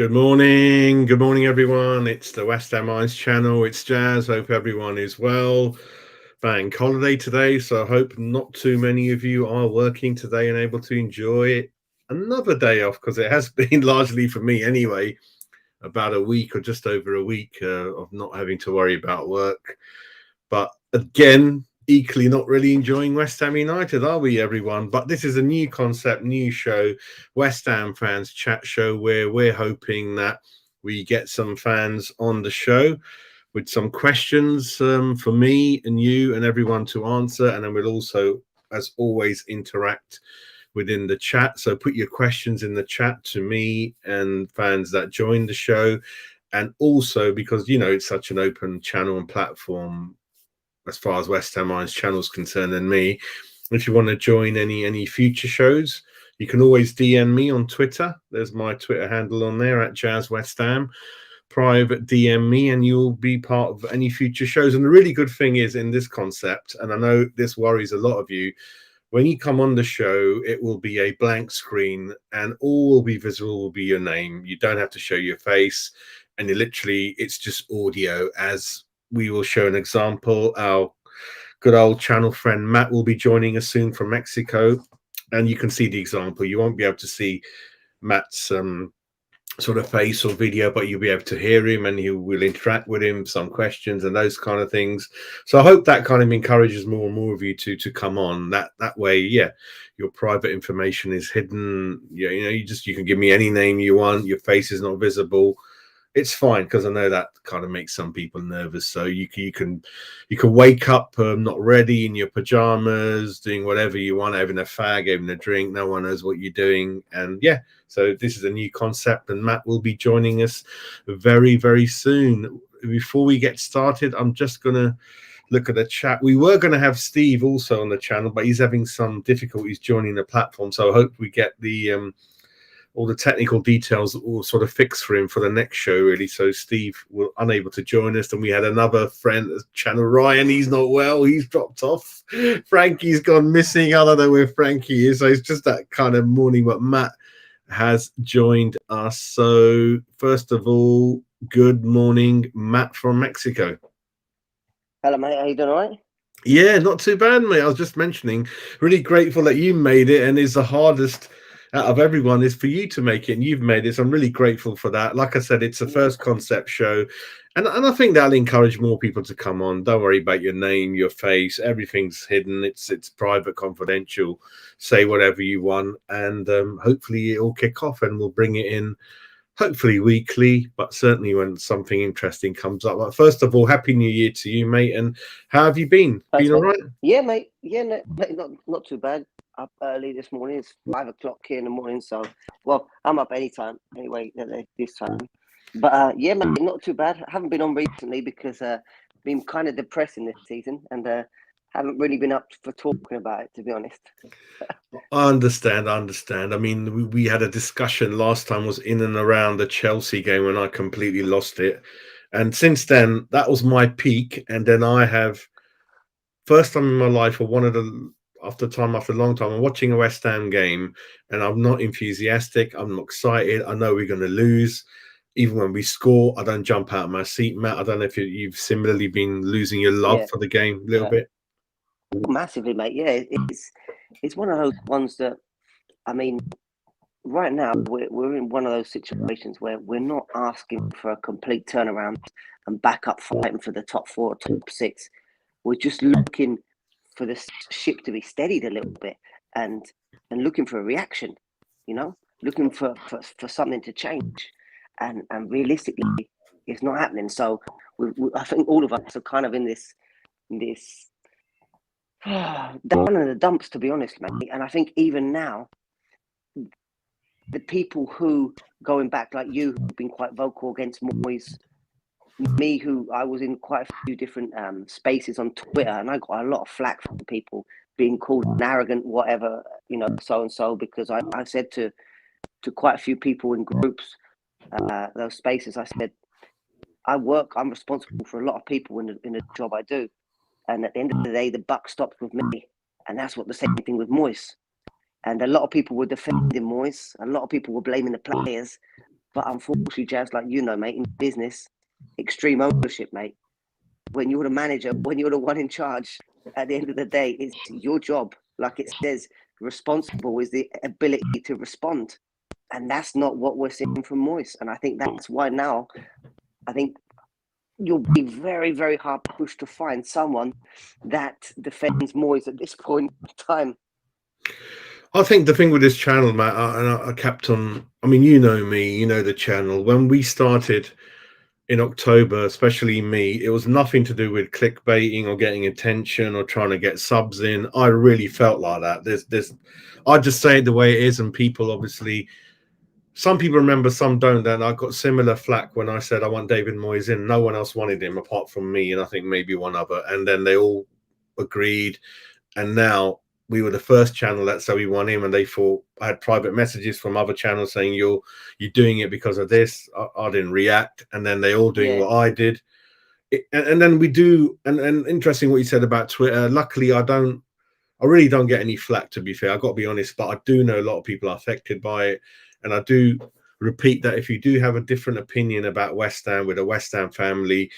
Good morning. Good morning, everyone. It's the West Ham Eyes channel. It's Jazz. Hope everyone is well. Bank holiday today, so I hope not too many of you are working today and able to enjoy another day off, because it has been largely for me anyway, about a week or just over a week of not having to worry about work. But again, equally not really enjoying West Ham United, are we, everyone? But this is a new concept, new show, West Ham fans chat show, where we're hoping that we get some fans on the show with some questions for me and you and everyone to answer. And then we'll also, as always, interact within the chat. So put your questions in the chat to me and fans that join the show. And also, because, you know, it's such an open channel and platform, as far as West Ham Eyes channel is concerned, and me, if you want to join any future shows, you can always DM me on Twitter. There's my Twitter handle on there at Jazz West Ham. Private DM me and you'll be part of any future shows. And the really good thing is in this concept, and I know this worries a lot of you, when you come on the show, it will be a blank screen and all will be visible will be your name. You don't have to show your face, and it's just audio. As we will show an example, our good old channel friend Matt will be joining us soon from Mexico, and you can see the example. You won't be able to see Matt's sort of face or video, but you'll be able to hear him and you will interact with him, some questions and those kind of things. So I hope that kind of encourages more and more of you to come on. That way, yeah, your private information is hidden. Yeah, you can give me any name you want. Your face is not visible. It's fine, because I know that kind of makes some people nervous. So you can wake up not ready, in your pajamas, doing whatever you want, having a fag, having a drink. No one knows what you're doing. And yeah, so this is a new concept, and Matt will be joining us very, very soon. Before we get started, I'm just gonna look at the chat. We were going to have Steve also on the channel, but he's having some difficulties joining the platform. So I hope we get all the technical details will sort of fix for him for the next show, really. So Steve was unable to join us. And we had another friend, channel Ryan. He's not well. He's dropped off. Frankie's gone missing. I don't know where Frankie is. So it's just that kind of morning. But Matt has joined us. So first of all, good morning, Matt from Mexico. Hello, mate. How you doing, all right? Yeah, not too bad, mate. I was just mentioning, really grateful that you made it, and is the hardest out of everyone is for you to make it, and you've made it. So I'm really grateful for that. Like I said, it's the first concept show, and I think that'll encourage more people to come on. Don't worry about your name, your face, everything's hidden. It's private, confidential. Say whatever you want, and hopefully it'll kick off, and we'll bring it in. Hopefully weekly, but certainly when something interesting comes up. But first of all, Happy New Year to you, mate. And how have you been? Thanks, Been all mate. right? Yeah, mate. Yeah, no, mate, not too bad. Up early this morning. It's 5 o'clock here in the morning. So, well, I'm up anytime anyway this time. But yeah, mate, not too bad. I haven't been on recently because been kind of depressing this season, and haven't really been up for talking about it, to be honest. I understand. I mean, we had a discussion last time, was in and around the Chelsea game when I completely lost it. And since then, that was my peak. And then I have, first time in my life, or one of the, after a long time, I'm watching a West Ham game and I'm not enthusiastic. I'm not excited. I know we're going to lose. Even when we score, I don't jump out of my seat, Matt. I don't know if you've similarly been losing your love for the game a little bit. Massively, mate. Yeah, it's one of those ones that, I mean, right now we're in one of those situations where we're not asking for a complete turnaround and back up fighting for the top 4 or top 6. We're just looking for the ship to be steadied a little bit and looking for a reaction, looking for something to change. And realistically, it's not happening. So I think all of us are kind of in this down in the dumps, to be honest, mate. And I think even now, the people who, going back like you, who've been quite vocal against Moyes, me, who I was in quite a few different spaces on Twitter, and I got a lot of flack from people being called an arrogant, whatever, so and so, because I said to quite a few people in groups, those spaces, I said, I'm responsible for a lot of people in the job I do. And at the end of the day, the buck stops with me. And that's what the same thing with Moyes. And a lot of people were defending Moyes. A lot of people were blaming the players. But unfortunately, Jazz, like mate, in business, extreme ownership, mate. When you're the manager, when you're the one in charge, at the end of the day, it's your job. Like it says, responsible is the ability to respond. And that's not what we're seeing from Moyes. And I think that's why now, I think you'll be very, very hard pushed to find someone that defends Moyes at this point in time. I think the thing with this channel, Matt, I kept on. I mean, you know me, you know the channel. When we started in October, especially me, it was nothing to do with clickbaiting or getting attention or trying to get subs in. I really felt like that. I just say it the way it is, and people obviously, some people remember, some don't. And I got similar flack when I said I want David Moyes in. No one else wanted him apart from me, and I think maybe one other. And then they all agreed, and now we were the first channel that said we want him, and they thought I had private messages from other channels saying you're doing it because of this. I didn't react, and then they all doing what I did. And then we do, and interesting what you said about Twitter. Luckily, I really don't get any flack, to be fair. I've got to be honest, but I do know a lot of people are affected by it, and I do repeat that if you do have a different opinion about West Ham with a West Ham family,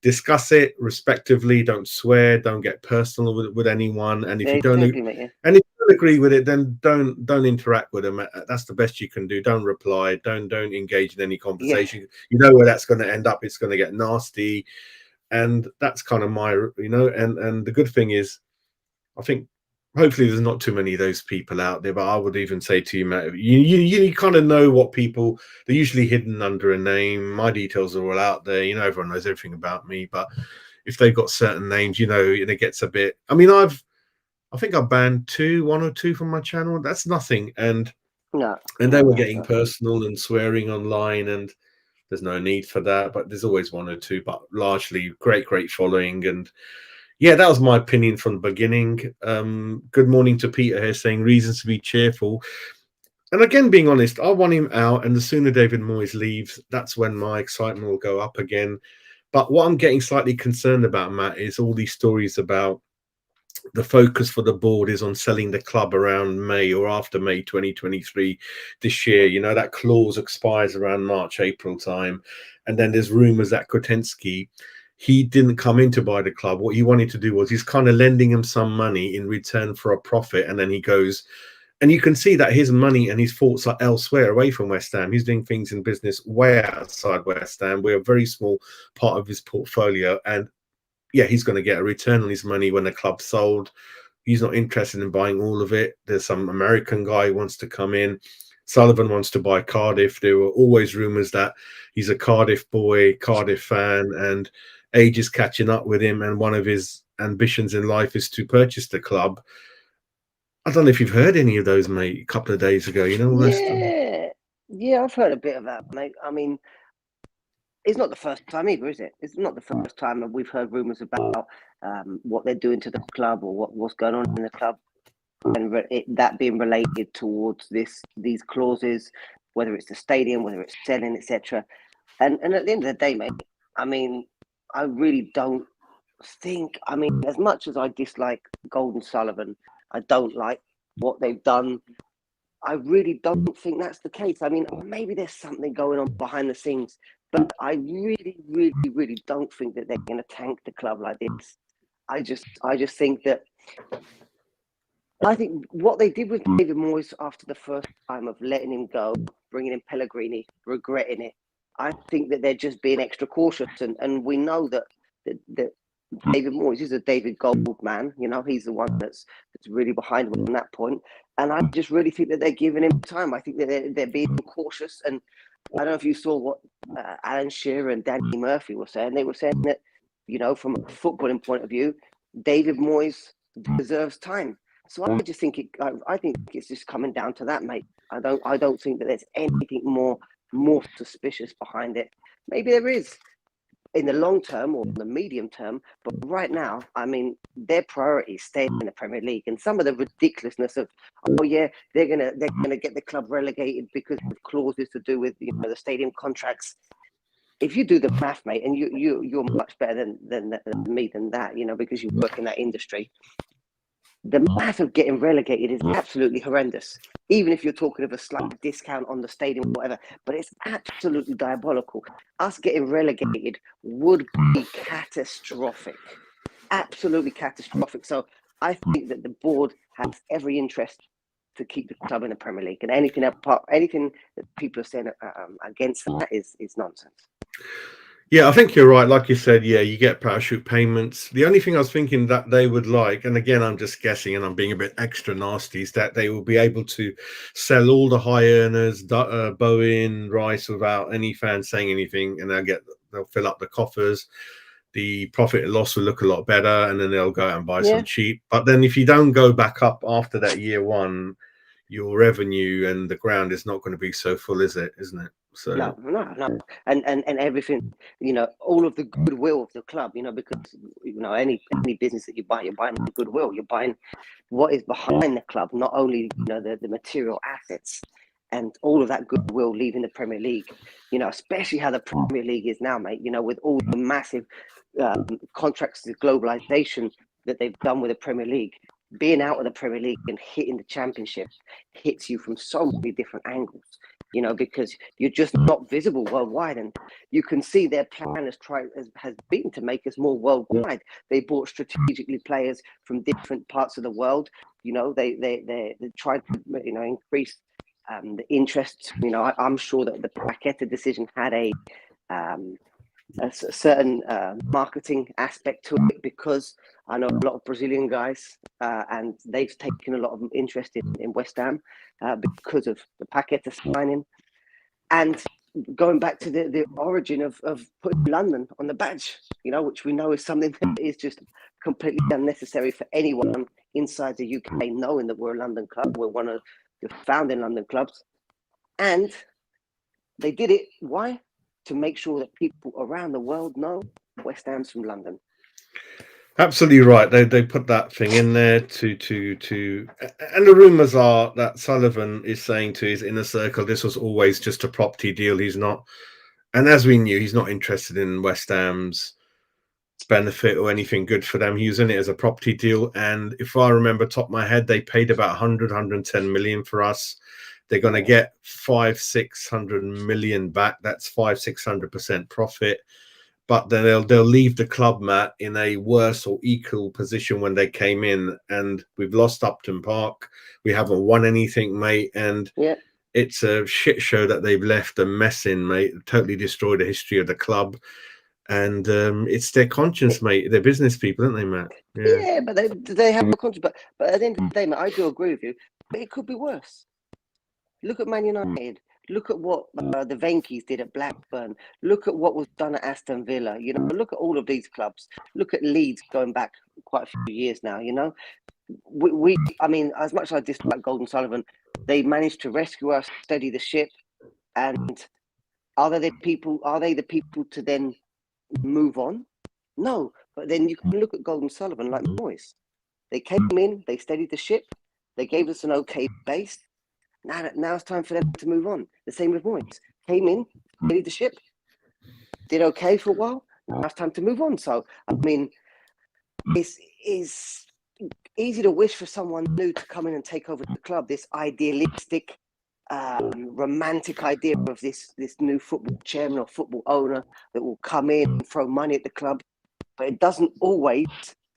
discuss it respectively. Don't swear. Don't get personal with anyone. And if you don't, and if you don't agree with it, then don't interact with them. That's the best you can do. Don't reply. Don't engage in any conversation. You know where that's going to end up. It's going to get nasty, and that's kind of my, And the good thing is, I think hopefully there's not too many of those people out there, but I would even say to you, Matt, you kind of know what people, they're usually hidden under a name. My details are all out there. Everyone knows everything about me, but if they've got certain names, and it gets a bit, I mean, I think I banned one or two from my channel. That's nothing. And they were getting personal and swearing online, and there's no need for that, but there's always one or two, but largely great following. And yeah, that was my opinion from the beginning. Good morning to Peter here saying reasons to be cheerful. And again, being honest, I want him out, and the sooner David Moyes leaves, that's when my excitement will go up again. But what I'm getting slightly concerned about, Matt, is all these stories about the focus for the board is on selling the club around May or after May 2023 this year. That clause expires around March, April time. And then there's rumours that Kotensky, he didn't come in to buy the club. What he wanted to do was he's kind of lending him some money in return for a profit. And then he goes, and you can see that his money and his thoughts are elsewhere, away from West Ham. He's doing things in business way outside West Ham. We're a very small part of his portfolio. And yeah, he's going to get a return on his money when the club's sold. He's not interested in buying all of it. There's some American guy who wants to come in. Sullivan wants to buy Cardiff. There were always rumours that he's a Cardiff boy, Cardiff fan, and age is catching up with him. And one of his ambitions in life is to purchase the club. I don't know if you've heard any of those, mate, a couple of days ago. Yeah, I've heard a bit of that, mate. I mean, it's not the first time either, is it? It's not the first time that we've heard rumours about what they're doing to the club or what's going on in the club, and that being related towards these clauses, whether it's the stadium, whether it's selling, etc. And at the end of the day, mate, I mean, I really don't think. I mean, as much as I dislike Golden Sullivan, I don't like what they've done. I really don't think that's the case. I mean, maybe there's something going on behind the scenes, but I really, really, really don't think that they're going to tank the club like this. I just think that. I think what they did with David Moyes after the first time of letting him go, bringing in Pellegrini, regretting it, I think that they're just being extra cautious. And we know that David Moyes is a David Gold man. He's the one that's really behind him on that point. And I just really think that they're giving him time. I think that they're being cautious. And I don't know if you saw what Alan Shearer and Danny Murphy were saying. They were saying that, from a footballing point of view, David Moyes deserves time. So I just think I think it's just coming down to that, mate. I don't think that there's anything more suspicious behind it. Maybe there is in the long term or the medium term, but right now, I mean, their priority is staying in the Premier League. And some of the ridiculousness of, oh yeah, they're gonna get the club relegated because of clauses to do with the stadium contracts. If you do the math, mate, and you're much better than me than that, because you work in that industry. the math of getting relegated is absolutely horrendous. Even if you're talking of a slight discount on the stadium, whatever, but it's absolutely diabolical. Us getting relegated would be catastrophic, absolutely catastrophic. So I think that the board has every interest to keep the club in the Premier League, and anything that people are saying against that is nonsense. Yeah, I think you're right. Like you said, yeah, you get parachute payments. The only thing I was thinking that they would like, and again, I'm just guessing and I'm being a bit extra nasty, is that they will be able to sell all the high earners, Bowen, Rice, without any fans saying anything, and they'll fill up the coffers. The profit and loss will look a lot better, and then they'll go out and buy some cheap. But then if you don't go back up after that year one, your revenue and the ground is not going to be so full, isn't it? So no, and everything, all of the goodwill of the club, because any business that you buy, you're buying the goodwill, you're buying what is behind the club, not only the material assets and all of that goodwill leaving the Premier League, especially how the Premier League is now, mate. With all the massive contracts to globalization that they've done with the Premier League. Being out of the Premier League and hitting the Championship hits you from so many different angles, because you're just not visible worldwide. And you can see their plan has been to make us more worldwide. They bought strategically players from different parts of the world. They tried to increase the interest. I'm sure that the Paqueta decision had a certain marketing aspect to it, because I know a lot of Brazilian guys and they've taken a lot of interest in West Ham because of the Paqueta signing. And going back to the origin of putting London on the badge, which we know is something that is just completely unnecessary for anyone inside the UK, knowing that we're a London club, we're one of the founding London clubs. And they did it, why? To make sure that people around the world know West Ham's from London. Absolutely right. They put that thing in there to and the rumours are that Sullivan is saying to his inner circle, this was always just a property deal. He's not, and as we knew, he's not interested in West Ham's benefit or anything good for them. He was in it as a property deal, and if I remember top of my head, they paid about 110 million for us. They're going to get 500-600 million back. That's 500-600% profit. But then they'll leave the club, Matt, in a worse or equal position when they came in. And we've lost Upton Park. We haven't won anything, mate. And it's a shit show that they've left a mess in, mate. Totally destroyed the history of the club. And it's their conscience, mate. They're business people, aren't they, Matt? Yeah, but they have a conscience. But at the end of the day, mate, I do agree with you. But it could be worse. Look at Man United. Look at what the Venkies did at Blackburn. Look at what was done at Aston Villa. Look at all of these clubs. Look at Leeds going back quite a few years now. I mean, as much as I dislike Golden Sullivan, they managed to rescue us, steady the ship. And are they the people to then move on? No. But then you can look at Golden Sullivan like Moyes. They came in, they steadied the ship, they gave us an okay base. Now it's time for them to move on. The same with Moyes. Came in, steadied the ship, did okay for a while. Now it's time to move on. So, I mean, it's easy to wish for someone new to come in and take over the club. This idealistic, romantic idea of this new football chairman or football owner that will come in and throw money at the club. But it doesn't always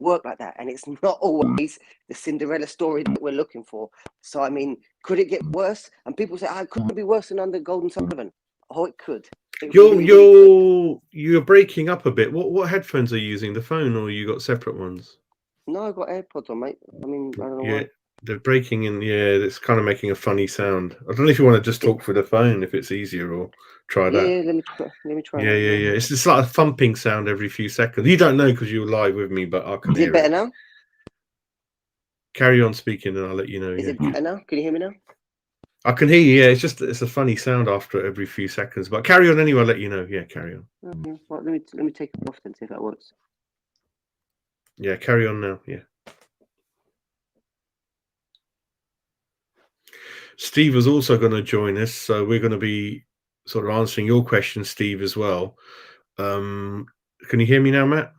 work like that, and it's not always the Cinderella story that we're looking for. So I mean, could it get worse? And people say, it couldn't be worse than under Golden Sullivan. Oh, it could. You're breaking up a bit. What headphones are you using? The phone, or you got separate ones? No, I've got AirPods on, mate. I mean, I don't know why. They're breaking in. Yeah, it's kind of making a funny sound. I don't know if you want to just talk through the phone, if it's easier, or try that. Yeah, let me try. Yeah. It's just like a thumping sound every few seconds. You don't know because you're live with me, but I can hear it. Is it better now? Carry on speaking, and I'll let you know. Is it better now? Can you hear me now? I can hear you. Yeah, it's a funny sound after every few seconds. But carry on anyway. I'll let you know. Yeah, carry on. Okay, well, let me take it off and see if that works. Yeah, carry on now. Yeah. Steve is also going to join us, so we're going to be sort of answering your questions, Steve, as well. Can you hear me now, Matt?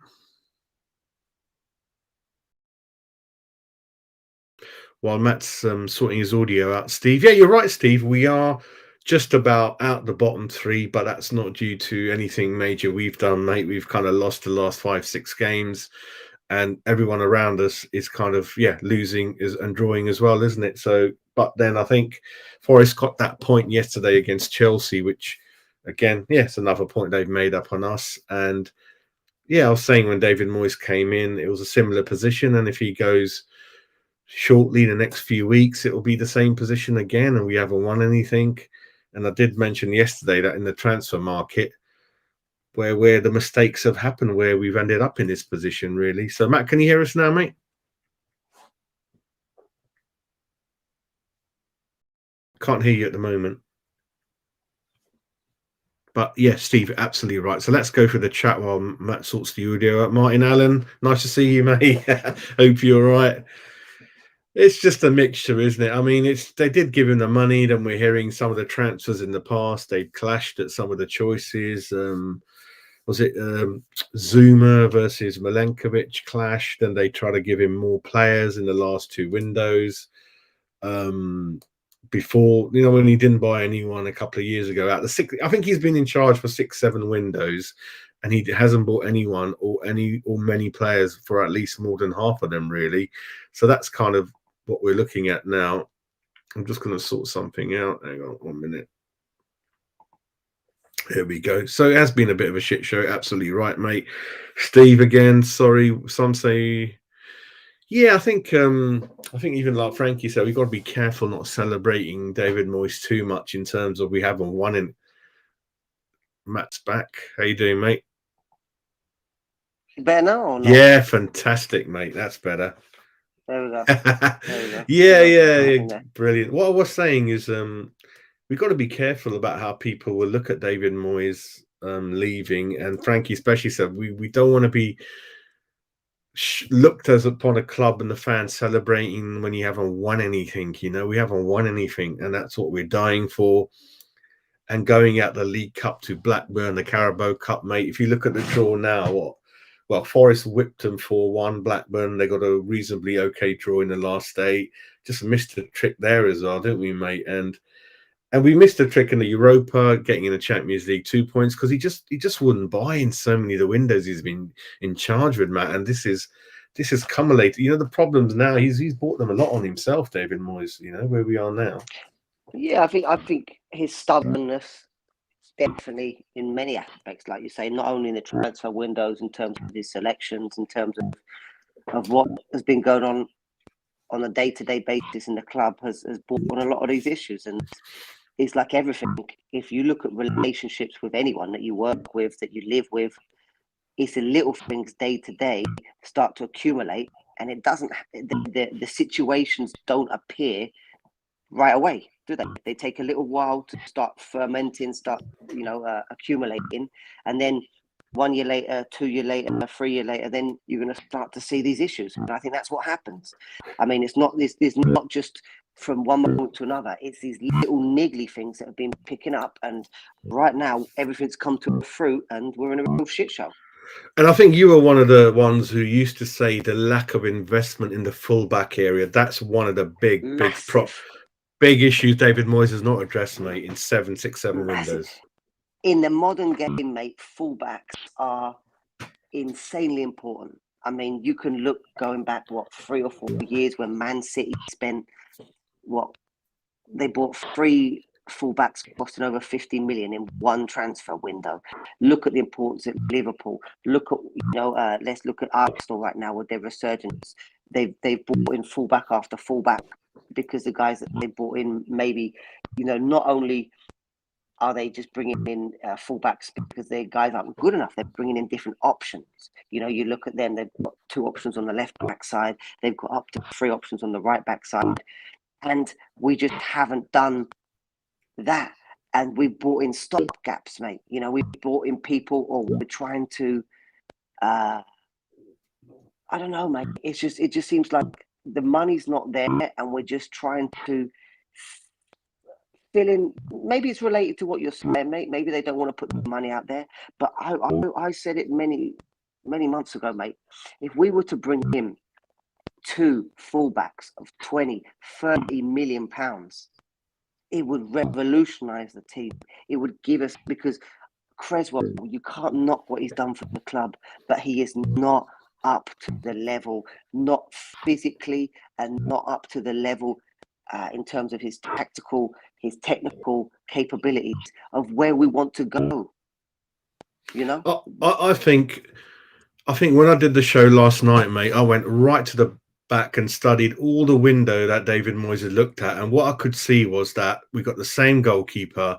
while Matt's sorting his audio out. Steve, yeah, you're right, Steve. We are just about out the bottom three, but that's not due to anything major we've done, mate. We've kind of lost the last 5-6 games, and everyone around us is kind of losing and drawing as well, isn't it? So, but then I think Forest got that point yesterday against Chelsea, which again, it's another point they've made up on us. And I was saying when David Moyes came in, it was a similar position, and if he goes shortly the next few weeks, it will be the same position again, and we haven't won anything. And I did mention yesterday that in the transfer market, where the mistakes have happened, where we've ended up in this position, really. So, Matt, can you hear us now, mate? Can't hear you at the moment. But yes, Steve, absolutely right. So let's go through the chat while Matt sorts the audio out. Martin Allen, nice to see you, mate. Hope you're all right. It's just a mixture, isn't it? I mean, they did give him the money. Then we're hearing some of the transfers in the past. They clashed at some of the choices. Was it Zuma versus Milenkovic clashed? And they try to give him more players in the last 2 windows. Before, when he didn't buy anyone a couple of years ago, I think he's been in charge for 6-7 windows, and he hasn't bought anyone or many players for at least more than half of them, really. So that's kind of what we're looking at now. I'm just going to sort something out. Hang on 1 minute. Here we go. So it has been a bit of a shit show. Absolutely right, mate. Steve again. Sorry. Some say, I think even like Frankie said, we've got to be careful not celebrating David Moyes too much in terms of we haven't won in. Matt's back. How you doing, mate? Better now or not? Yeah, fantastic, mate. That's better. There we go. Yeah, brilliant. What I was saying is we've got to be careful about how people will look at David Moyes leaving, and Frankie especially said we don't want to be looked as upon a club and the fans celebrating when you haven't won anything. We haven't won anything, and that's what we're dying for. And going out the League Cup to Blackburn, the Carabao Cup, mate. If you look at the draw now, Forest whipped them 4-1. Blackburn, they got a reasonably okay draw in the last day. Just missed a trick there as well, didn't we, mate? And we missed a trick in the Europa, getting in the Champions League 2 points, because he just wouldn't buy in so many of the windows he's been in charge with, Matt. And this is cumulated. The problems now. He's bought them a lot on himself, David Moyes. Where we are now. Yeah, I think his stubbornness definitely in many aspects, like you say, not only in the transfer windows, in terms of his selections, in terms of what has been going on a day-to-day basis in the club, has brought on a lot of these issues. And it's like everything. If you look at relationships with anyone that you work with, that you live with, it's the little things day to day start to accumulate, and it doesn't. The situations don't appear right away, do they? They take a little while to start fermenting, accumulating, and then 1 year later, 2 year later, 3 year later, then you're going to start to see these issues. And I think that's what happens. I mean, it's not this. There's not just from one moment to another. It's these little niggly things that have been picking up, and right now everything's come to a fruit, and we're in a real shit show. And I think you were one of the ones who used to say the lack of investment in the fullback area. That's one of the big issues David Moyes has not addressed, mate, in 6-7 windows. In the modern game, mate, fullbacks are insanely important. I mean, you can look going back, 3 or 4 years when Man City spent, they bought 3 fullbacks costing over 50 million in one transfer window. Look at the importance at Liverpool. Look at, let's look at Arsenal right now with their resurgence. They've brought in fullback after fullback, because the guys that they brought in, maybe, not only are they just bringing in fullbacks because their guys aren't good enough, they're bringing in different options. You look at them, they've got 2 options on the left back side, they've got up to 3 options on the right back side, and we just haven't done that. And we've brought in stopgaps, mate. We've brought in people, or we're trying to I don't know, mate. It just seems like the money's not there, and we're just trying to fill in. Maybe it's related to what you're saying, mate. Maybe they don't want to put the money out there. But I said it many months ago, mate. If we were to bring in 2 fullbacks of 20, 30 million pounds, it would revolutionise the team. It would give us, because Creswell, you can't knock what he's done for the club, but he is not up to the level, not physically, and not up to the level in terms of his tactical, his technical capabilities of where we want to go. You know, I think when I did the show last night, mate, I went right to the back and studied all the window that David Moyes had looked at, and what I could see was that we got the same goalkeeper,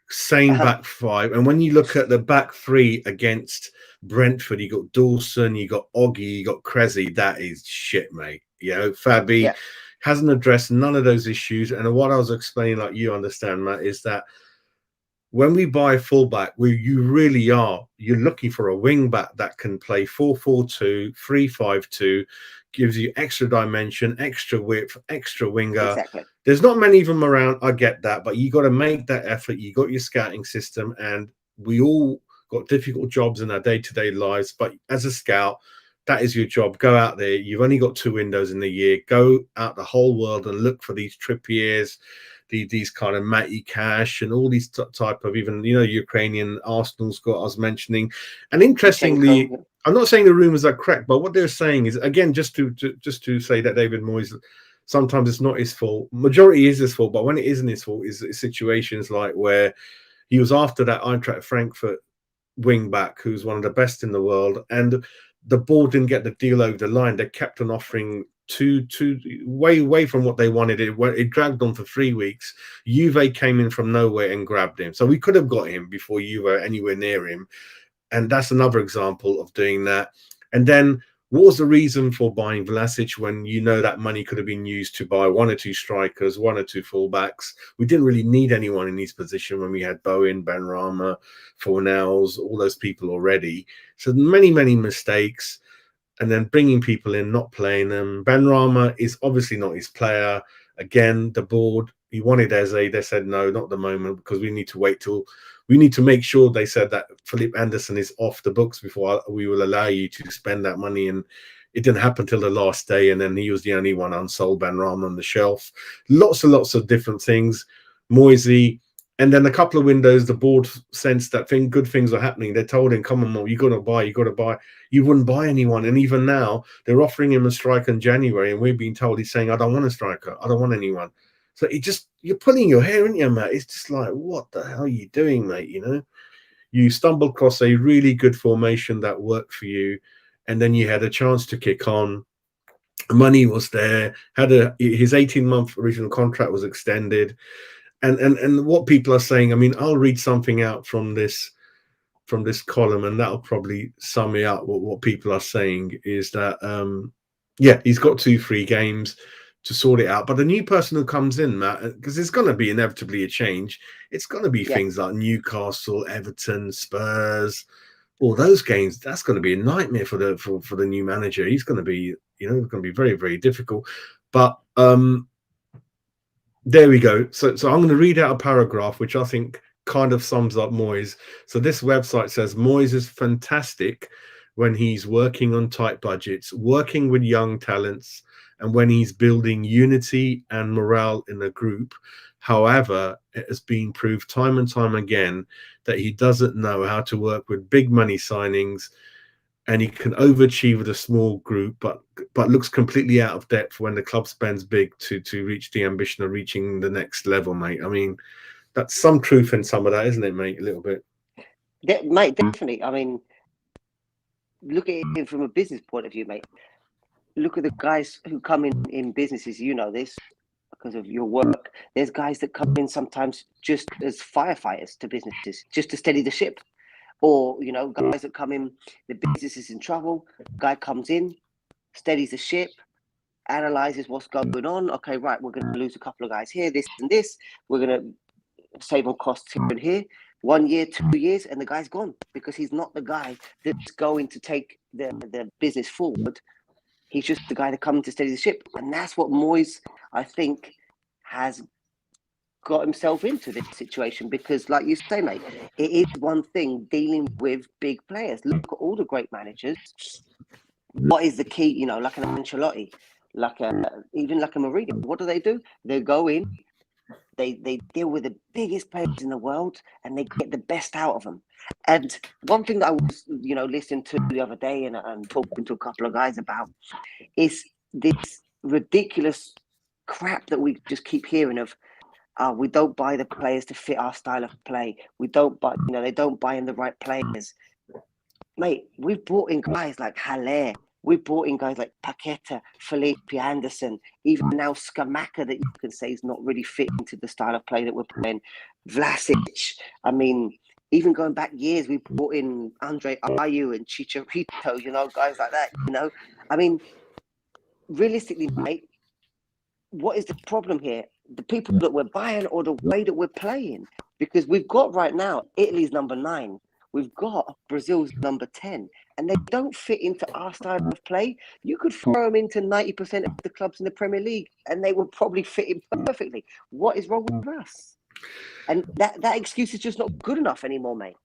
same back five, and when you look at the back three against Brentford, you got Dawson, you got Oggy, you got Cressy. That is shit, mate. You know, Fabi hasn't addressed none of those issues, and what I was explaining, like you understand, Matt, is that when we buy a fullback, you're looking for a wing back that can play 4-4-2, 3-5-2, gives you extra dimension, extra width, extra winger. Exactly. There's not many of them around. I get that, but you got to make that effort. You got your scouting system, and we all got difficult jobs in our day-to-day lives. But as a scout, that is your job. Go out there. You've only got 2 windows in the year. Go out the whole world and look for these Trippiers, these kind of Matty Cash, and all these type of, even, you know, Ukrainian Arsenal squad I was mentioning. And interestingly, I'm not saying the rumors are correct, but what they're saying is, again, just to say that David Moyes, sometimes it's not his fault. Majority is his fault, but when it isn't his fault, is situations like where he was after that Eintracht Frankfurt wing back, who's one of the best in the world, and the board didn't get the deal over the line. They kept on offering way from what they wanted. It dragged on for 3 weeks. Juve came in from nowhere and grabbed him. So we could have got him before Juve were anywhere near him. And that's another example of doing that. And then what was the reason for buying Vlasic when you know that money could have been used to buy 1 or 2 strikers, 1 or 2 fullbacks? We didn't really need anyone in his position when we had Bowen, Benrahma, Fornells, all those people already. So many mistakes. And then bringing people in, not playing them. Benrahma is obviously not his player. Again, the board, he wanted Eze. They said, no, not at the moment, because we need to wait till, we need to make sure, they said, that Philip Anderson is off the books before we will allow you to spend that money. And it didn't happen till the last day. And then he was the only one unsold, Benrahma, on the shelf. Lots and lots of different things. Moisey. And then a couple of windows, the board sensed that good things are happening. They told him, come on, Mo, you got to buy. You wouldn't buy anyone. And even now, they're offering him a striker in January, and we're being told, he's saying, I don't want a striker. I don't want anyone. So you're pulling your hair, aren't you, Matt? It's just like, what the hell are you doing, mate? You know, you stumbled across a really good formation that worked for you, and then you had a chance to kick on. Money was there. His 18-month original contract was extended. And what people are saying, I mean, I'll read something out from this column, and that'll probably sum me up. What people are saying is that, he's got 2 free games to sort it out. But the new person who comes in, Matt, because there's going to be inevitably a change, it's going to be things like Newcastle, Everton, Spurs, all those games. That's going to be a nightmare for the new manager. He's going to be, it's going to be very, very difficult. But there we go. So I'm going to read out a paragraph which I think kind of sums up Moyes. So this website says Moyes is fantastic when he's working on tight budgets, working with young talents, and when he's building unity and morale in a group. However, it has been proved time and time again that he doesn't know how to work with big money signings, and he can overachieve with a small group, but looks completely out of depth when the club spends big to reach the ambition of reaching the next level, mate. I mean, that's some truth in some of that, isn't it, mate? A little bit. Yeah, mate, definitely. I mean, look at it from a business point of view, mate. Look at the guys who come in businesses, you know this because of your work. There's guys that come in sometimes just as firefighters to businesses, just to steady the ship. Or, guys that come in, the business is in trouble, guy comes in, steadies the ship, analyzes what's going on. Okay, right, we're going to lose a couple of guys here, this and this. We're going to save on costs here and here. 1 year, 2 years, and the guy's gone because he's not the guy that's going to take the business forward. He's just the guy that comes to steady the ship. And that's what Moyes, I think, has got himself into this situation, because like you say, mate, it is one thing dealing with big players. Look at all the great managers. What is the key, like an Ancelotti? even like a Mourinho. What do? They go in, they deal with the biggest players in the world, and they get the best out of them. And one thing that I was, listening to the other day and talking to a couple of guys about is this ridiculous crap that we just keep hearing of. We don't buy the players to fit our style of play. We don't buy, they don't buy in the right players. Mate, we've brought in guys like Haller. We've brought in guys like Paqueta, Felipe Anderson, even now Skamaka that you can say is not really fitting to the style of play that we're playing. Vlasic. I mean, even going back years, we brought in Andre Ayew and Chicharito, guys like that, I mean, realistically, mate, what is the problem here? The people that we're buying or the way that we're playing? Because we've got right now Italy's number 9. We've got Brazil's number 10, and they don't fit into our style of play. You could throw them into 90% of the clubs in the Premier League, and they would probably fit in perfectly. What is wrong with us? And that excuse is just not good enough anymore, mate.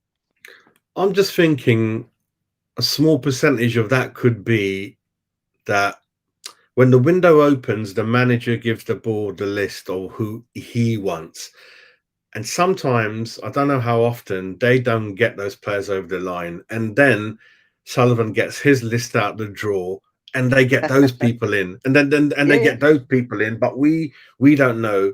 I'm just thinking a small percentage of that could be that when the window opens, the manager gives the board the list of who he wants. And sometimes, I don't know how often, they don't get those players over the line. And then Sullivan gets his list out the drawer and they get those people in. And then they get those people in. But we don't know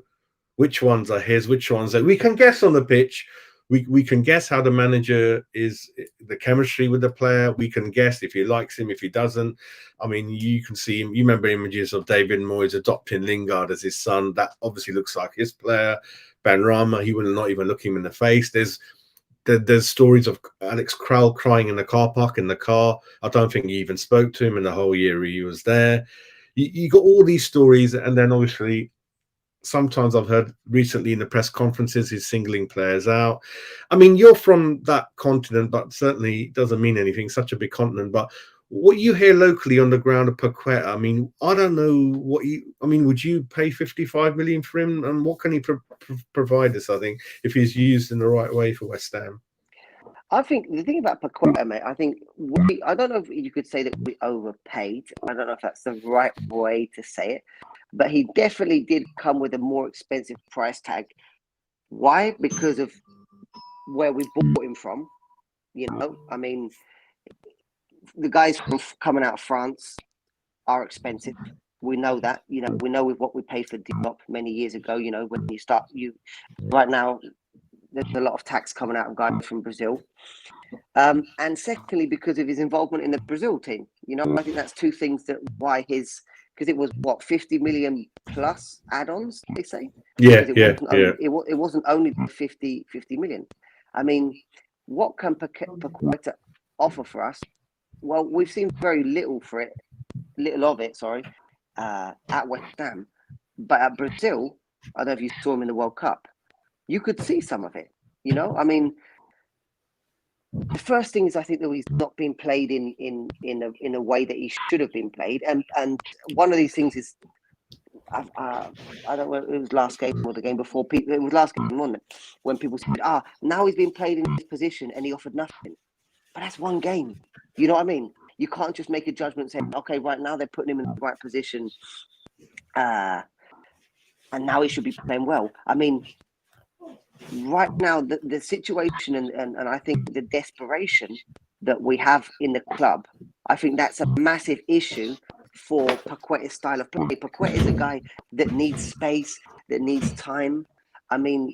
which ones are his, which ones are. We can guess on the pitch. We can guess how the manager is, the chemistry with the player. We can guess if he likes him, if he doesn't. I mean, you can see him. You remember images of David Moyes adopting Lingard as his son. That obviously looks like his player. Benrahma, he will not even look him in the face. There's stories of Alex Krell crying in the car park in the car. I don't think he even spoke to him in the whole year he was there. You got all these stories, and then obviously sometimes I've heard recently in the press conferences he's singling players out. I mean, you're from that continent, but certainly doesn't mean anything, such a big continent. But what you hear locally on the ground of Paqueta, I mean, I don't know would you pay 55 million for him? And what can he provide us, I think, if he's used in the right way for West Ham? I think the thing about Paqueta, mate, I don't know if you could say that we overpaid. I don't know if that's the right way to say it, but he definitely did come with a more expensive price tag. Why? Because of where we bought him from. I mean, the guys coming out of France are expensive. We know that. We know with what we paid for Diop many years ago. When you start, right now, there's a lot of tax coming out of guys from Brazil. And secondly, because of his involvement in the Brazil team. I think that's two things that why because it was 50 million plus add-ons, they say. It wasn't only 50 million. I mean, what can Paqueta offer for us? Well, we've seen very little of it, at West Ham. But at Brazil, I don't know if you saw him in the World Cup, you could see some of it. I mean, the first thing is I think that he's not being played in a way that he should have been played, and one of these things is I don't know, it was last game or the game before. It was last game, wasn't it? When people said, now he's been played in this position and he offered nothing. But that's one game. You know what I mean? You can't just make a judgment saying, okay, right now they're putting him in the right position, and now he should be playing well. I mean, right now the situation and I think the desperation that we have in the club, I think that's a massive issue for Paqueta's style of play. Paqueta is a guy that needs space, that needs time. I mean,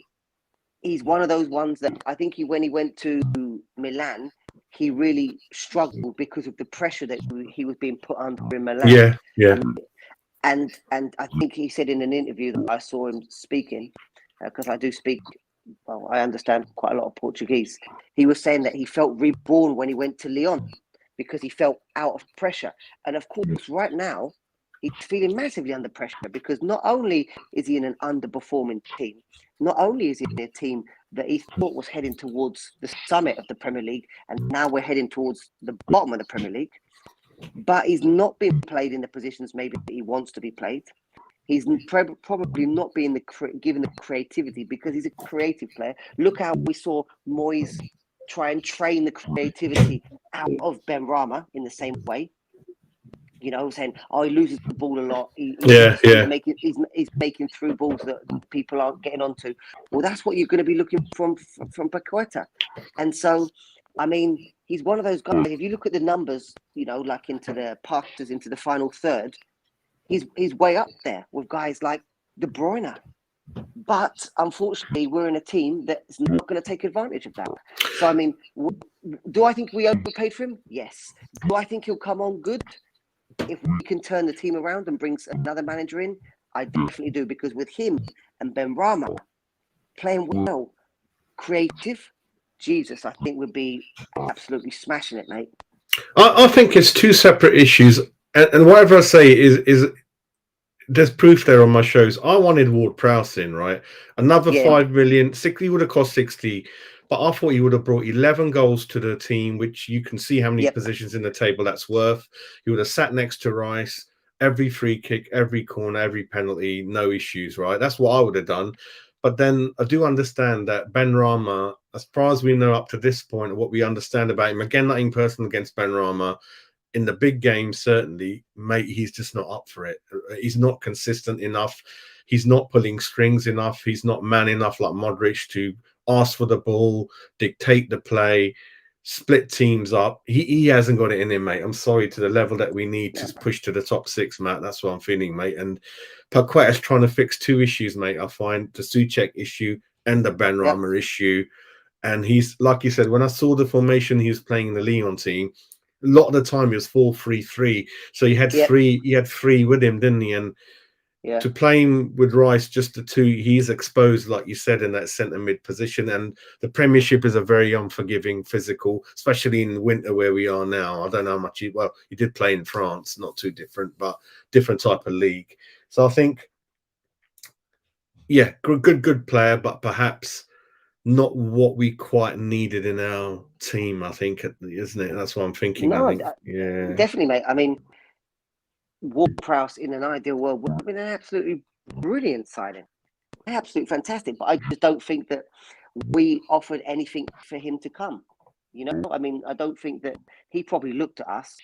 he's one of those ones that I think when he went to Milan, he really struggled because of the pressure that he was being put under in Milan. Yeah. And I think he said in an interview that I saw him speaking, because I do speak, well, I understand quite a lot of Portuguese. He was saying that he felt reborn when he went to Lyon because he felt out of pressure. And of course, right now, he's feeling massively under pressure because not only is he in an underperforming team, not only is he in a team that he thought was heading towards the summit of the Premier League, and now we're heading towards the bottom of the Premier League, but he's not being played in the positions maybe that he wants to be played. He's probably not being given the creativity because he's a creative player. Look how we saw Moyes try and train the creativity out of Benrahma in the same way. You know, saying, "Oh, he loses the ball a lot. Yeah, He's yeah. making through balls that people aren't getting onto." Well, that's what you're going to be looking from Paqueta. And so, I mean, he's one of those guys. If you look at the numbers, you know, like into the passes into the final third, he's way up there with guys like De Bruyne. But unfortunately, we're in a team that's not going to take advantage of that. So, I mean, do I think we overpaid for him? Yes. Do I think he'll come on good? If we can turn the team around and bring another manager in, I definitely do, because with him and Ben Rama playing well, creative, Jesus, I think we'd be absolutely smashing it, mate. I think it's two separate issues, and whatever I say is there's proof there on my shows. I wanted Ward-Prowse in, right? Another Yeah, 5 million. 60 would have cost 60, but I thought he would have brought 11 goals to the team, which you can see how many yep, positions in the table that's worth. He would have sat next to Rice, every free kick, every corner, every penalty, no issues, right? That's what I would have done. But then I do understand that Ben Rama, as far as we know up to this point, what we understand about him, again, nothing personal against Ben Rama, in the big game, certainly, mate, he's just not up for it. He's not consistent enough. He's not pulling strings enough. He's not man enough like Modric to ask for the ball, dictate the play, split teams up. He hasn't got it in him, mate. I'm sorry, to the level that we need yeah, to push to the top six, Matt. That's what I'm feeling, mate. And Paqueta's trying to fix two issues, mate. I find the Suchek issue and the Ben yep, Rama issue. And he's, like you said, when I saw the formation he was playing in the Lyon team, a lot of the time he was 4-3-3. So yep, he had three with him, didn't he? And yeah, to play him with Rice, just the two, he's exposed, like you said, in that centre mid position. And the Premiership is a very unforgiving physical, especially in winter where we are now. I don't know how much he did play in France, not too different, but different type of league. So I think, yeah, good player, but perhaps not what we quite needed in our team, I think, isn't it? That's what I'm thinking. I no, think, yeah. definitely, mate. I mean, Ward-Prowse in an ideal world would have been an absolutely brilliant signing, absolutely fantastic. But I just don't think that we offered anything for him to come. You know, I mean, I don't think that he probably looked at us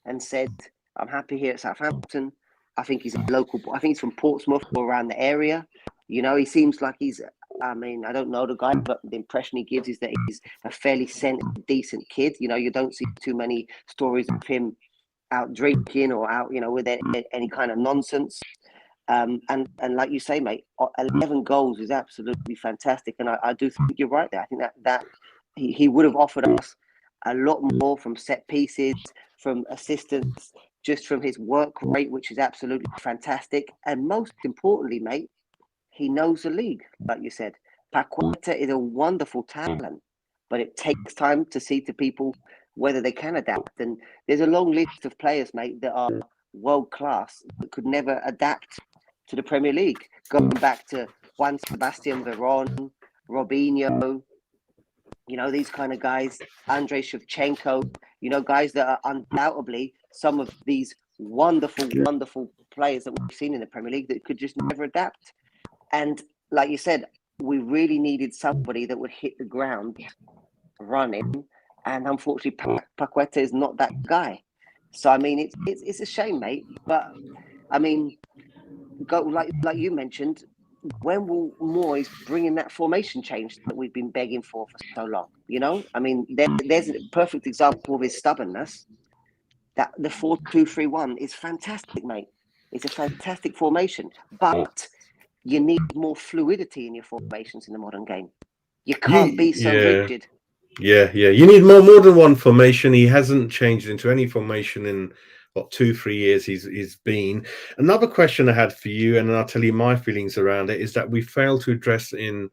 and said, "I'm happy here at Southampton." I think he's a local. I think he's from Portsmouth or around the area. You know, he seems like he's. I mean, I don't know the guy, but the impression he gives is that he's a fairly decent kid. You know, you don't see too many stories of him out drinking or out, you know, with any kind of nonsense. And like you say, mate, 11 goals is absolutely fantastic, and I do think you're right there. I think that he would have offered us a lot more from set pieces, from assistance, just from his work rate, which is absolutely fantastic. And most importantly, mate, he knows the league, like you said. Paqueta is a wonderful talent, but it takes time to see to people whether they can adapt. And there's a long list of players, mate, that are world class that could never adapt to the Premier League. Going back to Juan Sebastian Veron, Robinho, you know, these kind of guys, Andrei Shevchenko, you know, guys that are undoubtedly some of these wonderful, wonderful players that we've seen in the Premier League that could just never adapt. And like you said, we really needed somebody that would hit the ground running. And unfortunately, Paqueta is not that guy. So, I mean, it's a shame, mate. But, I mean, go like you mentioned, when will Moyes bring in that formation change that we've been begging for so long? You know, I mean, there's a perfect example of his stubbornness. That the 4-2-3-1 is fantastic, mate. It's a fantastic formation, but you need more fluidity in your formations in the modern game. You can't be so rigid. Yeah. You need more than one formation. He hasn't changed into any formation in what 2-3 years he's been. Another question I had for you, and I'll tell you my feelings around it, is that we failed to address in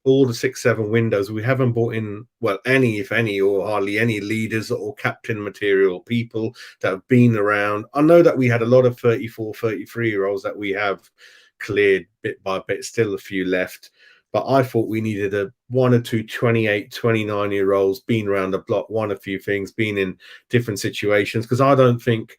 all the 6-7 windows. We haven't brought in, well, any, if any, or hardly any leaders or captain material people that have been around. I know that we had a lot of 34, 33-year-olds that we have cleared bit by bit, still a few left. But I thought we needed a one or two 28, 29-year-olds, been around the block, won a few things, been in different situations. Because I don't think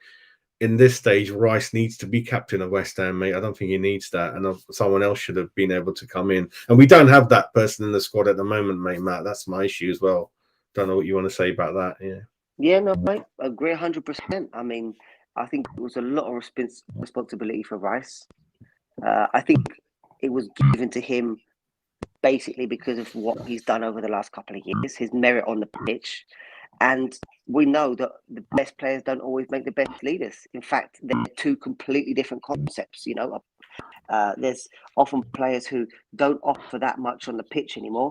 in this stage Rice needs to be captain of West Ham, mate. I don't think he needs that. And someone else should have been able to come in. And we don't have that person in the squad at the moment, mate, Matt. That's my issue as well. Don't know what you want to say about that. Yeah. Yeah, no, mate, I agree 100%. I mean, I think it was a lot of responsibility for Rice. I think it was given to him basically because of what he's done over the last couple of years, his merit on the pitch. And we know that the best players don't always make the best leaders. In fact, they're two completely different concepts. There's often players who don't offer that much on the pitch anymore,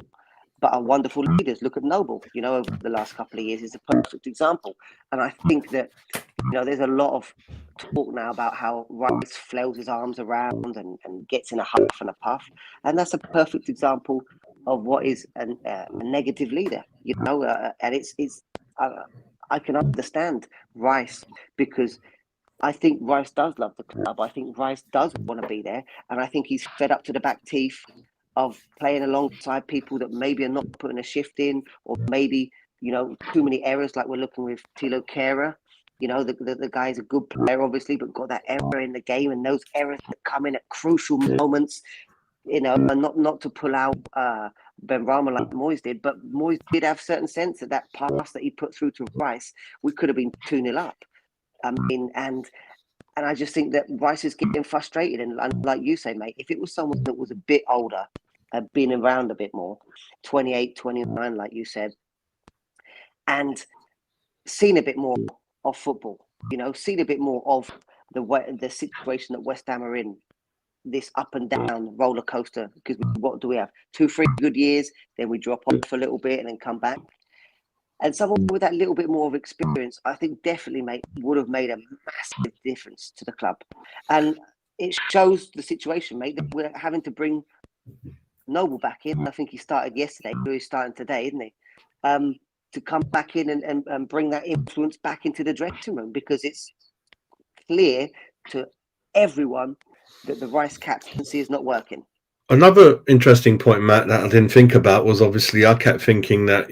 but are wonderful leaders. Look at Noble, over the last couple of years is a perfect example. And I think that, there's a lot of talk now about how Rice flails his arms around and gets in a huff and a puff. And that's a perfect example of what is a negative leader, and I can understand Rice because I think Rice does love the club. I think Rice does want to be there. And I think he's fed up to the back teeth of playing alongside people that maybe are not putting a shift in, or maybe, too many errors like we're looking with Tilo Kehrer. The guy's a good player, obviously, but got that error in the game, and those errors that come in at crucial moments, and not to pull out Ben Rama like Moyes did, but Moyes did have certain sense that pass that he put through to Rice, we could have been 2-0 up. I mean, and I just think that Rice is getting frustrated. And like you say, mate, if it was someone that was a bit older, been around a bit more, 28, 29, like you said, and seen a bit more of football, seen a bit more of the situation that West Ham are in, this up and down roller coaster, because what do we have? 2-3 good years, then we drop off a little bit and then come back. And someone with that little bit more of experience, I think definitely, mate, would have made a massive difference to the club. And it shows the situation, mate, that we're having to bring Noble back in. I think he started yesterday, or he's starting today, isn't he? To come back in and bring that influence back into the dressing room, because it's clear to everyone that the Rice captaincy is not working. Another interesting point, Matt, that I didn't think about was obviously I kept thinking that,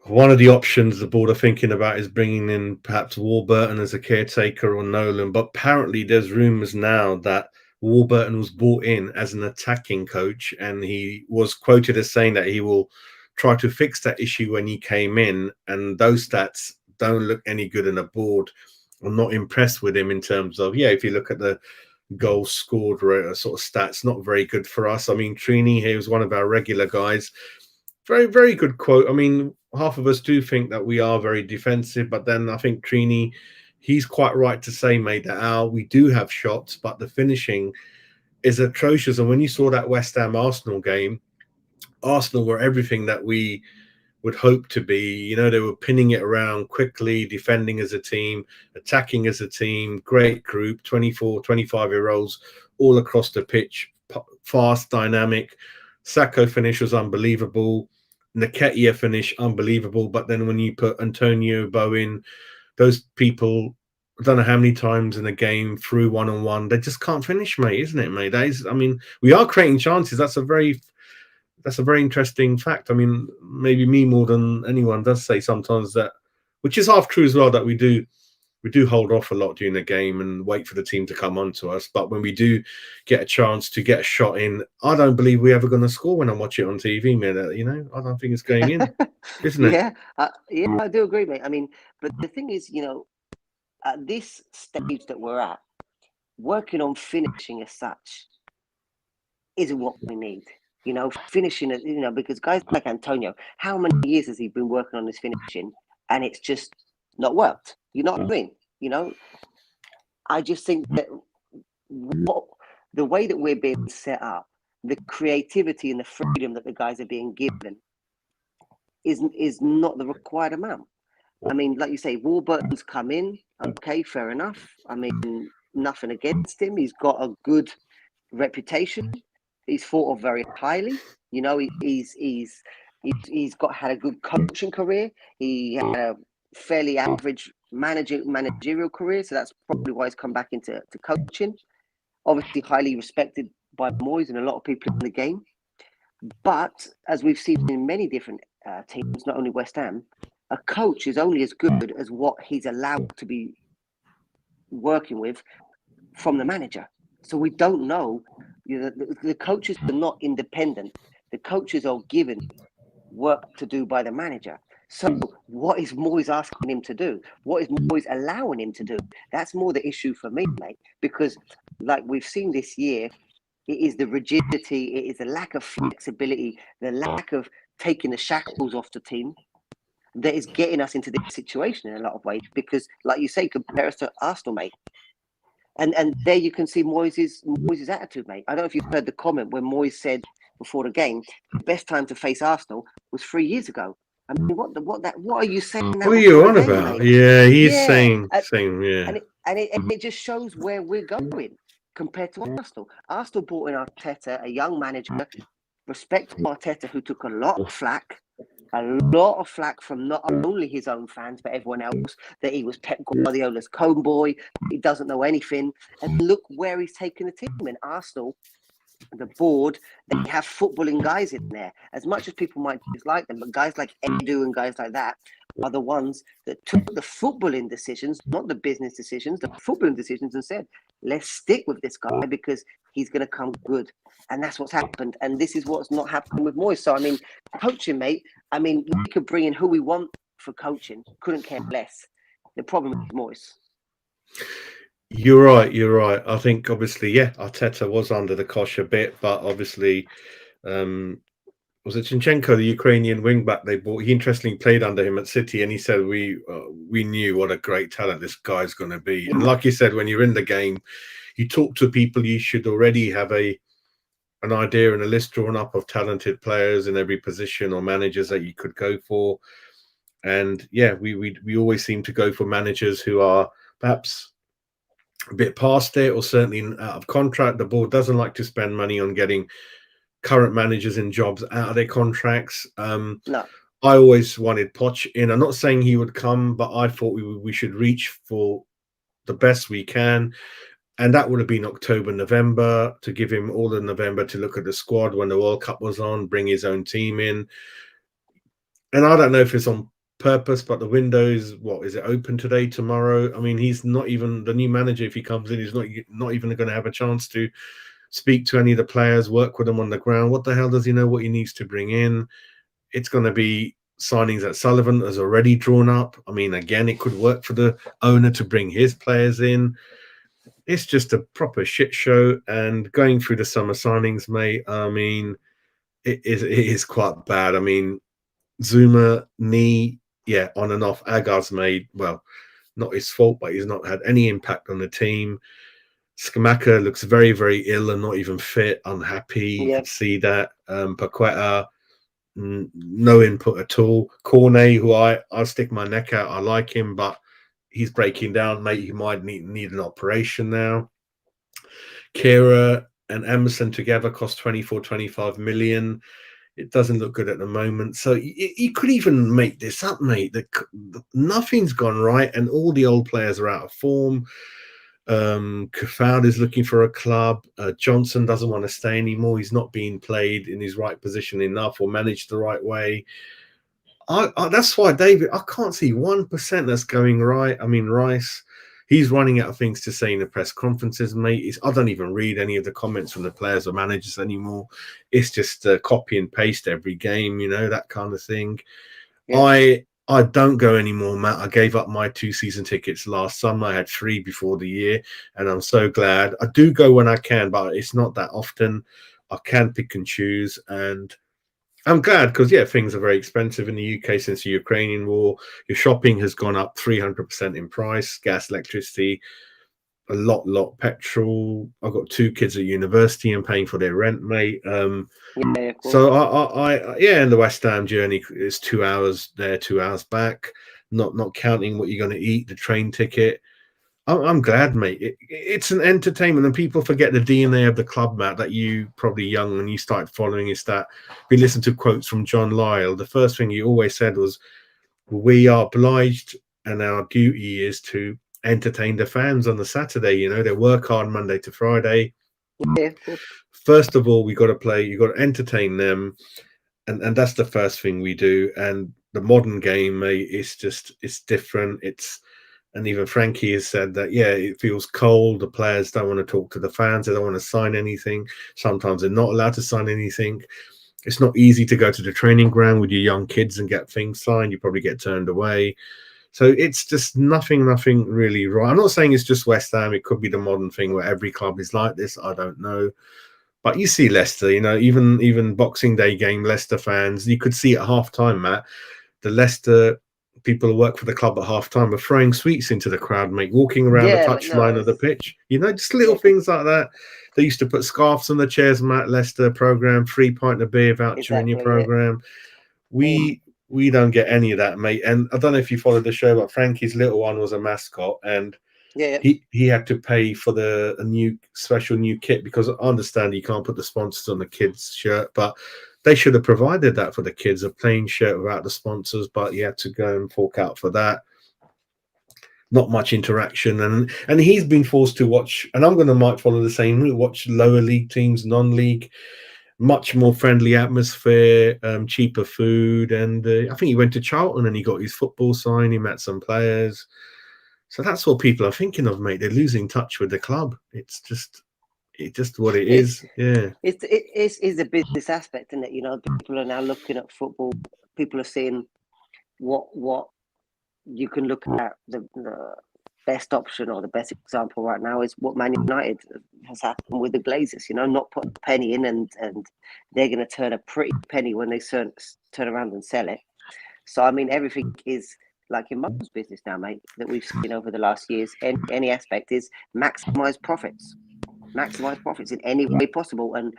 one of the options the board are thinking about is bringing in perhaps Warburton as a caretaker or Nolan. But apparently there's rumours now that Warburton was brought in as an attacking coach, and he was quoted as saying that he will try to fix that issue when he came in. And those stats don't look any good, and the board I'm not impressed with him in terms of, if you look at the goals scored sort of stats, not very good for us. I mean, Trini here was one of our regular guys. Very, very good quote. I mean, half of us do think that we are very defensive, but then I think Trini, he's quite right to say, mate, that we do have shots, but the finishing is atrocious. And when you saw that West Ham Arsenal game, Arsenal were everything that we would hope to be. They were pinning it around quickly, defending as a team, attacking as a team, great group, 24, 25-year-olds all across the pitch, fast, dynamic. Sacco finish was unbelievable. Nketiah finish, unbelievable. But then when you put Antonio Bowen, those people, I don't know how many times in a game through one-on-one, they just can't finish, mate, isn't it, mate? We are creating chances. That's a very interesting fact. I mean, maybe me more than anyone does say sometimes that, which is half true as well, that we do hold off a lot during the game and wait for the team to come onto us. But when we do get a chance to get a shot in, I don't believe we're ever going to score when I watch it on TV, man. I don't think it's going in, isn't it? Yeah, I do agree, mate. I mean, but the thing is, at this stage that we're at, working on finishing as such isn't what we need. Finishing it, because guys like Antonio, how many years has he been working on his finishing, and it's just not worked? You know what I mean? I just think that the way that we're being set up, the creativity and the freedom that the guys are being given is not the required amount. I mean, like you say, Warburton's come in. Okay, fair enough. I mean, nothing against him. He's got a good reputation. He's thought of very highly. He's had a good coaching career. He had a fairly average managerial career, so that's probably why he's come back into coaching. Obviously, highly respected by Moyes and a lot of people in the game. But as we've seen in many different teams, not only West Ham, a coach is only as good as what he's allowed to be working with from the manager. So we don't know. The coaches are not independent. The coaches are given work to do by the manager. So what is Moyes asking him to do? What is Moyes allowing him to do? That's more the issue for me, mate, because like we've seen this year, it is the rigidity, it is the lack of flexibility, the lack of taking the shackles off the team that is getting us into this situation in a lot of ways. Because, like you say, compare us to Arsenal, mate. And there you can see Moyes' attitude, mate. I don't know if you've heard the comment when Moyes said before the game, the best time to face Arsenal was 3 years ago. I mean, what are you saying What that are you before on the game, about? mate? Yeah, he's Yeah, saying, yeah. and it just shows where we're going compared to Arsenal. Arsenal brought in Arteta, a young manager, respect Arteta, who took a lot of flack from not only his own fans but everyone else, that he was Pep Guardiola's homeboy, he doesn't know anything. And look where he's taken the team in. Arsenal, the board, they have footballing guys in there. As much as people might dislike them, but guys like Edu and guys like that are the ones that took the footballing decisions, not the business decisions, the footballing decisions, and said, let's stick with this guy because he's going to come good. And that's what's happened. And this is what's not happening with Moyes. So, I mean, coaching, mate, I mean, we could bring in who we want for coaching, couldn't care less. The problem is Moyes. You're right. You're right. I think obviously, yeah, Arteta was under the cosh a bit, but obviously, was it Zinchenko, the Ukrainian wingback they bought? He interestingly played under him at City, and he said we knew what a great talent this guy's going to be. And like you said, when you're in the game, you talk to people, you should already have an idea and a list drawn up of talented players in every position or managers that you could go for. And yeah, we always seem to go for managers who are perhaps a bit past it or certainly out of contract. The board doesn't like to spend money on getting current managers in jobs out of their contracts. No. I always wanted Poch in. I'm not saying he would come, but I thought we should reach for the best we can. And that would have been October, November, to give him all of November to look at the squad when the World Cup was on, bring his own team in. And I don't know if it's on purpose, but the window is, what is it, open today, tomorrow? I mean, he's not even the new manager. If he comes in, he's not even going to have a chance to speak to any of the players, work with them on the ground. What the hell does he know what he needs to bring in? It's going to be signings that Sullivan has already drawn up. I mean, again, it could work for the owner to bring his players in. It's just a proper shit show. And going through the summer signings, mate, I mean, it is quite bad. I mean, Zuma, knee, yeah, on and off. Agar's made, well, not his fault, but he's not had any impact on the team. Skamaka looks very, very ill and not even fit, unhappy. You can see that. Paqueta, no input at all. Cornet, who I'll stick my neck out. I like him, but he's breaking down, mate. He might need an operation now. Kira and Emerson together cost 24, 25 million. It doesn't look good at the moment. So you could even make this up, mate. Nothing's gone right, and all the old players are out of form. Kufal is looking for a club. Johnson doesn't want to stay anymore. He's not being played in his right position enough or managed the right way. That's why, David, I can't see 1% that's going right. I mean, Rice, he's running out of things to say in the press conferences, mate. I don't even read any of the comments from the players or managers anymore. It's just copy and paste every game, that kind of thing. Yeah. I don't go anymore, Matt. I gave up my 2 season tickets last summer. I had 3 before the year, and I'm so glad. I do go when I can, but it's not that often. I can pick and choose, and I'm glad because, yeah, things are very expensive in the UK since the Ukrainian war. Your shopping has gone up 300% in price, gas, electricity, a lot petrol. I've got 2 kids at university and paying for their rent, mate. So I and the West Ham journey is 2 hours there, 2 hours back, not counting what you're going to eat, the train ticket. I'm glad, mate. It's an entertainment, and people forget the DNA of the club, Matt, that you probably young and you started following is that we listened to quotes from John Lyle. The first thing he always said was, we are obliged and our duty is to entertain the fans on the Saturday. They work hard Monday to Friday. Yeah, of course. First of all, we got to play, you got to entertain them. And that's the first thing we do. And the modern game, mate, it's different. And even Frankie has said that, yeah, it feels cold. The players don't want to talk to the fans. They don't want to sign anything. Sometimes they're not allowed to sign anything. It's not easy to go to the training ground with your young kids and get things signed. You probably get turned away. So it's just nothing really right. I'm not saying it's just West Ham. It could be the modern thing where every club is like this. I don't know. But you see Leicester, even Boxing Day game, Leicester fans, you could see at half time, Matt, the Leicester people who work for the club at half time were throwing sweets into the crowd, mate, walking around the Yeah, but no, touchline of the pitch. Just little yeah, things like that. They used to put scarves on the chairs, Matt, Leicester program, 3 pint of beer voucher in your exactly. Yeah. program. We don't get any of that, mate. And I don't know if you followed the show, but Frankie's little one was a mascot, and Yeah, he had to pay for a new special new kit, because I understand you can't put the sponsors on the kids' shirt, but they should have provided that for the kids, a plain shirt without the sponsors, but you had to go and fork out for that. Not much interaction, and he's been forced to watch, and I'm gonna might follow the same route, watch lower league teams, non-league, much more friendly atmosphere, cheaper food, and I think he went to Charlton and he got his football sign, he met some players. So that's what people are thinking of, mate. They're losing touch with the club. It's just what it it's is. Yeah. it's a business aspect, isn't it? People are now looking at football. People are seeing what you can look at. The best option or the best example right now is what Man United has happened with the Glazers. Not put a penny in, and they're going to turn a pretty penny when they turn around and sell it. So I mean, everything is like in most business now, mate, that we've seen over the last years. Any aspect is maximize profits in any way possible. And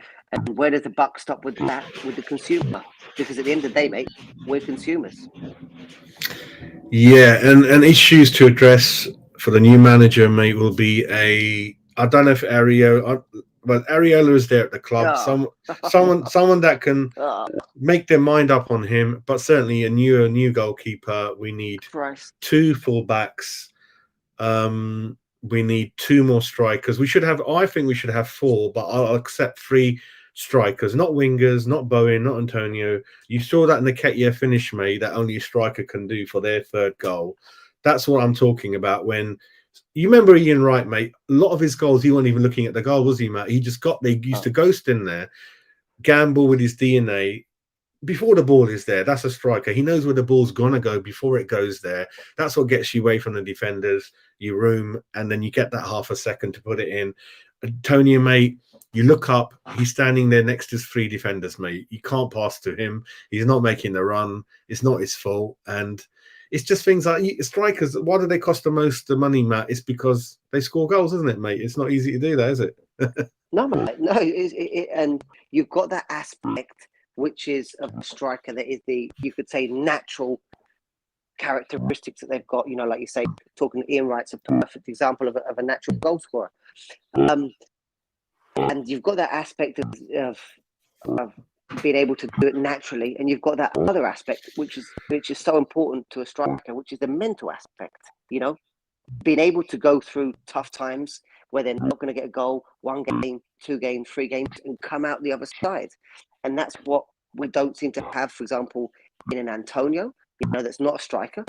where does the buck stop with that? With the consumer, because at the end of the day, mate, we're consumers. Yeah, and issues to address for the new manager, mate, will be I don't know if but Areola is there at the club. Oh, Someone that can oh, make their mind up on him, but certainly a new goalkeeper. We need Christ. 2 fullbacks. We need 2 more strikers. I think we should have 4, but I'll accept 3 strikers, not wingers, not Bowen, not Antonio. You saw that in the Nketiah finish, mate, that only a striker can do for their 3rd goal. That's what I'm talking about. When you remember Ian Wright, mate, a lot of his goals, he wasn't even looking at the goal, was he, Matt? He just they used to ghost in there, gamble with his DNA. Before the ball is there, that's a striker. He knows where the ball's gonna go before it goes there. That's what gets you away from the defenders, you room, and then you get that half a second to put it in. Antonio, mate, you look up, he's standing there next to his 3 defenders, mate. You can't pass to him. He's not making the run. It's not his fault. And it's just things like strikers. Why do they cost the most the money, Matt? It's because they score goals, isn't it, mate? It's not easy to do that, is it? No, mate, no. And you've got that aspect, which is of a striker that is you could say, natural characteristics that they've got. Like you say, talking to Ian Wright's a perfect example of a natural goal scorer. And you've got that aspect of being able to do it naturally, and you've got that other aspect, which is so important to a striker, which is the mental aspect. Being able to go through tough times where they're not going to get a goal, 1 game, 2 games, 3 games, and come out the other side. And that's what we don't seem to have, for example, in an Antonio. That's not a striker.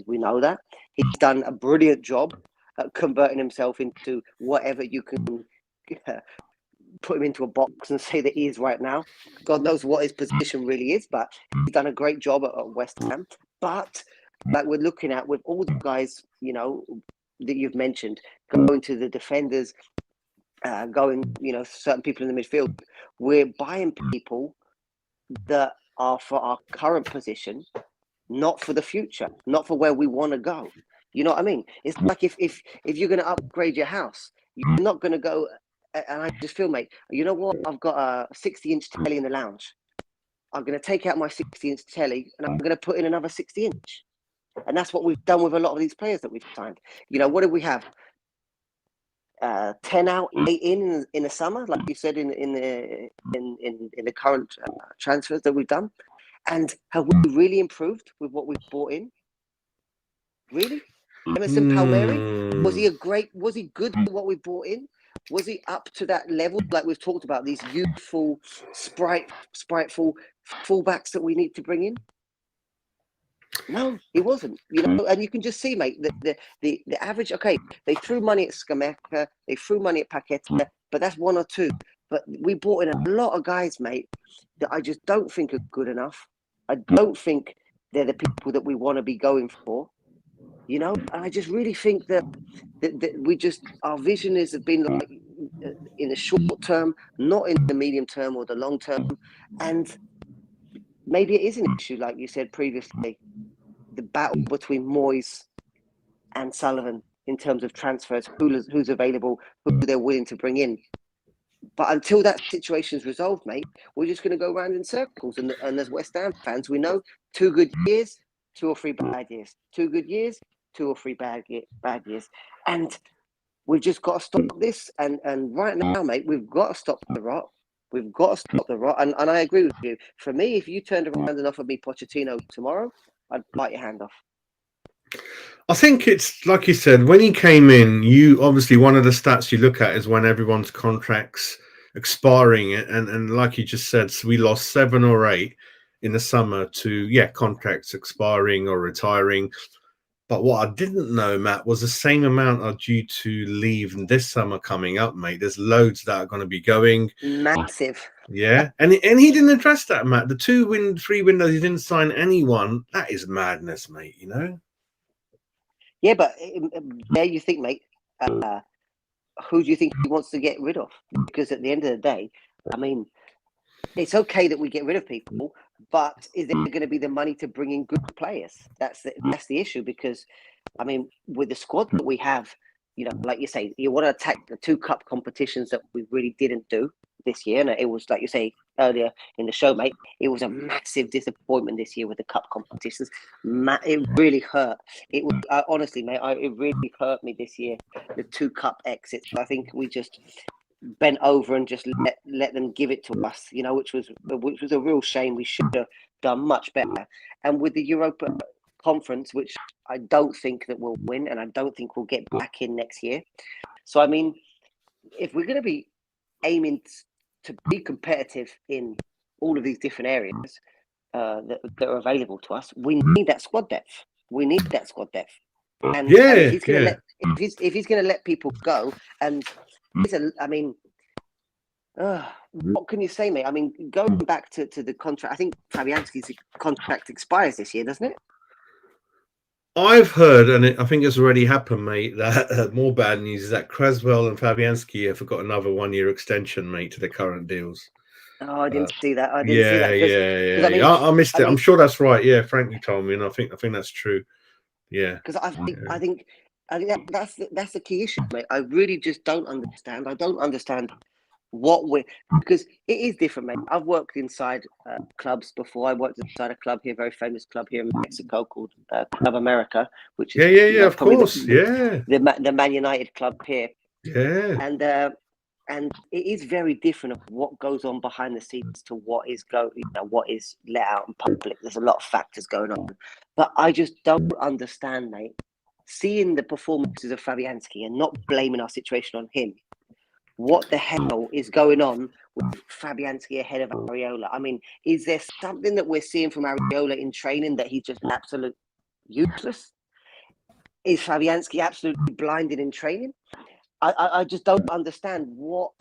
We know that. He's done a brilliant job at converting himself into whatever you can put him into a box and say that he is right now. God knows what his position really is, but he's done a great job at West Ham. But like we're looking at with all the guys, that you've mentioned, going to the defenders, certain people in the midfield, we're buying people that are for our current position, not for the future, not for where we want to go. You know what I mean? It's like if you're going to upgrade your house, you're not going to go. And I just feel, mate, you know what? I've got a 60-inch telly in the lounge. I'm going to take out my 60-inch telly and I'm going to put in another 60-inch. And that's what we've done with a lot of these players that we've signed. What did we have? 10 out, 8 in the summer, like you said in the current transfers that we've done. And have we really improved with what we've brought in? Really? Emerson Palmieri, was he good at what we brought in? Was he up to that level? Like we've talked about, these youthful, spriteful fullbacks that we need to bring in? No, he wasn't. And you can just see, mate, the average. Okay, they threw money at Scamacca, they threw money at Paqueta, but that's 1 or 2. But we brought in a lot of guys, mate, that I just don't think are good enough. I don't think they're the people that we want to be going for, you know. And I just really think that we just, our vision has been like in the short term, not in the medium term or the long term. And maybe it is an issue, like you said previously, the battle between Moyes and Sullivan in terms of transfers, who's available, who they're willing to bring in. But until that situation's resolved, mate, we're just going to go around in circles. And as West Ham fans, we know 2 good years, 2 or 3 bad years. 2 good years, 2 or 3 bad years. And we've just got to stop this. And right now, mate, we've got to stop the rot. We've got to stop the rot. And I agree with you. For me, if you turned around and offered me Pochettino tomorrow, I'd bite your hand off. I think it's like you said, when he came in, you obviously, one of the stats you look at is when everyone's contracts expiring. And like you just said, so we lost 7 or 8 in the summer to, contracts expiring or retiring. But what I didn't know, Matt, was the same amount are due to leave this summer coming up, mate. There's loads that are going to be going. Massive. Yeah. And he didn't address that, Matt. The 3 windows, he didn't sign anyone. That is madness, mate, you know? Yeah, but there you think, mate, who do you think he wants to get rid of? Because at the end of the day, I mean, it's okay that we get rid of people, but is there going to be the money to bring in good players? That's the issue. Because, I mean, with the squad that we have, you know, like you say, you want to attack the 2 cup competitions that we really didn't do this year. And it was, like you say earlier in the show, mate, it was a massive disappointment this year with the cup competitions. It really hurt. It was honestly, mate, it really hurt me this year, the 2 cup exits. I think we just bent over and just let them give it to us, you know, which was a real shame. We should have done much better. And with the Europa Conference, which I don't think that we'll win, and I don't think we'll get back in next year. So, I mean, if we're going to be aiming to be competitive in all of these different areas that are available to us, we need that squad depth. And if he's going to let if he's going to let people go, and I mean, what can you say, mate? I mean, going back to the contract, I think Fabianski's contract expires this year, doesn't it? I've heard, and I think it's already happened, mate, that more bad news is that Creswell and Fabianski have got another 1-year extension, mate, to the current deals. Oh, I didn't see that. I missed it. I'm sure that's right. Yeah, Frankie told me, and I think that's true. Yeah, because I think that's the key issue, mate. I really just don't understand. I don't understand because it is different, mate. I've worked inside clubs before. I worked inside a club here, very famous club here in Mexico called Club America, which is of course, the Man United club here. Yeah, and it is very different of what goes on behind the scenes to what is what is let out in public. There's a lot of factors going on, but I just don't understand, mate. Seeing the performances of Fabianski and not blaming our situation on him. What the hell is going on with Fabianski ahead of Areola? I mean, is there something that we're seeing from Areola in training that he's just absolute useless? Is Fabianski absolutely blinded in training? I just don't understand what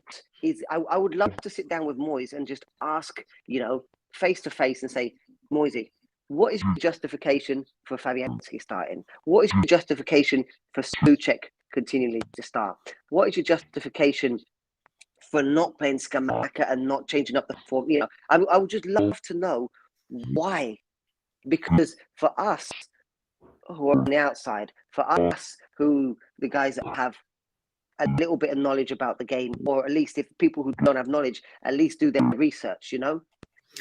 is. I would love to sit down with Moyes and just ask, you know, face to face and say, Moisey, what is your justification for Fabianski starting? What is your justification for Souček continually to start? What is your justification for not playing Scamacca and not changing up the form? You know, I would just love to know why. Because for us who are on the outside, for us who the guys that have a little bit of knowledge about the game, or at least if people who don't have knowledge, at least do their research, you know?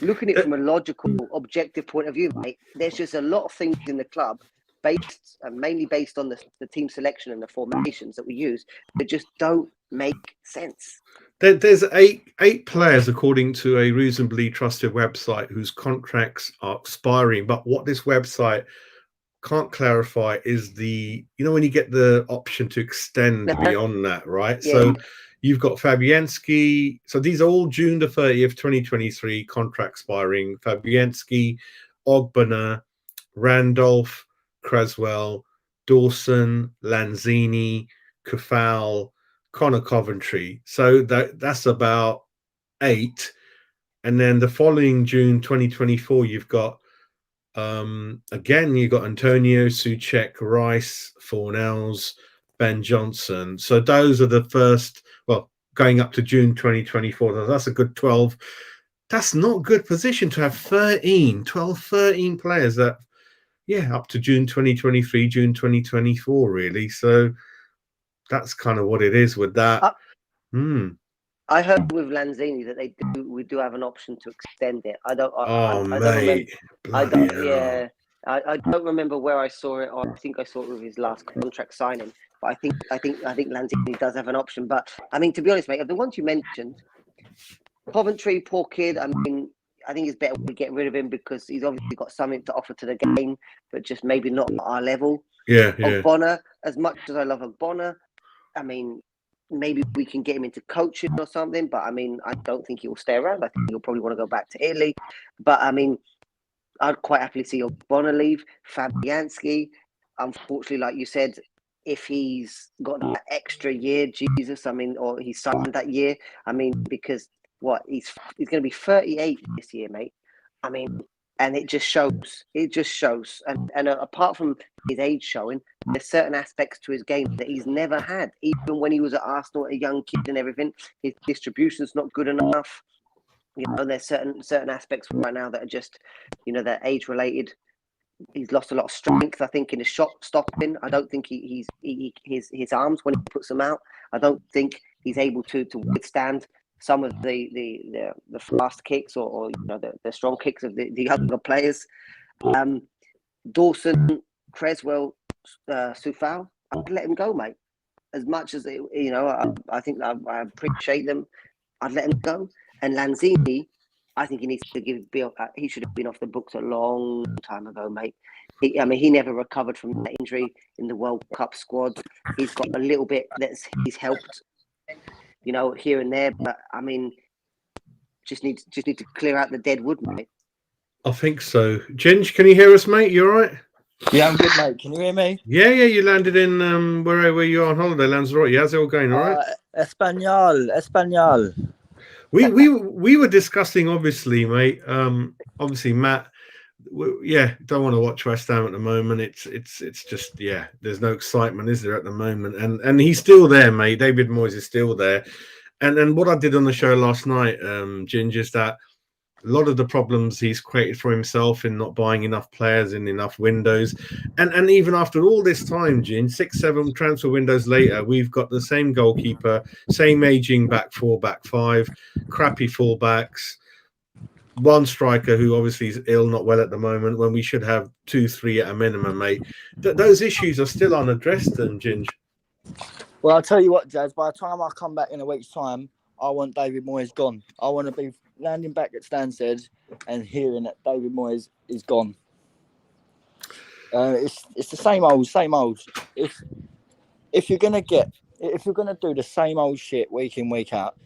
Looking at it from a logical, objective point of view, mate, there's just a lot of things in the club mainly based on the team selection and the formations that we use that just don't make sense. There's eight players, according to a reasonably trusted website, whose contracts are expiring. But what this website can't clarify is when you get the option to extend beyond that, right? Yeah. So you've got Fabianski. So these are all June the 30th, 2023 contract expiring. Fabianski, Ogbonna, Randolph, Creswell, Dawson, Lanzini, Kufal, Connor Coventry. So that's about 8. And then the following June 2024, you've got again, you've got Antonio, Souček, Rice, Fornells, Ben Johnson. So those are the first, well, going up to June 2024. That's a good 12. That's not a good position to have 13 players that, up to June 2023, June 2024, really. So that's kind of what it is with that. I heard with Lanzini that we do have an option to extend it. I don't remember. I don't remember where I saw it. Or I think I saw it with his last contract signing. But I think Lanzini does have an option. But I mean, to be honest, mate, of the ones you mentioned, Coventry, poor kid. I mean, I think it's better we get rid of him because he's obviously got something to offer to the game, but just maybe not at our level. Ogbonna, as much as I love Ogbonna, I mean, maybe we can get him into coaching or something, but I mean, I don't think he will stay around. I think he'll probably want to go back to Italy. But I mean, I'd quite happily see Ogbonna leave. Fabianski, unfortunately, like you said, if he's got that extra year, Jesus, I mean, or he signed that year, I mean, because he's going to be 38 this year, mate. I mean, and it just shows. And apart from his age showing, there's certain aspects to his game that he's never had. Even when he was at Arsenal, a young kid and everything, his distribution's not good enough. You know, there's certain aspects right now that are just, they're age related. He's lost a lot of strength, I think, in his shot stopping. I don't think his arms, when he puts them out, I don't think he's able to withstand some of the fast kicks or the strong kicks of the younger players. Dawson, Creswell, Sufal, I'd let him go, mate. As much as I think I appreciate them, I'd let him go. And Lanzini, I think he needs to he should have been off the books a long time ago, mate. He never recovered from that injury in the World Cup squad. He's got a little bit he's helped, here and there, but I mean, just need to clear out the dead wood, mate. I think so. Ginge, can you hear us, mate? You all right? Yeah, I'm good, mate. Can you hear me? Yeah. You landed in where you are on holiday. Lanzarote. How's it all going? All right. Espanol. We were discussing, obviously, mate. Obviously, Matt. Don't want to watch West Ham at the moment. It's just there's no excitement, is there, at the moment? And he's still there, mate. David Moyes is still there. And what I did on the show last night, Ginge, is that a lot of the problems he's created for himself in not buying enough players in enough windows. And even after all this time, Ginge, 6-7 transfer windows later, we've got the same goalkeeper, same aging back 4, back 5, crappy fullbacks, one striker who obviously is ill, not well at the moment, when we should have 2-3 at a minimum, mate. Those issues are still unaddressed, Ginge. Well, I'll tell you what, Jazz, by the time I come back in a week's time, I want David Moyes gone. I want to be landing back at Stansted and hearing that David Moyes is gone. It's the same old. If you're gonna do the same old shit week in, week out,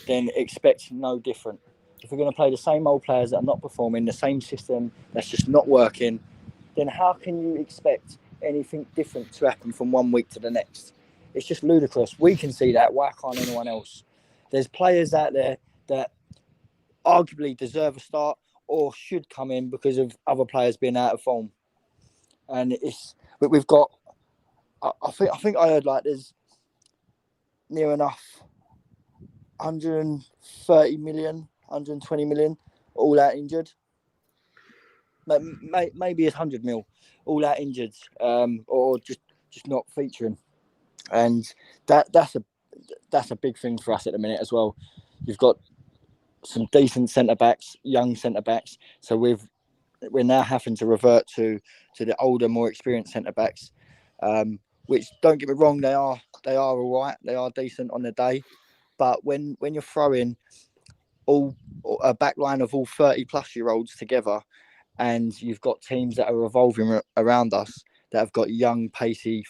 then expect no different. If you're gonna play the same old players that are not performing, the same system that's just not working, then how can you expect anything different to happen from one week to the next? It's just ludicrous. We can see that. Why can't anyone else? There's players out there that arguably deserve a start or should come in because of other players being out of form. And we've got, I think I heard like there's near enough 130 million, 120 million all out injured. Maybe it's 100 mil all out injured, or just not featuring. And that's a big thing for us at the minute as well. You've got some decent centre-backs, young centre-backs. So we're now having to revert to the older, more experienced centre-backs, which, don't get me wrong, they are all right. They are decent on the day. But when you're throwing a back line of all 30-plus-year-olds together, and you've got teams that are revolving around us that have got young, pacey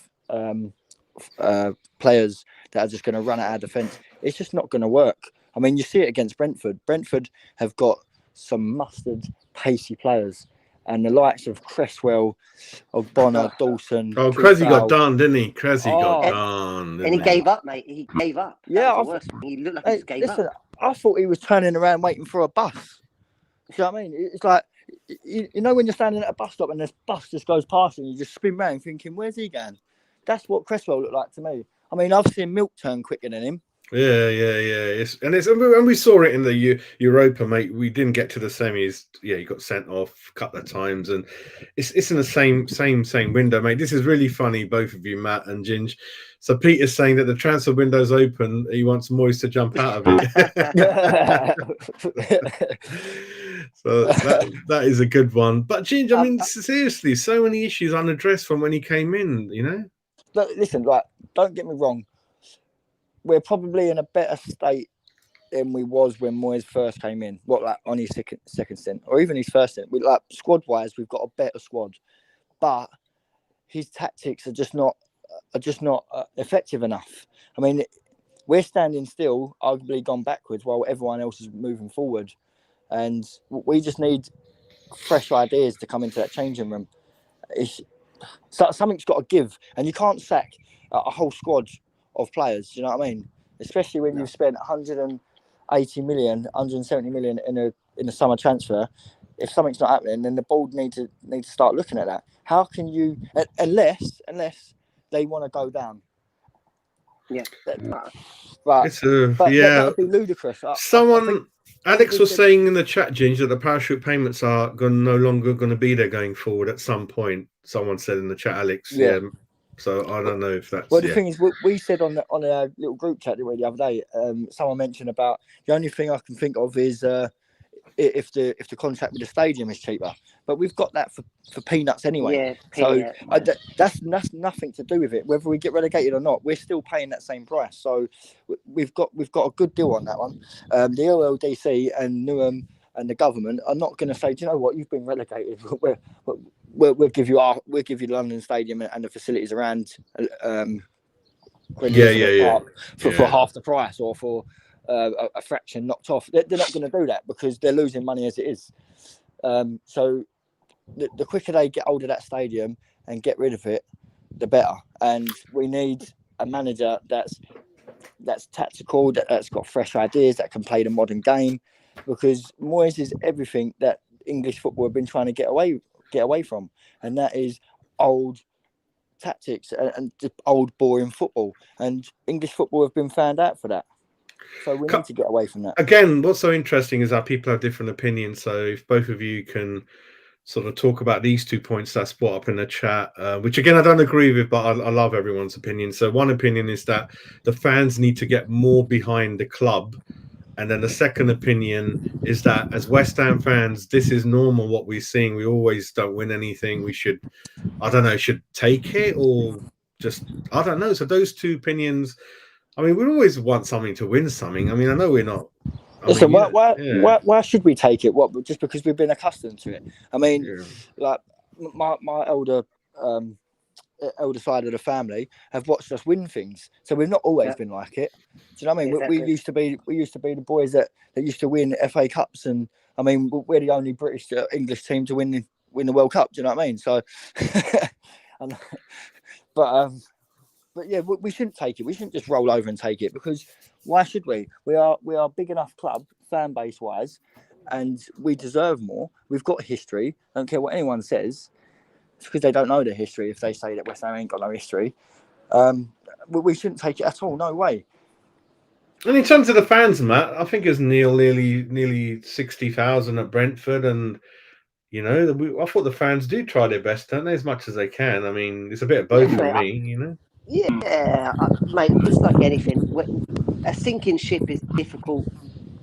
players that are just going to run at our defence, it's just not going to work. I mean, you see it against Brentford. Brentford have got some mustard, pacey players, and the likes of Cresswell, of Bonner, Dawson. Oh, Cressy got done, didn't he? Cressy got done. And he gave up, mate. He gave up. Yeah, he looked like he just gave up. I thought he was turning around waiting for a bus. You know what I mean? It's like, you know, when you're standing at a bus stop and this bus just goes past and you just spin round thinking, where's he going? That's what Cresswell looked like to me. I mean, I've seen Milk turn quicker than him. Yeah. And we saw it in the Europa, mate. We didn't get to the semis. Yeah, he got sent off a couple of times, and it's in the same window, mate. This is really funny, both of you, Matt and Ginge. So Peter's saying that the transfer window's open. He wants Moyes to jump out of it. So that is a good one. But Ginge, I mean, seriously, so many issues unaddressed from when he came in. You know. Look, listen, like, don't get me wrong. We're probably in a better state than we was when Moyes first came in. What, like on his second stint, or even his first stint? We, like, squad wise, we've got a better squad, but his tactics are just not effective enough. I mean, we're standing still, arguably gone backwards, while everyone else is moving forward, and we just need fresh ideas to come into that changing room. Something's got to give, and you can't sack a whole squad of players. You know what I mean? Especially when you've spent 180 million, 170 million in a summer transfer. If something's not happening, then the board need to start looking at that. How can you, unless they want to go down? Yeah, but yeah, that would be ludicrous. Alex was saying in the chat, Ginge, that the parachute payments are no longer going to be there going forward at some point. Someone said in the chat, Alex. Yeah. So I don't know if that's. Well, the thing is, we said on a little group chat the other day. Someone mentioned about the only thing I can think of is if the contract with the stadium is cheaper, but we've got that for peanuts anyway. Yeah, that's nothing to do with it. Whether we get relegated or not, we're still paying that same price. So we've got a good deal on that one. The LLDC and Newham and the government are not going to say, do you know what, you've been relegated. We'll give you the London Stadium and the facilities around Park for half the price, or for a fraction knocked off. They're not going to do that because they're losing money as it is. So the quicker they get hold of that stadium and get rid of it, the better. And we need a manager that's tactical, that's got fresh ideas, that can play the modern game, because Moyes is everything that English football have been trying to get away from, and that is old tactics and old boring football. And English football have been found out for that. So we need to get away from that. Again, what's so interesting is that people have different opinions. So if both of you can sort of talk about these 2 points that's brought up in the chat, which again I don't agree with, but I love everyone's opinion. So one opinion is that the fans need to get more behind the club. And then the second opinion is that as West Ham fans, this is normal what we're seeing. We always don't win anything. We should, I don't know, should take it or just, I don't know. So those two opinions, I mean, we always want something to win something. I mean, I know we're not. Listen, why should we take it? What, just because we've been accustomed to it? I mean, like my elder side of the family have watched us win things, so we've not always been like it. Do you know what I mean? Exactly. We used to be the boys that used to win FA Cups, and I mean we're the only British English team to win the World Cup. Do you know what I mean? So, but yeah, we shouldn't take it. We shouldn't just roll over and take it, because why should we? We are a big enough club, fan base wise, and we deserve more. We've got history. I don't care what anyone says. It's because they don't know the history if they say that West Ham ain't got no history. We shouldn't take it at all. No way. And in terms of the fans, Matt, I think it's nearly 60,000 at Brentford, and you know, I thought the fans do try their best, don't they, as much as they can. I mean, it's a bit of both for me, you know. Yeah, mate. It's like anything. A sinking ship is difficult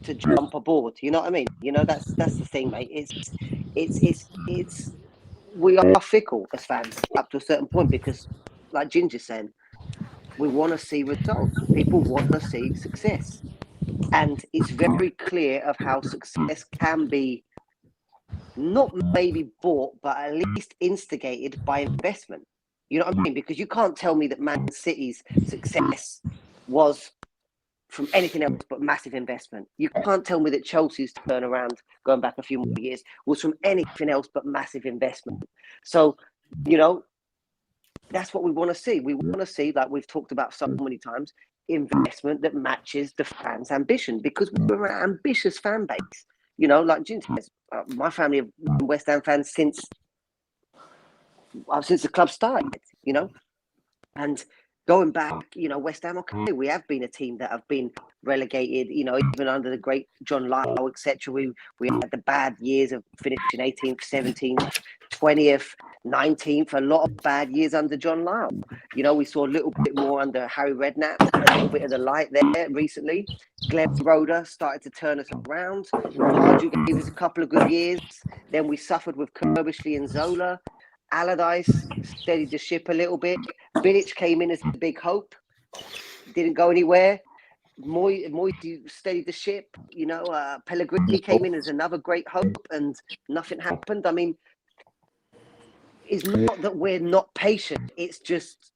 to jump aboard. You know what I mean? You know, that's the thing, mate. It's we are fickle as fans up to a certain point, because, like Ginger said, we want to see results. People want to see success, and it's very clear of how success can be not maybe bought, but at least instigated by investment. You know what I mean? Because you can't tell me that Man City's success was from anything else but massive investment. You can't tell me that Chelsea's turnaround, going back a few more years, was from anything else but massive investment. So, you know, that's what we want to see. We want to see, like we've talked about so many times, investment that matches the fans' ambition, because we're an ambitious fan base. You know, like Jim says, my family have been West Ham fans since the club started, you know, and going back, you know, West Ham, okay, we have been a team that have been relegated, you know, even under the great John Lyall, etc. We had the bad years of finishing 18th, 17th, 20th, 19th, a lot of bad years under John Lyall. You know, we saw a little bit more under Harry Redknapp, a little bit of the light there recently. Glenn Roeder started to turn us around. Pardew gave us a couple of good years. Then we suffered with Kirbishley and Zola. Allardyce steadied the ship a little bit. Bilic came in as a big hope, didn't go anywhere. Moyes steadied the ship. You know, Pellegrini came in as another great hope, and nothing happened. I mean, it's not that we're not patient. It's just,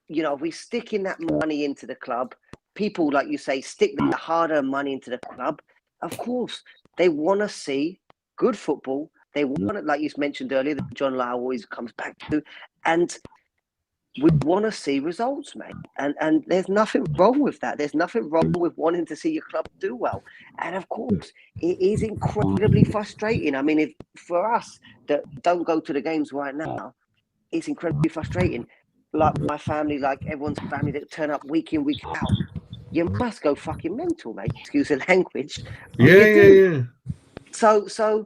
you know, we sticking that money into the club. People, like you say, stick the harder money into the club. Of course, they want to see good football. They want it, like you mentioned earlier, that John Lyall always comes back to, and we want to see results, mate. And there's nothing wrong with that. There's nothing wrong with wanting to see your club do well. And of course, it is incredibly frustrating. I mean, if for us that don't go to the games right now, it's incredibly frustrating. Like my family, like everyone's family that turn up week in, week out. You must go fucking mental, mate. Excuse the language. Yeah. So,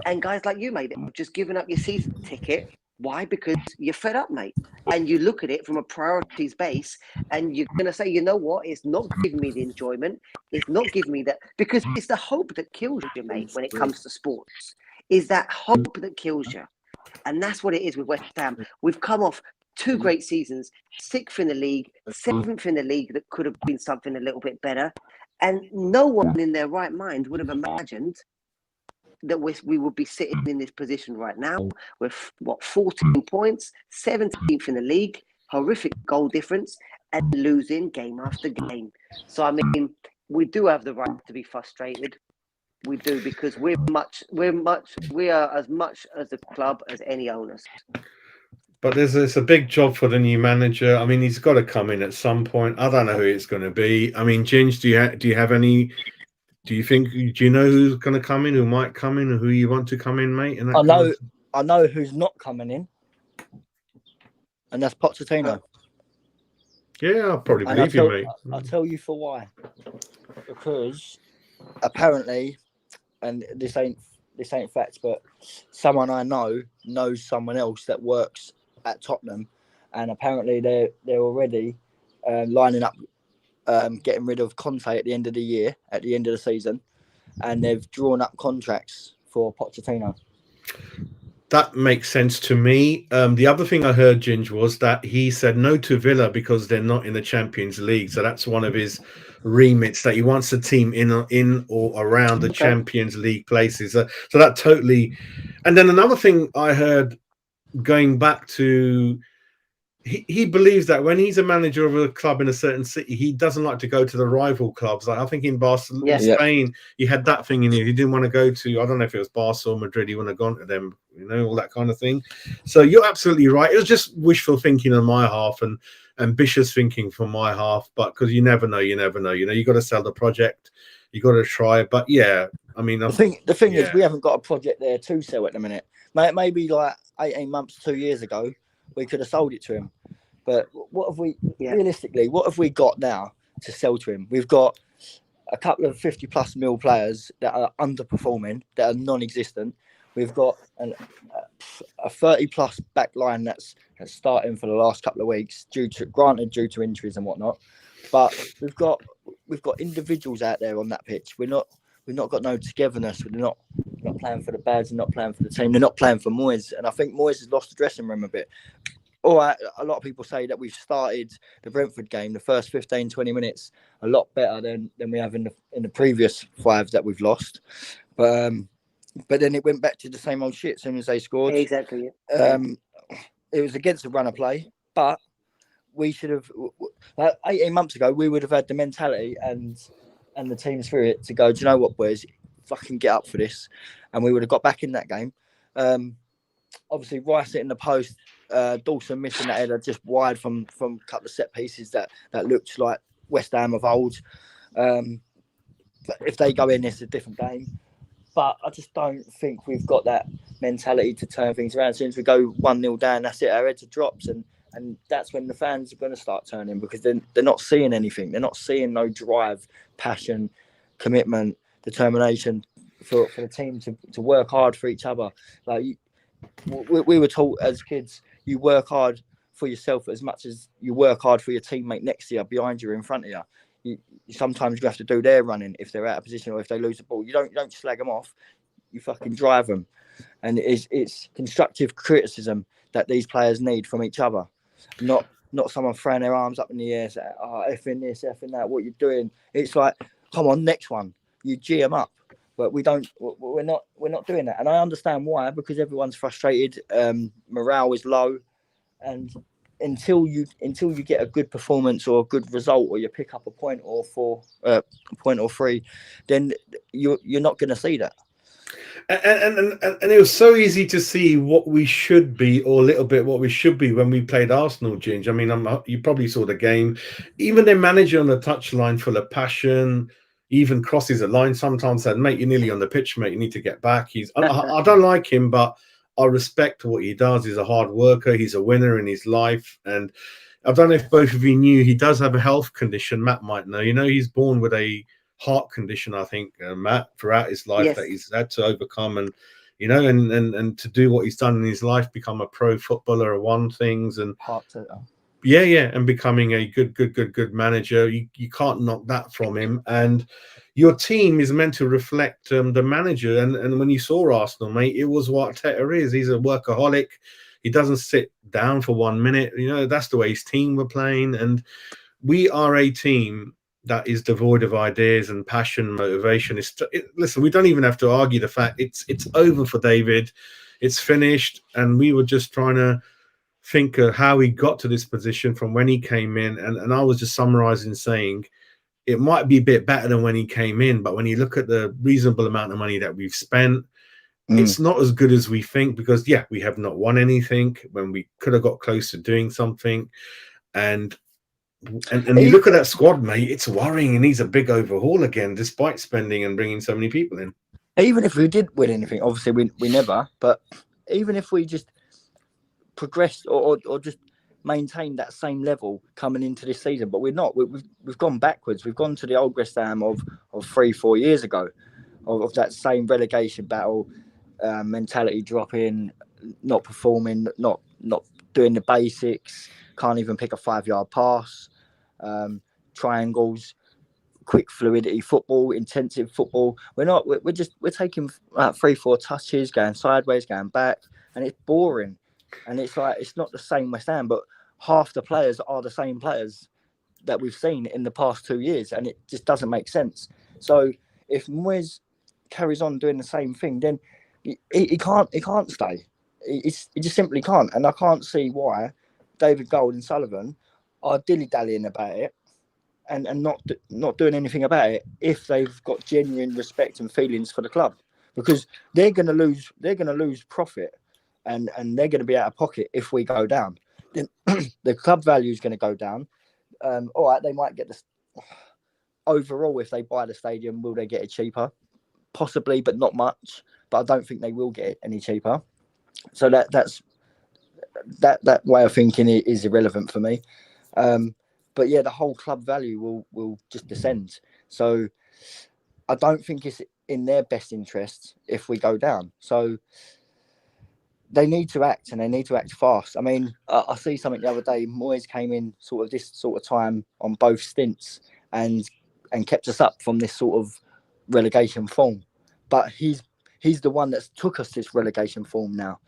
and guys like you, mate, just giving up your season ticket. Why? Because you're fed up, mate. And you look at it from a priorities base, and you're going to say, you know what? It's not giving me the enjoyment. It's not giving me that, because it's the hope that kills you, mate, when it comes to sports. Is that hope that kills you. And that's what it is with West Ham. We've come off 2 great seasons, 6th in the league, 7th in the league, that could have been something a little bit better. And no one in their right mind would have imagined that we would be sitting in this position right now with 14 points, 17th in the league, horrific goal difference, and losing game after game. So I mean, we do have the right to be frustrated. We do, because we are as much as a club as any owners. But it's a big job for the new manager. I mean, he's got to come in at some point. I don't know who it's going to be. I mean, Ginge, do you have any? Do you know who's going to come in, who might come in, or who you want to come in, mate? And I know who's not coming in, and that's Pochettino. Yeah, I'll probably believe you, mate. I'll tell you for why. Because apparently, and this ain't facts, but someone I know knows someone else that works at Tottenham, and apparently they're already lining up. Getting rid of Conte at the end of the year, at the end of the season, and they've drawn up contracts for Pochettino. That makes sense to me. The other thing I heard, Ginge, was that he said no to Villa because they're not in the Champions League. So that's one of his remits, that he wants a team in or around the Champions League places. So that totally. And then another thing I heard, going back to, he believes that when he's a manager of a club in a certain city, he doesn't like to go to the rival clubs. Like I think in Barcelona, in Spain, he had that thing in here. He didn't want to go to, I don't know if it was Barca or Madrid, he wouldn't have gone to them, you know, all that kind of thing. So you're absolutely right. It was just wishful thinking on my half and ambitious thinking from my half, but because you never know, you know, you got to sell the project, you got to try. But yeah, I mean, the thing is, we haven't got a project there to sell at the minute. Maybe like 18 months, 2 years ago, we could have sold it to him. But what have we, realistically, what have we got now to sell to him? We've got a couple of 50+ mil players that are underperforming, that are non-existent. We've got a 30+ back line that's starting for the last couple of weeks, due to injuries and whatnot. But we've got individuals out there on that pitch. We've not got no togetherness. We're not playing for the badge. They're not playing for the team. They're not playing for Moyes. And I think Moyes has lost the dressing room a bit. A lot of people say that we've started the Brentford game, the first 15, 20 minutes, a lot better than we have in the previous 5 that we've lost. But then it went back to the same old shit as soon as they scored. Exactly. It was against the run of play, but we should have, 18 months ago, we would have had the mentality and the team spirit to go, do you know what, boys, fucking get up for this. And we would have got back in that game. Obviously, Rice hitting the post, Dawson missing that header just wide from a couple of set pieces that looked like West Ham of old. But if they go in, it's a different game. But I just don't think we've got that mentality to turn things around. As soon as we go 1-0 down, that's it. Our heads are drops, and that's when the fans are going to start turning, because they're not seeing anything. They're not seeing no drive, passion, commitment, determination for the team to work hard for each other. Like we were taught as kids, you work hard for yourself as much as you work hard for your teammate next to you, behind you, in front of you. Sometimes you have to do their running if they're out of position or if they lose the ball. You don't slag them off. You fucking drive them. And it's constructive criticism that these players need from each other, not someone throwing their arms up in the air, saying, "Oh, effing this, effing that. What you're doing?" It's like, come on, next one. You G them up. But we're not doing that. And I understand why, because everyone's frustrated. Morale is low, and until you get a good performance or a good result, or you pick up a point or point or three, then you're not going to see that. And it was so easy to see what we should be, or a little bit what we should be, when we played Arsenal, Ginge. I mean, you probably saw the game. Even their manager on the touchline, full of passion, even crosses a line sometimes, said, "Mate, you're nearly on the pitch, mate. You need to get back." I don't like him, but I respect what he does. He's a hard worker. He's a winner in his life. And I don't know if both of you knew, he does have a health condition. Matt might know. He's born with a heart condition, I think, Matt, throughout his life, Yes. that he's had to overcome. And, and to do what he's done in his life, become a pro footballer, and won things. And yeah, and becoming a good manager. You can't knock that from him. And your team is meant to reflect the manager. And when you saw Arsenal, mate, it was what Arteta is. He's a workaholic. He doesn't sit down for 1 minute. That's the way his team were playing. And we are a team that is devoid of ideas and passion, motivation. Listen, we don't even have to argue the fact it's over for David. It's finished. And we were just trying to think of how he got to this position from when he came in. And I was just summarizing, saying it might be a bit better than when he came in, but when you look at the reasonable amount of money that we've spent, it's not as good as we think, because we have not won anything when we could have got close to doing something. And you look at that squad, mate, it's worrying. It needs a big overhaul again, despite spending and bringing so many people in. Even if we did win anything, obviously we never, but even if we just progressed or just maintain that same level coming into this season, but we're not. We've gone backwards. We've gone to the old West Ham of 3-4 years ago, of that same relegation battle, mentality dropping, not performing, not doing the basics, can't even pick a 5-yard pass, triangles, quick fluidity football, intensive football. We're taking 3-4 touches, going sideways, going back, and it's boring. And it's like, it's not the same West Ham, but half the players are the same players that we've seen in the past 2 years, and it just doesn't make sense. So if Moyes carries on doing the same thing, then he can't stay. He just simply can't. And I can't see why David Gold and Sullivan are dilly-dallying about it and not doing anything about it if they've got genuine respect and feelings for the club, because they're going to lose profit. And they're going to be out of pocket if we go down. Then the club value is going to go down. All right, they might get this overall. If they buy the stadium, will they get it cheaper? Possibly, but not much. But I don't think they will get it any cheaper. So that way of thinking is irrelevant for me. But yeah, the whole club value will just descend. So I don't think it's in their best interests if we go down. So they need to act, and they need to act fast. I mean, I see something the other day. Moyes came in sort of this sort of time on both stints and kept us up from this sort of relegation form. But he's the one that's took us this relegation form now.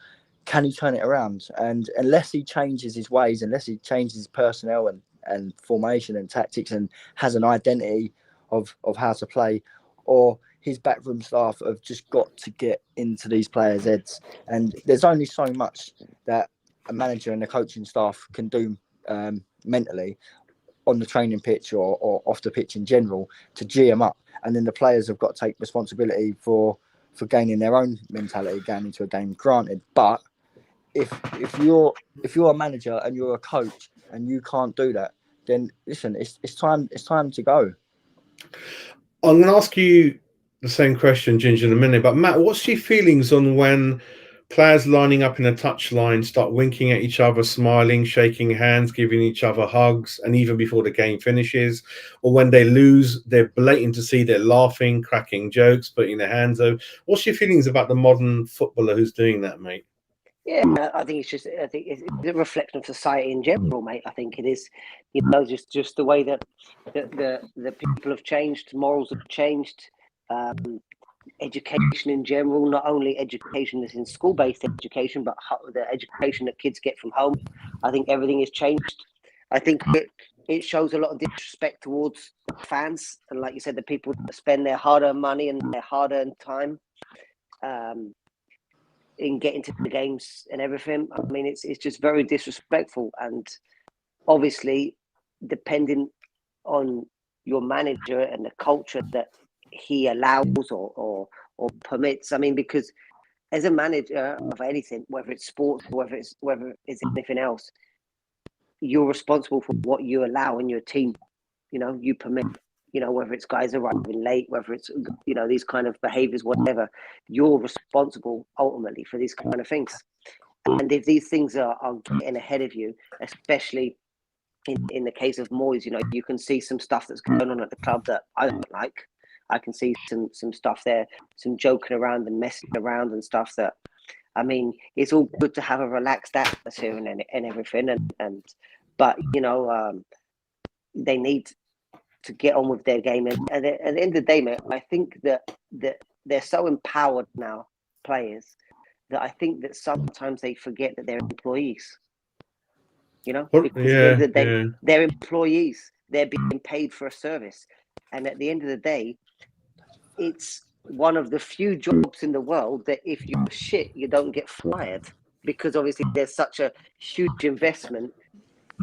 Can he turn it around? And unless he changes his ways, unless he changes his personnel and formation and tactics, and has an identity of how to play, or his backroom staff have just got to get into these players' heads. And there's only so much that a manager and the coaching staff can do mentally on the training pitch or off the pitch in general to G them up. And then the players have got to take responsibility for gaining their own mentality going into a game, granted. But if you're a manager and you're a coach and you can't do that, then listen, it's time to go. I'm going to ask you the same question, Ginger, in a minute. But Matt, what's your feelings on when players lining up in a touchline start winking at each other, smiling, shaking hands, giving each other hugs, and even before the game finishes, or when they lose, they're blatant to see they're laughing, cracking jokes, putting their hands over. What's your feelings about the modern footballer who's doing that, mate? Yeah, I think it's a reflection of society in general, mate. I think it is, just the way that the people have changed, morals have changed, education in general, not only education that's in school-based education, but the education that kids get from home. I think everything has changed. I think it shows a lot of disrespect towards fans, and like you said, the people that spend their hard-earned money and their hard-earned time in getting to the games and everything. I mean, it's just very disrespectful, and obviously, depending on your manager and the culture that he allows or permits. I mean, because as a manager of anything, whether it's sports, whether it's anything else, you're responsible for what you allow in your team. You permit. Whether it's guys arriving late, whether it's these kind of behaviors, whatever, you're responsible ultimately for these kind of things. And if these things are getting ahead of you, especially in the case of Moyes, you can see some stuff that's going on at the club that I don't like. I can see some stuff there, some joking around and messing around and stuff that, I mean, it's all good to have a relaxed atmosphere and everything. But they need to get on with their game. And at the end of the day, mate, I think that they're so empowered now, players, that I think that sometimes they forget that they're employees. Because they're employees. They're being paid for a service. And at the end of the day, it's one of the few jobs in the world that if you're shit, you don't get fired. Because obviously there's such a huge investment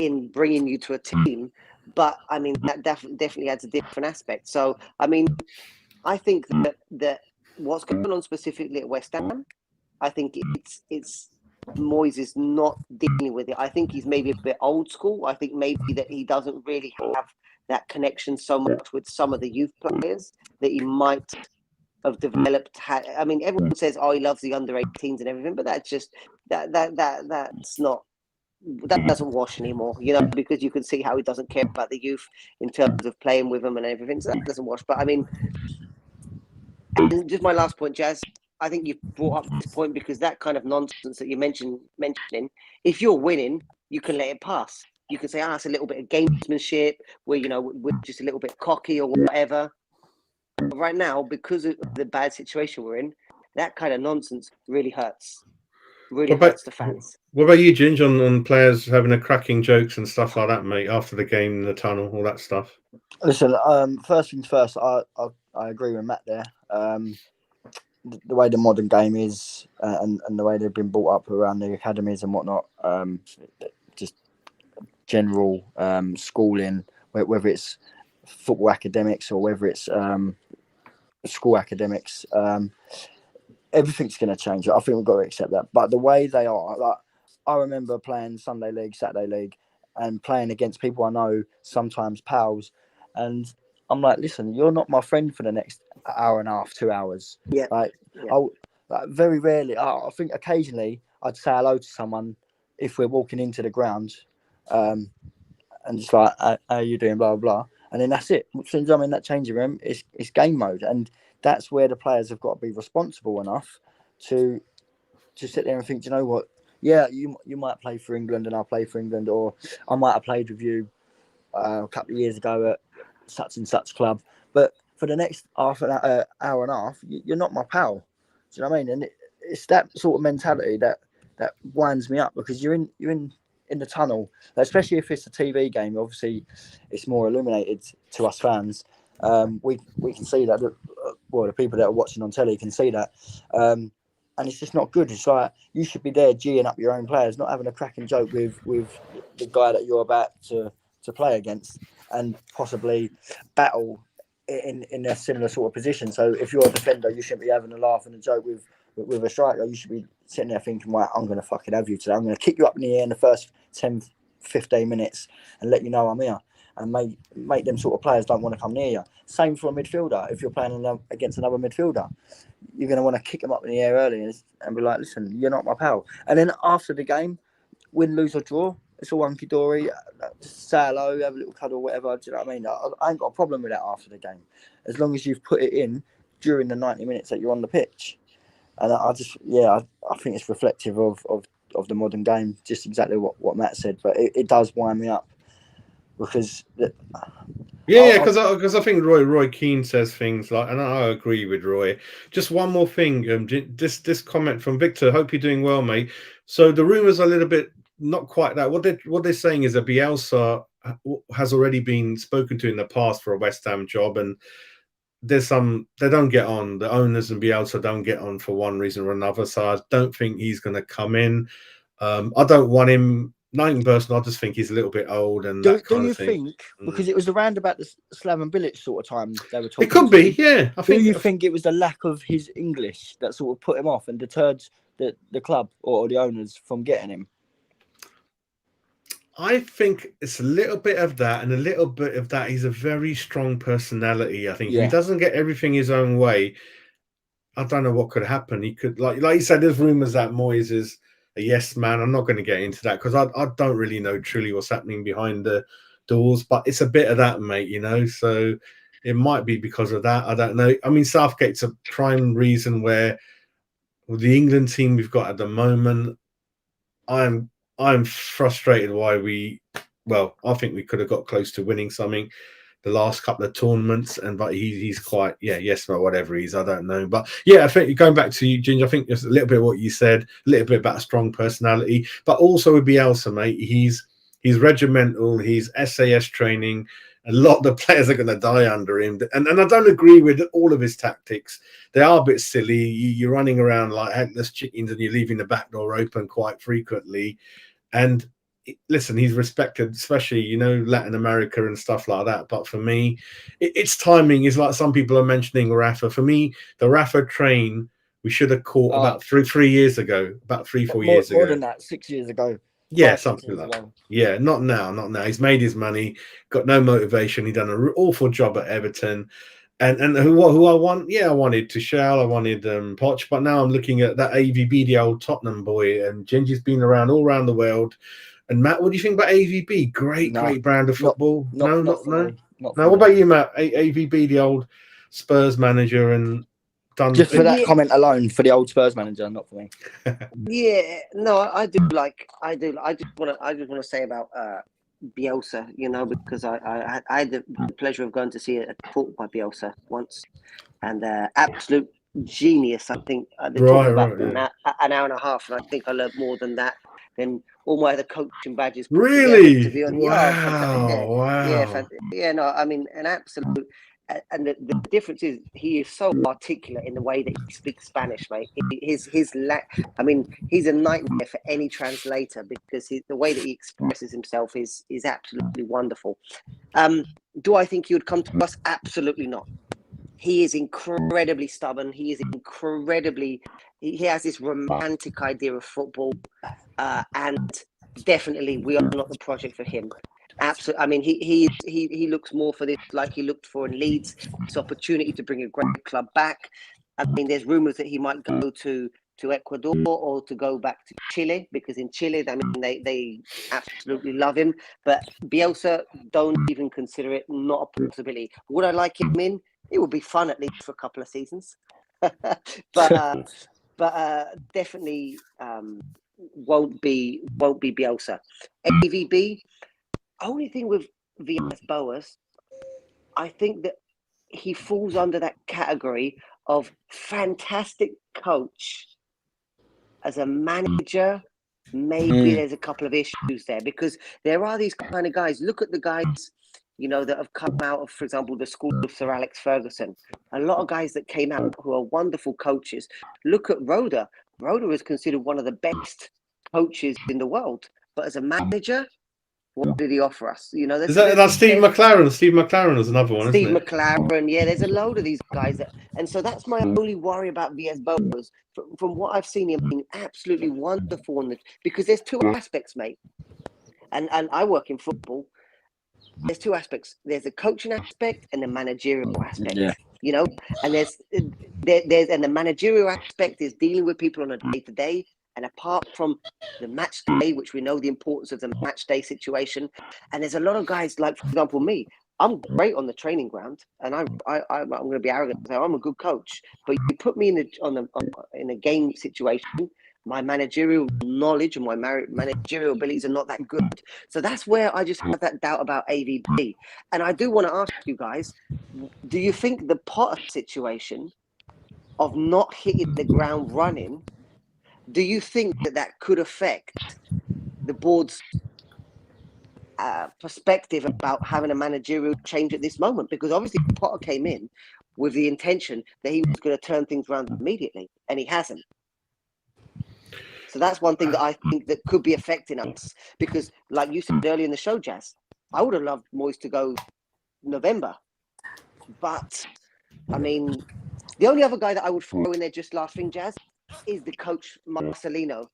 in bringing you to a team. But I mean, that definitely adds a different aspect. So, I mean, I think that what's going on specifically at West Ham, I think it's Moyes is not dealing with it. I think he's maybe a bit old school. I think maybe that he doesn't really have that connection so much with some of the youth players that he might have developed. I mean, everyone says, "Oh, he loves the under-18s and everything," but that's just that's not. That doesn't wash anymore, because you can see how he doesn't care about the youth in terms of playing with them and everything. So that doesn't wash. But I mean, and just my last point, Jazz. I think you've brought up this point because that kind of nonsense that you're mentioning, if you're winning, you can let it pass. You can say, it's a little bit of gamesmanship, where we're just a little bit cocky or whatever. But right now, because of the bad situation we're in, that kind of nonsense really hurts. Hurts the fans. What about you, Ginger, on players having a cracking jokes and stuff like that, mate, after the game in the tunnel, all that stuff? Listen, first things first, I agree with Matt there. The way the modern game is and the way they've been brought up around the academies and whatnot, just general schooling, whether it's football academics or whether it's school academics, everything's going to change. I think we've got to accept that. But the way they are, like, I remember playing Sunday League, Saturday League, and playing against people I know, sometimes pals, and I'm like, listen, you're not my friend for the next hour and a half, 2 hours. Very rarely. I think occasionally I'd say hello to someone if we're walking into the ground, and just like, how are you doing, blah, blah, blah. And then that's it. As soon as I'm in that changing room, it's game mode. And that's where the players have got to be responsible enough to sit there and think, do you know what? Yeah, you might play for England and I'll play for England, or I might have played with you a couple of years ago at such and such club. But for the next hour and a half, you're not my pal. Do you know what I mean? And it's that sort of mentality that winds me up, because you're in the tunnel, especially if it's a TV game. Obviously, it's more illuminated to us fans. We can see that. The people that are watching on telly can see that. And it's just not good. It's like you should be there geeing up your own players, not having a cracking joke with the guy that you're about to play against, and possibly battle in a similar sort of position. So if you're a defender, you shouldn't be having a laugh and a joke with a striker. You should be sitting there thinking, right, I'm going to fucking have you today. I'm going to kick you up in the air in the first 10, 15 minutes and let you know I'm here. and make them sort of players don't want to come near you. Same for a midfielder. If you're playing against another midfielder, you're going to want to kick them up in the air early and be like, listen, you're not my pal. And then after the game, win, lose or draw, it's all hunky dory. Just say hello, have a little cuddle, whatever. Do you know what I mean? I ain't got a problem with that after the game, as long as you've put it in during the 90 minutes that you're on the pitch. And I think it's reflective of the modern game, just exactly what Matt said. But it does wind me up because because I think Roy Keane says things like, and I agree with Roy. Just one more thing, this comment from Victor. Hope you're doing well, mate. So the rumors are a little bit not quite that. What they're saying is that Bielsa has already been spoken to in the past for a West Ham job, and there's they don't get on. The owners and Bielsa don't get on for one reason or another. So I don't think he's going to come in. I don't want him. 90%. I just think he's a little bit old and that kind of thing. Do you think, because it was around about the Slaven Bilic sort of time they were talking? It could be, yeah. Do you think it was the lack of his English that sort of put him off and deterred the club or the owners from getting him? I think it's a little bit of that, and a little bit of that. He's a very strong personality. I think if he doesn't get everything his own way, I don't know what could happen. He could, like you said, there's rumors that Moyes is a yes man. I'm not going to get into that because I don't really know truly what's happening behind the doors, but it's a bit of that, mate, you know. So it might be because of that. I don't know. I mean, Southgate's a prime reason where with the England team we've got at the moment, I'm frustrated why I think we could have got close to winning something the last couple of tournaments, but he's quite yes or whatever he's, I don't know, but I think going back to you, Ginger, I think there's a little bit of what you said, a little bit about a strong personality, but also with Bielsa, mate, he's regimental, he's SAS training. A lot of the players are going to die under him, and I don't agree with all of his tactics. They are a bit silly. You're running around like headless chickens and you're leaving the back door open quite frequently. And listen, he's respected, especially, Latin America and stuff like that. But for me, it's timing. Is like some people are mentioning Rafa. For me, the Rafa train we should have caught about 3 years ago, about 3-4 years ago. More than that, 6 years ago. Yeah, something like that. Yeah, not now. He's made his money, got no motivation. He done an awful job at Everton. And who I want? Yeah, I wanted Tuchel, I wanted Poch, but now I'm looking at that AVB, the old Tottenham boy, and Gingy's been around all around the world. And Matt, what do you think about AVB? Great brand of football. No. What about you, Matt? AVB, the old Spurs manager, and done just for that comment alone, for the old Spurs manager, not for me. I just want to say about Bielsa, because I had the pleasure of going to see a talk by Bielsa once, and absolute genius. I think they talked about an hour and a half, and I think I learned more than that than all my other coaching badges. Really? To be honest, Wow. I mean, an absolute. And the difference is he is so articulate in the way that he speaks Spanish, mate. He's a nightmare for any translator because the way that he expresses himself is absolutely wonderful. Do I think he would come to us? Absolutely not. He is incredibly stubborn. He has this romantic idea of football, and definitely we are not the project for him. Absolutely. I mean, he looks more for this like he looked for in Leeds, this opportunity to bring a great club back. I mean, there's rumours that he might go to Ecuador or to go back to Chile, because in Chile, I mean, they absolutely love him. But Bielsa, don't even consider it, not a possibility. Would I like him in? It would be fun at least for a couple of seasons. but definitely won't be Bielsa. AVB. Only thing with Villas-Boas, I think that he falls under that category of fantastic coach. As a manager, maybe there's a couple of issues there, because there are these kind of guys. Look at the guys, that have come out of, for example, the school of Sir Alex Ferguson. A lot of guys that came out who are wonderful coaches. Look at Roda. Roda is considered one of the best coaches in the world, but as a manager, what did he offer us? That's Steve McLaren. Steve McLaren is another one, Steve isn't it? McLaren, there's a load of these guys. And so that's my only worry about Villas-Boas. From what I've seen him being absolutely wonderful because there's two aspects, mate. And I work in football. there's two aspects. There's the coaching aspect and the managerial aspect. Yeah. You know, and there's and the managerial aspect is dealing with people on a day-to-day. And apart from the match day, which we know the importance of the match day situation, and there's a lot of guys like, for example, me. I'm great on the training ground, and I'm going to be arrogant and say I'm a good coach. But you put me in a game situation, my managerial knowledge and my managerial abilities are not that good. So that's where I just have that doubt about AVB. And I do want to ask you guys, do you think the Potter situation of not hitting the ground running, do you think that could affect the board's perspective about having a managerial change at this moment? Because obviously Potter came in with the intention that he was going to turn things around immediately, and he hasn't. So that's one thing that I think that could be affecting us. Because like you said earlier in the show, Jazz, I would have loved Moyes to go November. But, I mean, the only other guy that I would throw in there, just last thing, Jazz, is the coach, Marcelino.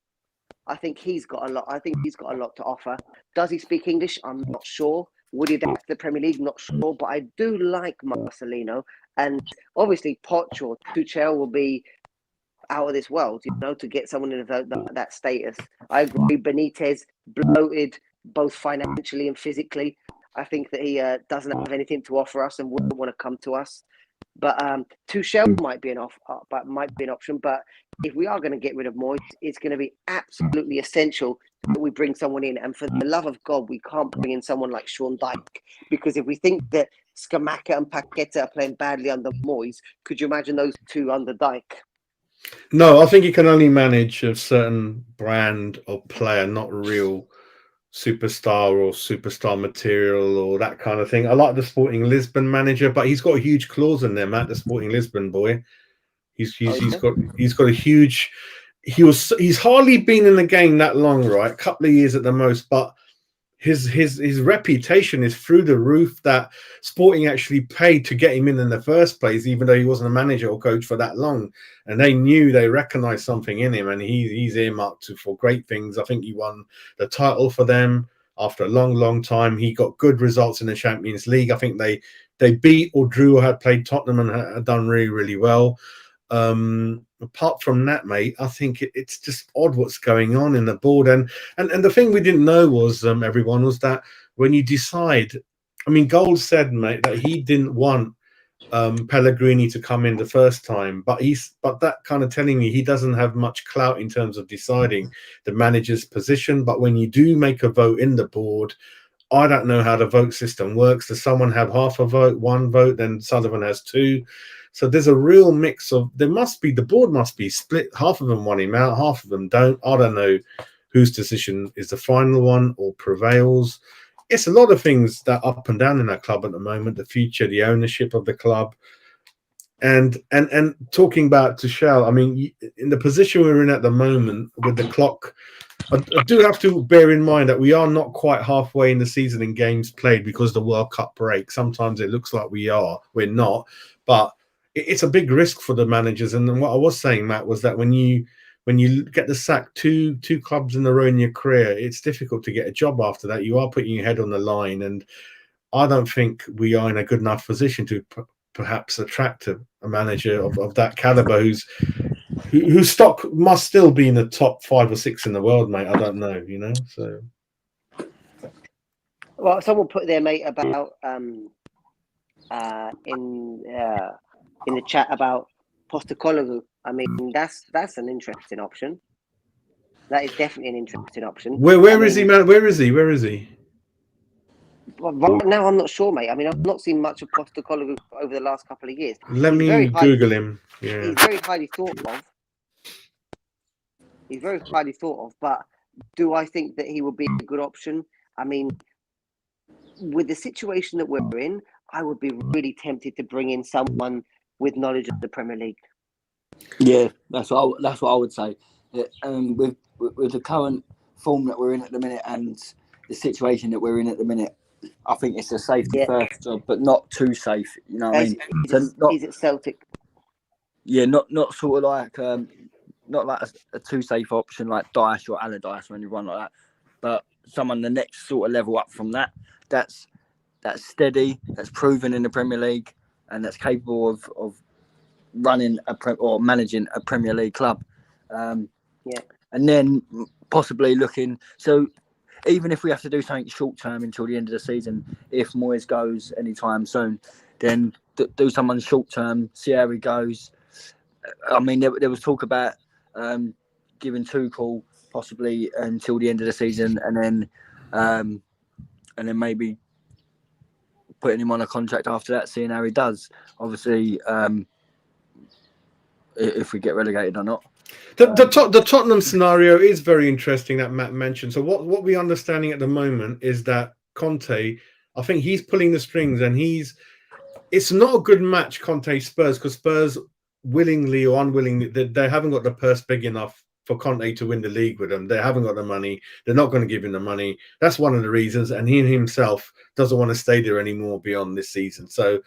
I think he's got a lot. I think he's got a lot to offer. Does he speak English? I'm not sure. Would he adapt to the Premier League? Not sure. But I do like Marcelino. And obviously, Poch or Tuchel will be out of this world, you know, to get someone in that status. I agree. Benitez, bloated, both financially and physically. I think that he doesn't have anything to offer us and wouldn't want to come to us. But Tuchel might be an option. But if we are going to get rid of Moyes, it's going to be absolutely essential that we bring someone in. And for the love of God, we can't bring in someone like Sean Dyche, because if we think that Scamacca and Paqueta are playing badly under Moyes, could you imagine those two under Dyche? No, I think you can only manage a certain brand of player, not real superstar or superstar material or that kind of thing. I like the Sporting Lisbon manager, but he's got a huge clause in there, Matt. The Sporting Lisbon boy, he's got a huge. He's hardly been in the game that long, right? A couple of years at the most, but his reputation is through the roof. That Sporting actually paid to get him in the first place, even though he wasn't a manager or coach for that long. And they recognized something in him, and he's earmarked for great things. I think he won the title for them after a long time. He got good results in the Champions League. I think they beat or drew or had played Tottenham and had done really well. Apart from that, mate, I think it's just odd what's going on in the board. And the thing we didn't know was, everyone, was that when you decide, I mean, Gold said, mate, that he didn't want Pellegrini to come in the first time, but that kind of telling me he doesn't have much clout in terms of deciding the manager's position. But when you do make a vote in the board, I don't know how the vote system works. Does someone have half a vote, one vote, then Sullivan has two? So there's a real mix of, the board must be split. Half of them want him out, half of them don't. I don't know whose decision is the final one or prevails. It's a lot of things that up and down in that club at the moment, the future, the ownership of the club. And talking about Tuchel, I mean, in the position we're in at the moment with the clock, I do have to bear in mind that we are not quite halfway in the season in games played because the World Cup break. Sometimes it looks like we're not, but it's a big risk for the managers. And then what I was saying, Matt, was that when you get the sack two clubs in a row in your career, it's difficult to get a job after that. You are putting your head on the line, and I don't think we are in a good enough position to perhaps attract a manager of that caliber whose stock must still be in the top 5 or 6 in the world, mate. I don't know, you know. So, well, someone put there, mate, about in the chat about Postecoglou. I mean, that's an interesting option. That is definitely an interesting option. Where is he, man? Where is he? Well, right now, I'm not sure, mate. I mean, I've not seen much of Postecoglou over the last couple of years. Let me Google him. Yeah. He's very highly thought of. But do I think that he would be a good option? I mean, with the situation that we're in, I would be really tempted to bring in someone with knowledge of the Premier League. Yeah, that's what I would say. With the current form that we're in at the minute and the situation that we're in at the minute, I think it's a safety first job, but not too safe. You know what I mean? Is it Celtic? Yeah, not sort of like not like a too safe option like Dyche or Allardyce or anyone like that, but someone the next sort of level up from that. That's that's steady, that's proven in the Premier League, and that's capable of running or managing a Premier League club. And then possibly looking. So even if we have to do something short term until the end of the season, if Moyes goes anytime soon, then do someone short term, see how he goes. I mean, there was talk about giving Tuchel possibly until the end of the season, and then maybe putting him on a contract after that, seeing how he does. Obviously, if we get relegated or not. The Tottenham scenario is very interesting that Matt mentioned. So what we're understanding at the moment is that Conte, I think he's pulling the strings, and it's not a good match, Conte Spurs, because Spurs willingly or unwillingly, they haven't got the purse big enough for Conte to win the league with them. They haven't got the money. They're not going to give him the money. That's one of the reasons. And he himself doesn't want to stay there anymore beyond this season. So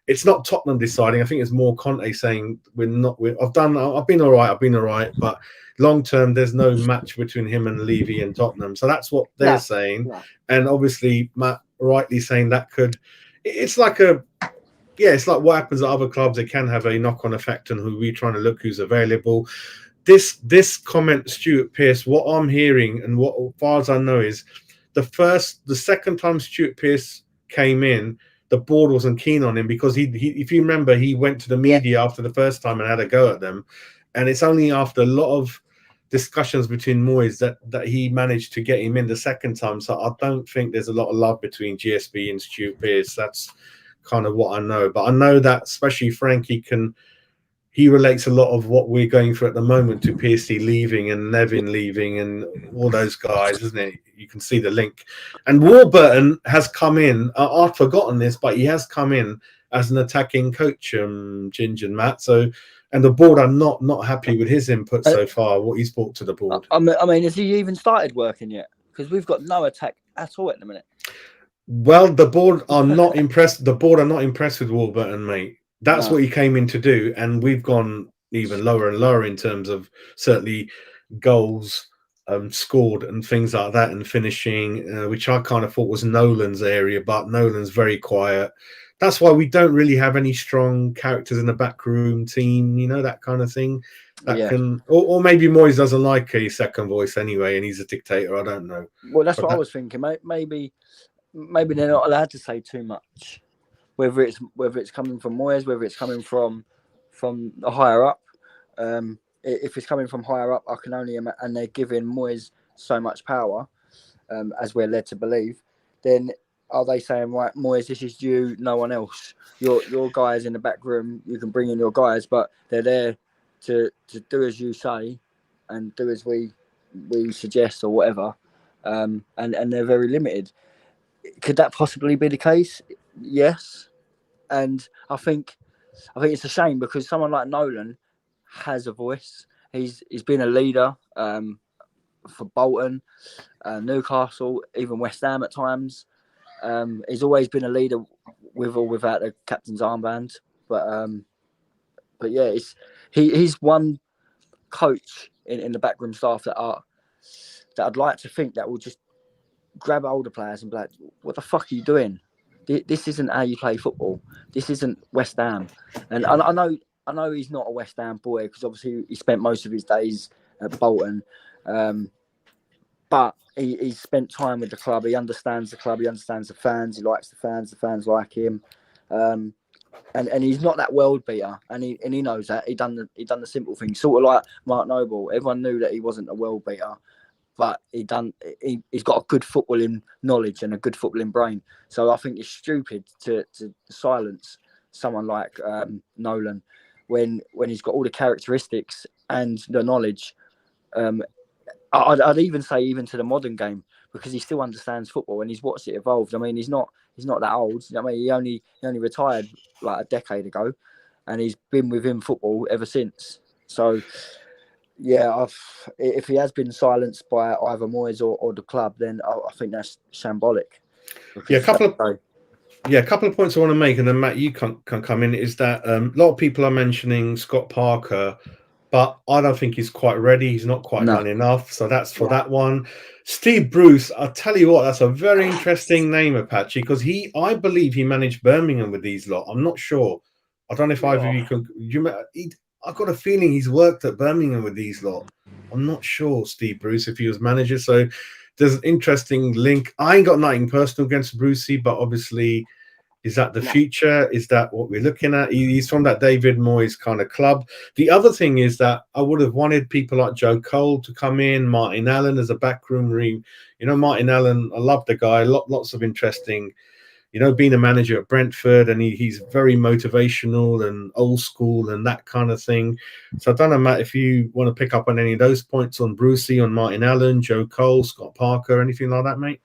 it's not Tottenham deciding. I think it's more Conte saying I've been all right, but long term there's no match between him and Levy and Tottenham. So that's what they're saying. No. And obviously Matt rightly saying that it's like what happens at other clubs. It can have a knock-on effect on who we're trying to look who's available. This comment, Stuart Pearce, what I'm hearing and what, as far as I know, is the second time Stuart Pearce came in, the board wasn't keen on him because he if you remember, he went to the media after the first time and had a go at them. And it's only after a lot of discussions between Moyes that he managed to get him in the second time. So I don't think there's a lot of love between GSB and Stuart Pearce. That's kind of what I know. But I know that especially Frankie he relates a lot of what we're going through at the moment to Piercy leaving and Nevin leaving and all those guys, isn't it? You can see the link. And Warburton has come in. I've forgotten this, but he has come in as an attacking coach, Ginger and Matt. So, and the board are not happy with his input so far, what he's brought to the board. I mean, has he even started working yet? Because we've got no attack at all at the minute. Well, the board are not impressed. The board are not impressed with Warburton, mate. That's what he came in to do, and we've gone even lower and lower in terms of certainly goals scored and things like that, and finishing, which I kind of thought was Nolan's area, but Nolan's very quiet. That's why we don't really have any strong characters in the backroom team, that kind of thing. Can, or maybe Moyes doesn't like a second voice anyway, and he's a dictator. I don't know. Well, that's what I was thinking. Maybe they're not allowed to say too much. Whether it's coming from Moyes, whether it's coming from the higher up. If it's coming from higher up, I can only imagine, and they're giving Moyes so much power, as we're led to believe. Then are they saying, right, Moyes, this is you, no one else? Your guys in the back room, you can bring in your guys, but they're there to do as you say, and do as we suggest or whatever. And they're very limited. Could that possibly be the case? Yes, and I think it's a shame because someone like Nolan has a voice. He's been a leader for Bolton, Newcastle, even West Ham at times. He's always been a leader with or without the captain's armband. But yeah, he's one coach in the backroom staff that I'd like to think that will just grab older players and be like, "What the fuck are you doing? This isn't how you play football. This isn't West Ham." And I know he's not a West Ham boy because obviously he spent most of his days at Bolton. But he spent time with the club. He understands the club. He understands the fans. He likes the fans. The fans like him. And he's not that world beater. And he knows that. He done the simple things. Sort of like Mark Noble. Everyone knew that he wasn't a world beater. But he's got a good footballing knowledge and a good footballing brain. So I think it's stupid to silence someone like Nolan when he's got all the characteristics and the knowledge. I'd even say even to the modern game because he still understands football and he's watched it evolve. I mean, he's not that old. I mean, he only retired like a decade ago, and he's been within football ever since. So. Yeah, if he has been silenced by either Moyes or the club, then I think that's shambolic. Yeah, a couple of points I want to make, and then Matt, you can come in. Is that a lot of people are mentioning Scott Parker, but I don't think he's quite ready. He's not quite No. done enough. So that's for that one. Steve Bruce, I'll tell you what, that's a very interesting name, Apache, because I believe he managed Birmingham with these lot. I'm not sure. I don't know if either of you can. I've got a feeling he's worked at Birmingham with these lot. I'm not sure, Steve Bruce, if he was manager. So there's an interesting link. I ain't got nothing personal against Brucey, but obviously, is that the future? Is that what we're looking at? He's from that David Moyes kind of club. The other thing is that I would have wanted people like Joe Cole to come in, Martin Allen as a backroom Martin Allen, I love the guy. Lots of interesting, being a manager at Brentford, and he's very motivational and old school and that kind of thing. So I don't know, Matt, if you want to pick up on any of those points on Brucey, on Martin Allen, Joe Cole, Scott Parker, anything like that, mate?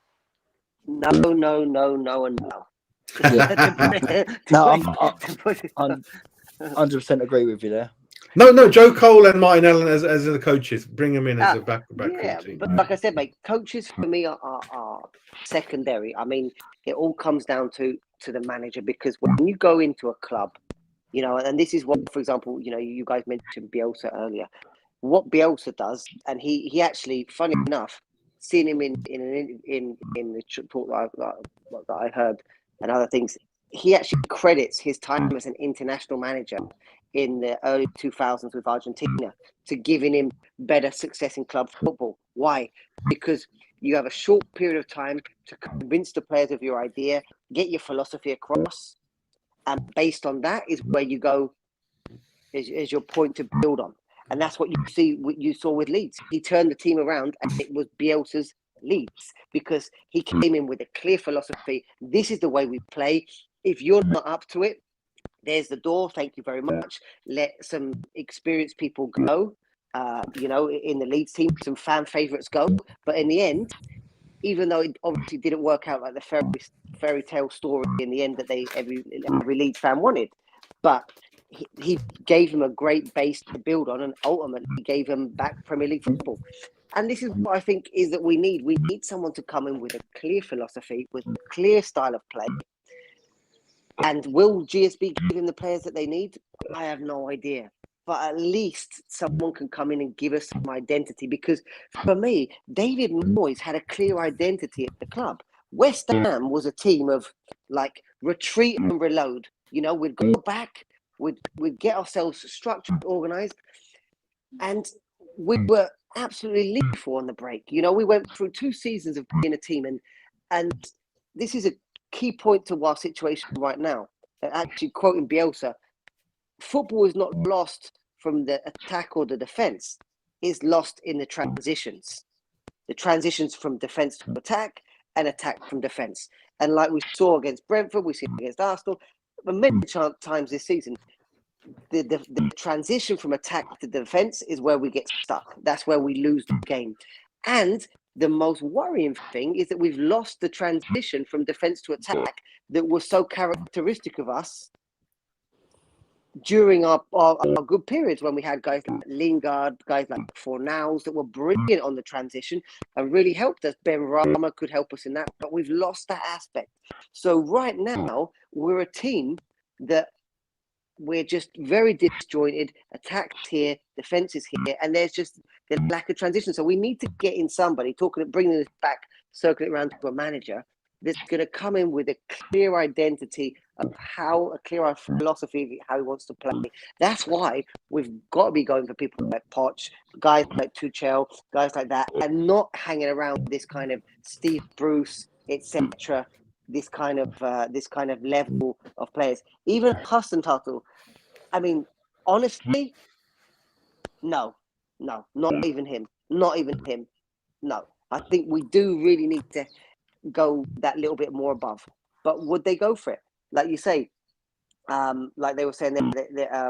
No, and no. No, I'm 100% agree with you there. No, Joe Cole and Martin Allen as the coaches. Bring them in as a backroom team. But like I said, mate, coaches for me are secondary. I mean, it all comes down to the manager, because when you go into a club, and this is what, for example, you guys mentioned Bielsa earlier. What Bielsa does, and he actually, funny enough, seeing him in the talk that I heard and other things, he actually credits his time as an international manager in the early 2000s with Argentina to giving him better success in club football. Why? Because you have a short period of time to convince the players of your idea, get your philosophy across, and based on that is where you go, is your point to build on. And that's what you saw with Leeds. He turned the team around, and it was Bielsa's Leeds, because he came in with a clear philosophy. This is the way we play. If you're not up to it, there's the door. Thank you very much. Let some experienced people go. In the Leeds team, some fan favourites go. But in the end, even though it obviously didn't work out like the fairy tale story in the end that every Leeds fan wanted, but he gave them a great base to build on, and ultimately gave them back Premier League football. And this is what I think is that we need. We need someone to come in with a clear philosophy, with a clear style of play. And will GSB give him the players that they need? I have no idea. But at least someone can come in and give us some identity. Because for me, David Moyes had a clear identity at the club. West Ham was a team of like retreat and reload. We'd go back, we'd get ourselves structured, organised, and we were absolutely lethal on the break. We went through 2 seasons of being a team, and this is a key point to our situation right now. Actually, quoting Bielsa, football is not lost from the attack or the defense; it's lost in the transitions. The transitions from defense to attack and attack from defense. And like we saw against Brentford, we see against Arsenal, but many times this season, the transition from attack to defense is where we get stuck. That's where we lose the game. And the most worrying thing is that we've lost the transition from defense to attack that was so characteristic of us during our good periods, when we had guys like Lingard, guys like Fornals that were brilliant on the transition and really helped us. Ben Rama could help us in that, but we've lost that aspect. So right now, we're a team that we're just very disjointed. Attacks here, defense is here, and there's just the lack of transition. So we need to get in somebody, bringing this back, circling it around to a manager that's going to come in with a clear identity of a clear philosophy of how he wants to play. That's why we've got to be going for people like Poch, guys like Tuchel, guys like that, and not hanging around this kind of Steve Bruce, etc. This kind of level of players. Even Hudson Tuttle. I mean, honestly, no, not even him. Not even him. No, I think we do really need to go that little bit more above. But would they go for it? Like you say, like they were saying,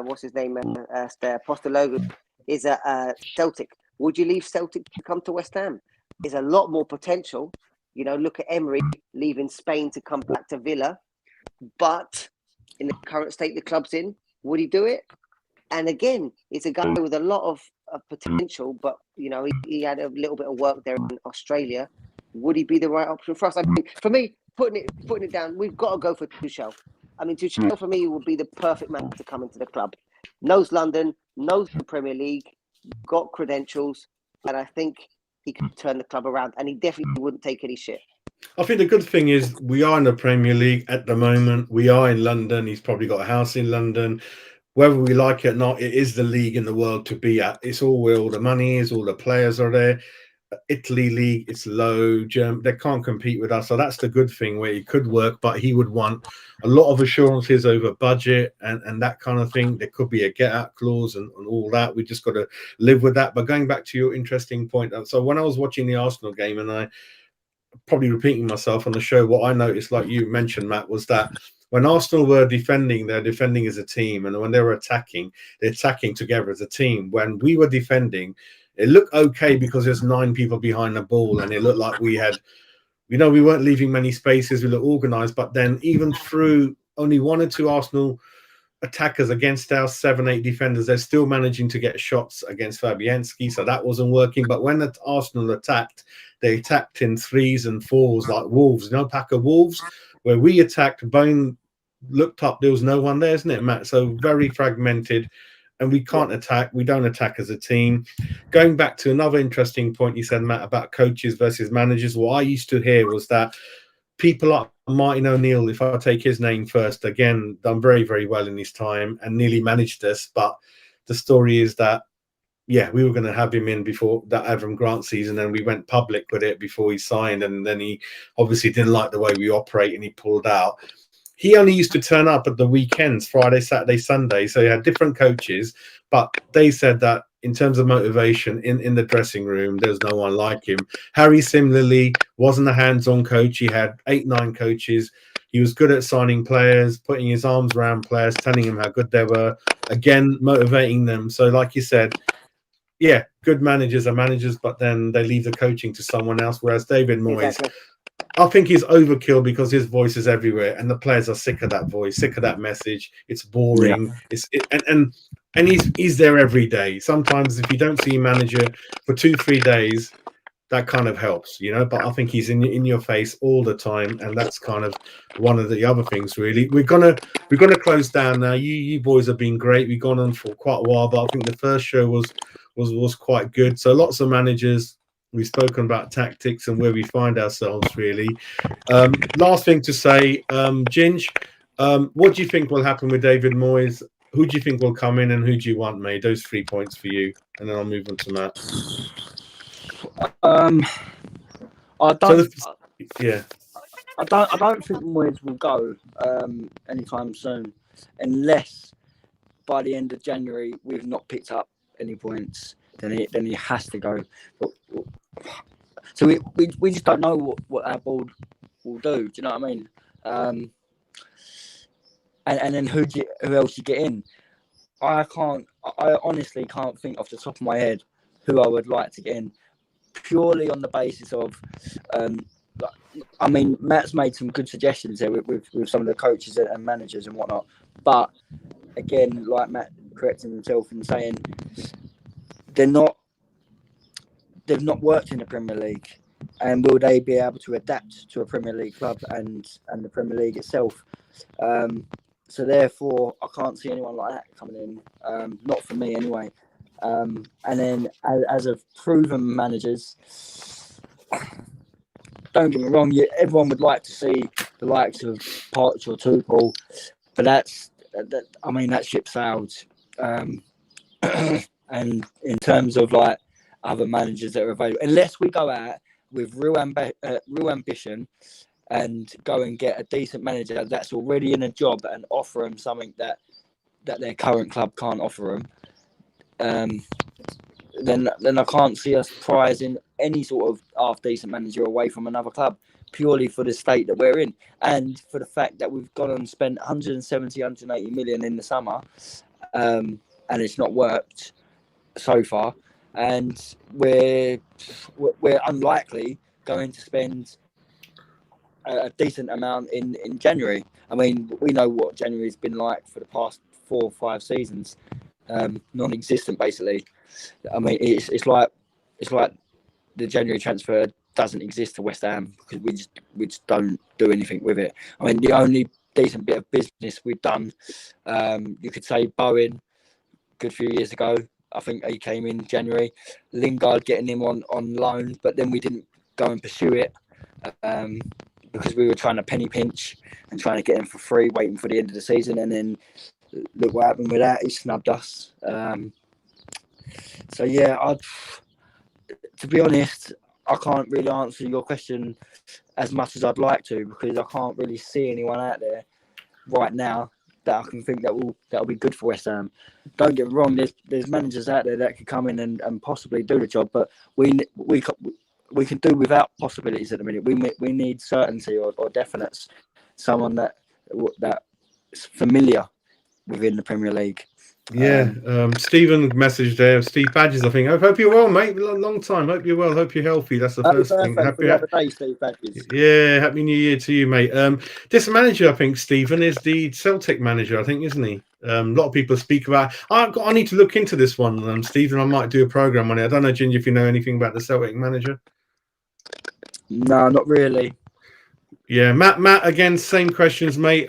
what's his name? Posteloglou is a Celtic. Would you leave Celtic to come to West Ham? There's a lot more potential. Look at Emery leaving Spain to come back to Villa. But in the current state the club's in, would he do it? And again, it's a guy with a lot of potential, but he had a little bit of work there in Australia. Would he be the right option for us? I mean, for me, putting it down, we've got to go for Tuchel. I mean, Tuchel for me would be the perfect man to come into the club. Knows London, knows the Premier League, got credentials, and I think he could turn the club around, and he definitely wouldn't take any shit. I think the good thing is we are in the Premier League at the moment. We are in London. He's probably got a house in London. Whether we like it or not, it is the league in the world to be at. It's all where all the money is, all the players are there. Italy league, it's low. They can't compete with us. So that's the good thing where it could work, but he would want a lot of assurances over budget and that kind of thing. There could be a get-out clause and all that. We just got to live with that. But going back to your interesting point, so when I was watching the Arsenal game, and I probably repeating myself on the show, what I noticed, like you mentioned, Matt, was that when Arsenal were defending, they're defending as a team. And when they were attacking, they're attacking together as a team. When we were defending, it looked okay because there's 9 people behind the ball. And it looked like we had, we weren't leaving many spaces. We looked organized. But then even through only 1 or 2 Arsenal attackers against our 7-8 defenders, they're still managing to get shots against Fabianski. So that wasn't working. But when the Arsenal attacked, they attacked in 3s and 4s like wolves, pack of wolves. Where we attacked, Bone looked up, there was no one there, isn't it, Matt? So very fragmented, and we can't attack. We don't attack as a team. Going back to another interesting point you said, Matt, about coaches versus managers, what I used to hear was that people like Martin O'Neill, if I take his name first, again, done very, very well in his time and nearly managed us. But the story is that, yeah, we were going to have him in before that Avram Grant season, and we went public with it before he signed. And then he obviously didn't like the way we operate and he pulled out. He only used to turn up at the weekends, Friday, Saturday, Sunday. So he had different coaches, but they said that in terms of motivation in the dressing room, there's no one like him. Harry similarly wasn't a hands-on coach. He had 8-9 coaches. He was good at signing players, putting his arms around players, telling them how good they were, again, motivating them. So like you said, yeah, good managers are managers, but then they leave the coaching to someone else. Whereas David Moyes, exactly. I think he's overkill because his voice is everywhere, and the players are sick of that voice, sick of that message. It's boring. Yeah. And he's there every day. Sometimes if you don't see a manager for 2-3 days, that kind of helps, But I think he's in your face all the time, and that's kind of one of the other things. Really, we're gonna close down now. You boys have been great. We've gone on for quite a while, but I think the first show was quite good. So lots of managers. We've spoken about tactics and where we find ourselves, really. Last thing to say, Ginge, what do you think will happen with David Moyes? Who do you think will come in and who do you want, mate? Those 3 points for you. And then I'll move on to Matt. I don't think Moyes will go anytime soon, unless by the end of January we've not picked up any points. Then he has to go. So we just don't know what our board will do. Do you know what I mean? And then who else you get in? I honestly can't think off the top of my head who I would like to get in, purely on the basis of, Matt's made some good suggestions there with some of the coaches and managers and whatnot. But again, like Matt correcting himself and saying, they've not worked in the Premier League, and will they be able to adapt to a Premier League club and the Premier League itself? So therefore, I can't see anyone like that coming in. Not for me, anyway. And then, as of proven managers, don't get me wrong, everyone would like to see the likes of Poch or Tuchel, but that ship sailed. And in terms of like other managers that are available, unless we go out with real ambition and go and get a decent manager that's already in a job and offer them something that their current club can't offer them, then I can't see us prizing any sort of half-decent manager away from another club, purely for the state that we're in and for the fact that we've gone and spent 180 million in the summer, and it's not worked so far, and we're unlikely going to spend a decent amount in January. I mean, we know what January's been like for the past 4 or 5 seasons, non-existent basically. I mean, it's like the January transfer doesn't exist to West Ham because we just don't do anything with it. I mean, the only decent bit of business we've done, you could say Bowen good few years ago. I think he came in January. Lingard getting him on loan, but then we didn't go and pursue it because we were trying to penny pinch and trying to get him for free, waiting for the end of the season. And then look what happened with that. He snubbed us. So yeah, to be honest, I can't really answer your question as much as I'd like to, because I can't really see anyone out there right now that I can think that'll be good for West Ham. Don't get me wrong, there's managers out there that could come in and possibly do the job, but we can do without possibilities at the minute. We need certainty or definites, someone that's familiar within the Premier League. Yeah, Stephen messaged there. Steve Badges, I think. I hope you're well, mate. Long time. Hope you're well. Hope you're healthy. That's the first thing. Happy the other day, Steve Badges. Yeah, happy New Year to you, mate. This manager, I think, Stephen, is the Celtic manager, I think, isn't he? A lot of people speak about. I need to look into this one, Stephen. I might do a program on it. I don't know, Ginger, if you know anything about the Celtic manager. No, not really. Yeah, Matt. Again, same questions, mate.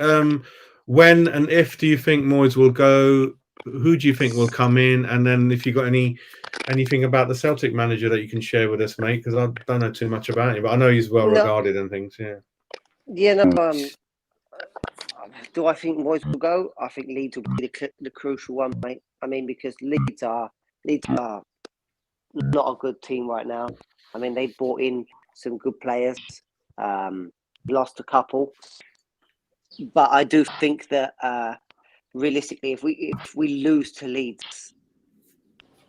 When and if do you think Moyes will go? Who do you think will come in? And then if you got anything about the Celtic manager that you can share with us, mate, because I don't know too much about him, but I know he's well regarded and things. Yeah. Yeah. No. Do I think Moyes will go? I think Leeds will be the crucial one, mate. I mean, because Leeds are not a good team right now. I mean, they brought in some good players, lost a couple, but I do think that realistically, if we lose to Leeds,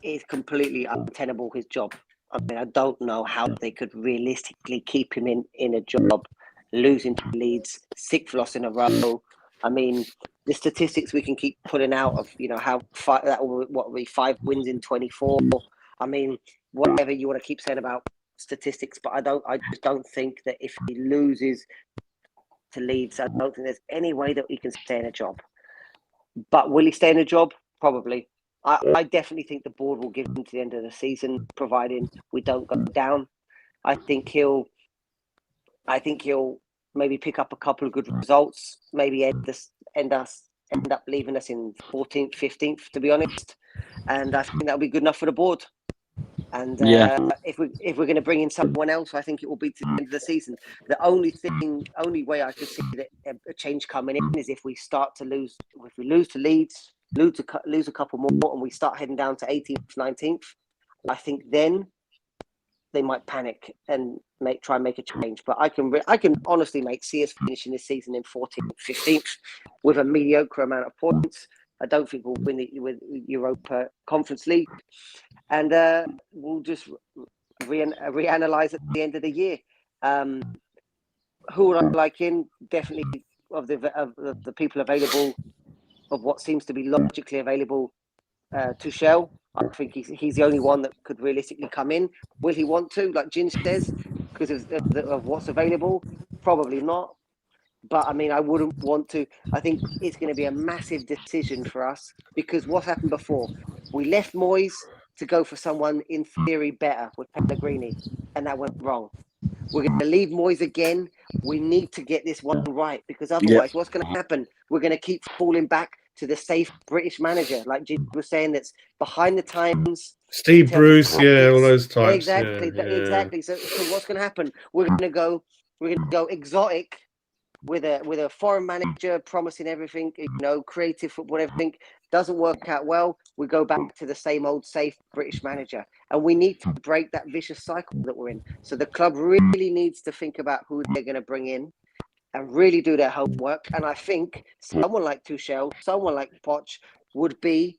it's completely untenable, his job. I mean, I don't know how they could realistically keep him in a job, losing to Leeds, 6th loss in a row. I mean, the statistics we can keep putting out of, how that will be 5 wins in 24. I mean, whatever you want to keep saying about statistics, but I just don't think that if he loses to Leeds, I don't think there's any way that he can stay in a job. But will he stay in a job? Probably. I definitely think the board will give him to the end of the season, providing we don't go down. I think he'll maybe pick up a couple of good results. Maybe end up leaving us in 14th, 15th, to be honest. And I think that'll be good enough for the board. And if we're going to bring in someone else, I think it will be to the end of the season. The only way I could see that a change coming in is if we start to lose. If we lose to Leeds, lose a couple more, and we start heading down to 18th, 19th, I think then they might panic and try and make a change. But I can honestly see us finishing this season in 14th, 15th with a mediocre amount of points. I don't think we'll win with Europa Conference League, and we'll just reanalyze at the end of the year. Who would I like in? Definitely of the people available, of what seems to be logically available, Tuchel. I think he's the only one that could realistically come in. Will he want to, like Jin says, because of what's available? Probably not. But I mean, I wouldn't want to. I think it's going to be a massive decision for us, because what happened before? We left Moyes to go for someone in theory better with Pellegrini, and that went wrong. We're going to leave Moyes again. We need to get this one right, because otherwise, what's going to happen? We're going to keep falling back to the safe British manager, like Jim was saying, that's behind the times. Steve Bruce, all those types. Exactly. So what's going to happen? We're going to go exotic with a foreign manager promising everything, creative football, everything doesn't work out well. We go back to the same old safe British manager, and we need to break that vicious cycle that we're in. So the club really needs to think about who they're going to bring in and really do their homework. And I think someone like Tuchel, someone like Poch would be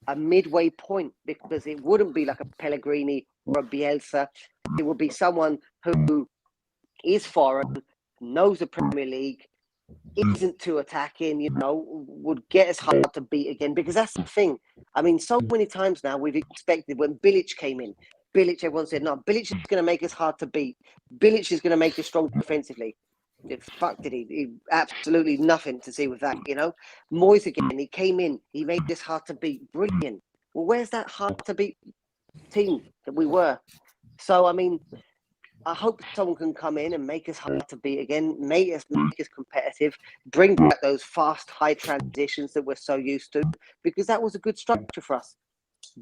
a midway point, because it wouldn't be like a Pellegrini or a Bielsa. It would be someone who is foreign, knows the Premier League, isn't too attacking, would get us hard to beat again. Because that's the thing. I mean, so many times now we've expected, when Bilic came in, everyone said, no, Bilic is going to make us hard to beat. Bilic is going to make us strong defensively. Fuck did he absolutely nothing to see with that, Moyes again, he came in, he made this hard to beat. Brilliant. Well, where's that hard to beat team that we were? So, I mean, I hope someone can come in and make us hard to beat again, make us competitive, bring back those fast, high transitions that we're so used to, because that was a good structure for us.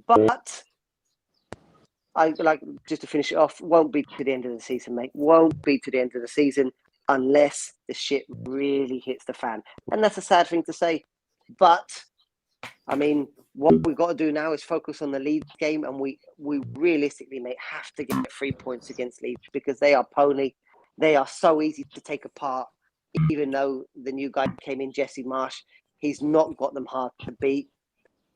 But I like, just to finish it off, won't be to the end of the season, mate. Won't be to the end of the season unless the shit really hits the fan. And that's a sad thing to say. But I mean, what we've got to do now is focus on the Leeds game, and we realistically, mate, have to get 3 points against Leeds because they are pony. They are so easy to take apart. Even though the new guy came in, Jesse Marsh, he's not got them hard to beat.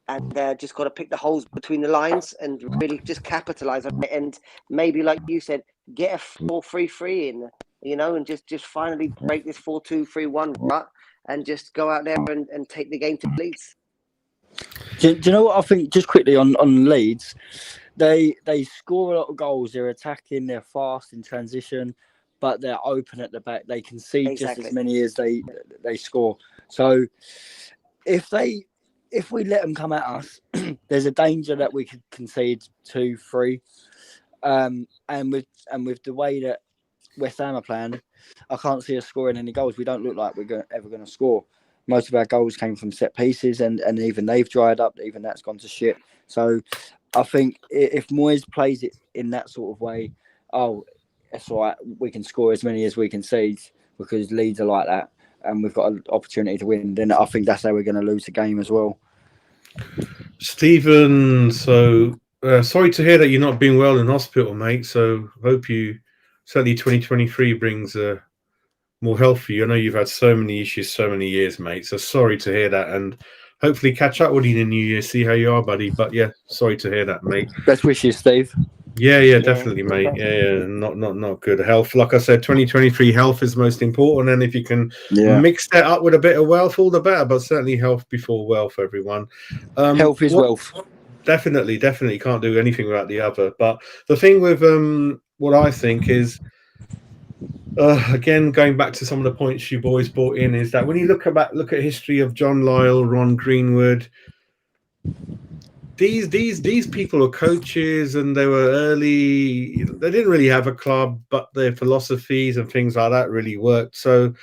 And just got to pick the holes between the lines and really just capitalize on it. And maybe, like you said, get a 4-3-3 in, and just finally break this 4-2-3-1 rut and just go out there and take the game to Leeds. Do you know what I think? Just quickly on Leeds, they score a lot of goals. They're attacking. They're fast in transition, but they're open at the back. They concede just as many as they score. So if we let them come at us, there's a danger that we could concede 2-3. And with the way that West Ham are playing, I can't see us scoring any goals. We don't look like we're ever going to score. Most of our goals came from set pieces, and even they've dried up. Even that's gone to shit. So I think if Moyes plays it in that sort of way, it's all right. We can score as many as we concede because Leeds are like that, and we've got an opportunity to win. Then I think that's how we're going to lose the game as well. Stephen, so sorry to hear that you're not being well in hospital, mate. So hope certainly 2023 brings more health for you. I know you've had so many issues, so many years, mate. So sorry to hear that, and hopefully catch up with you in the new year, see how you are, buddy. But yeah, sorry to hear that, mate. Best wishes, Steve. Yeah, definitely, mate. Yeah, not good health. Like I said, 2023 health is most important, and if you can mix that up with a bit of wealth, all the better. But certainly health before wealth, everyone. Health is wealth. Definitely can't do anything without the other. But the thing with what I think is, again, going back to some of the points you boys brought in, is that when you look at history of John Lyall, Ron Greenwood, these people are coaches, and they were early. They didn't really have a club, but their philosophies and things like that really worked. So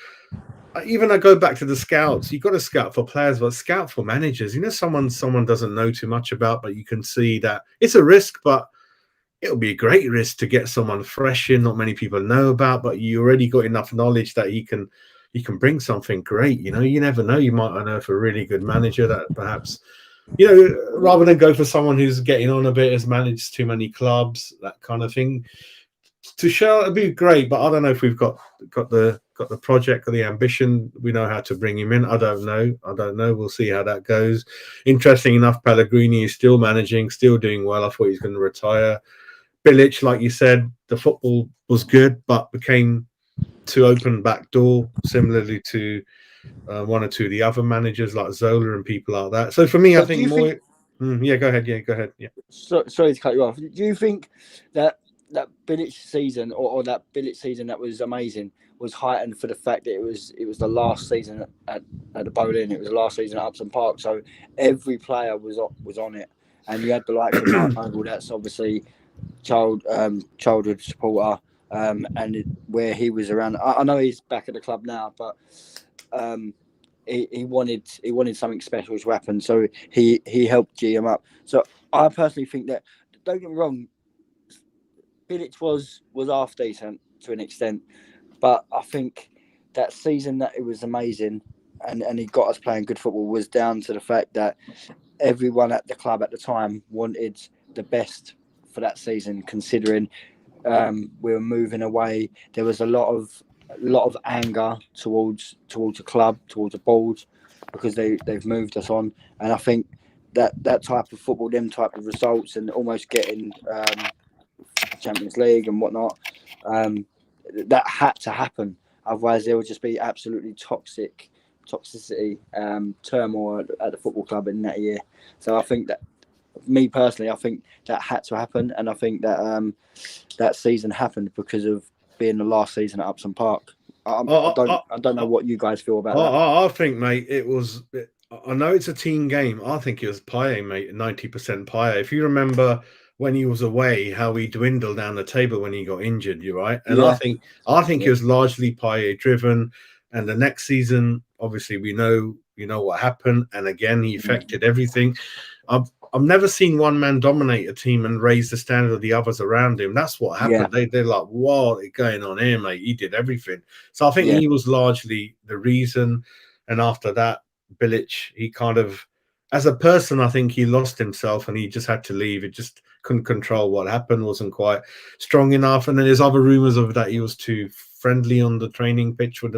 even I go back to the scouts. You've got to scout for players, but scout for managers. Someone doesn't know too much about, but you can see that it's a risk, but it'll be a great risk to get someone fresh in, not many people know about, but you already got enough knowledge that he can bring something great. You never know. You might unearth a really good manager that perhaps, rather than go for someone who's getting on a bit, has managed too many clubs, that kind of thing. To show it'd be great, but I don't know if we've got the project or the ambition. We know how to bring him in. I don't know. We'll see how that goes. Interesting enough, Pellegrini is still managing, still doing well. I thought he's going to retire. Bilic, like you said, the football was good, but became too open back door, similarly to one or two of the other managers like Zola and people like that. So for me, I think more. Go ahead. Yeah. Sorry to cut you off. Do you think that Bilic season or that Bilic season that was amazing was heightened for the fact that it was the last season at the Boleyn, it was the last season at Upton Park, so every player was on it, and you had the likes of Mark Noble, that's obviously childhood supporter, and where he was around. I know he's back at the club now, but he wanted something special to happen, so he helped G him up. So I personally think that, don't get me wrong, Bilic was half decent to an extent, but I think that season that it was amazing and he got us playing good football was down to the fact that everyone at the club at the time wanted the best for that season, considering we were moving away. There was a lot of anger towards the club, towards the board, because they've moved us on, and I think that type of football, them type of results, and almost getting Champions League and whatnot, that had to happen. Otherwise, there would just be absolutely toxicity, turmoil at the football club in that year. So I think that, me personally, I think that had to happen, and I think that that season happened because of being the last season at Upton Park. I don't know what you guys feel about that. I think, mate, it was. I know it's a team game. I think it was Payet, mate, 90% Payet. If you remember, when he was away, how he dwindled down the table when he got injured. You're right, and Yeah. I think it was largely Payet driven. And the next season, obviously, we know what happened, and again, he affected everything. I've never seen one man dominate a team and raise the standard of the others around him. That's what happened. They're like, what is going on here, mate? He did everything. So I think he was largely the reason. And after that, Bilic, he kind of, as a person, I think he lost himself and he just had to leave. It just couldn't control what happened, wasn't quite strong enough. And then there's other rumors of that he was too friendly on the training pitch with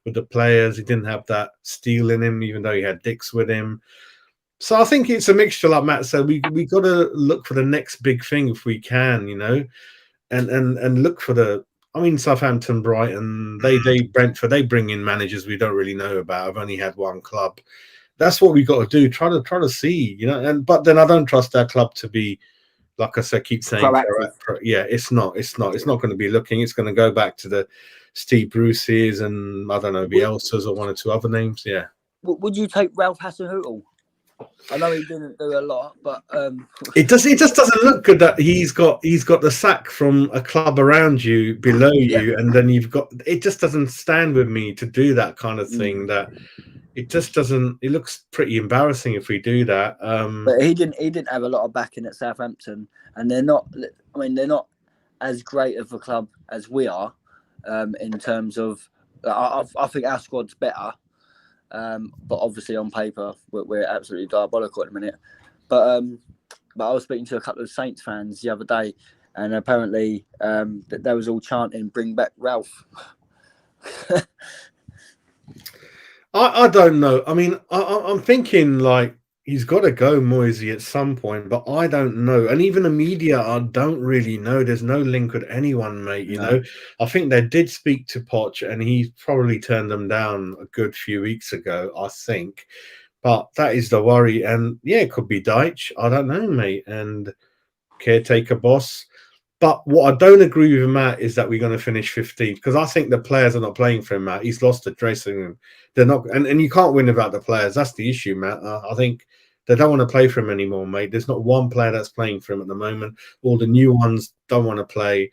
the players. He didn't have that steel in him, even though he had Dix with him. So I think it's a mixture, like Matt said. We got to look for the next big thing if we can, and look for the. I mean, Southampton, Brighton, Brentford, they bring in managers we don't really know about. I've only had one club. That's what we got to do. Try to see, but then I don't trust our club to be, like I said, keep saying, it's not going to be looking. It's going to go back to the Steve Bruce's and I don't know, Bielsa's or one or two other names. Yeah. Would you take Ralph Hasenhüttl? I know he didn't do a lot, but it just doesn't look good that he's got the sack from a club around you, below you, and then you've got. It just doesn't stand with me to do that kind of thing. That it just doesn't. It looks pretty embarrassing if we do that. But he didn't have a lot of backing at Southampton, and they're not. I mean, they're not as great of a club as we are, in terms of. I think our squad's better. But obviously on paper we're absolutely diabolical at the minute. But I was speaking to a couple of Saints fans the other day, and apparently that they was all chanting "Bring back Ralph." I don't know. I mean, I'm thinking like he's got to go, Moyes, at some point, but I don't know. And even the media, I don't really know. There's no link with anyone, mate. You know, I think they did speak to Poch, and he probably turned them down a good few weeks ago, I think. But that is the worry. And yeah, it could be Deitch. I don't know, mate. And caretaker boss. But what I don't agree with Matt is that we're going to finish 15th, because I think the players are not playing for him, Matt. He's lost the dressing room. They're not, and you can't win without the players. That's the issue, Matt. I think they don't want to play for him anymore, mate. There's not one player that's playing for him at the moment. All the new ones don't want to play,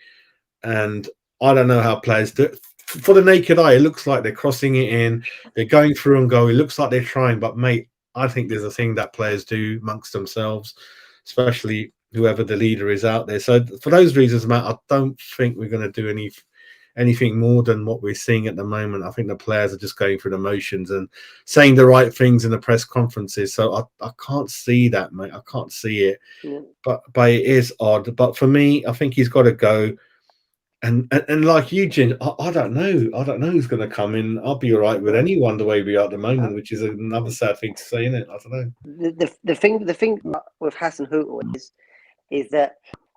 and I don't know how players do. For the naked eye, it looks like they're crossing it in. They're going through and go. It looks like they're trying, but mate, I think there's a thing that players do amongst themselves, especially whoever the leader is out there. So for those reasons, Matt, I don't think we're going to do anything more than what we're seeing at the moment. I think the players are just going through the motions and saying the right things in the press conferences. So I can't see that, mate. I can't see it. Yeah. But it is odd. But for me, I think he's got to go. And like Eugene, I don't know. I don't know who's going to come in. I'll be all right with anyone the way we are at the moment, which is another sad thing to say, isn't it? I don't know. The thing with Hasenhüttl is that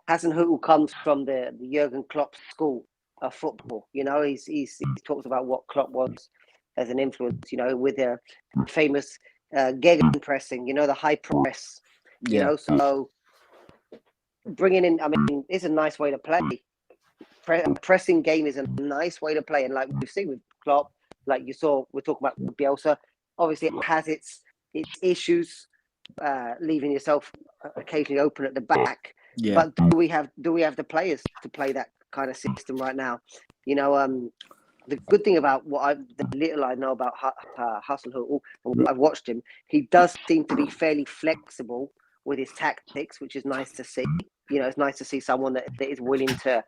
Hasenhüttl comes from the Jurgen Klopp school of football. You know, he's talked about what Klopp was as an influence. You know, with the famous gegenpressing. You know, the high press. You know, so bringing in. I mean, it's a nice way to play. Pressing game is a nice way to play, and like we've seen with Klopp, like you saw, we're talking about Bielsa. Obviously, it has its issues, leaving yourself occasionally open at the back. Yeah. But do we have the players to play that kind of system right now? You know, the good thing about the little I know about Hasenhüttl, and what I've watched him, he does seem to be fairly flexible with his tactics, which is nice to see. You know, it's nice to see someone that is willing to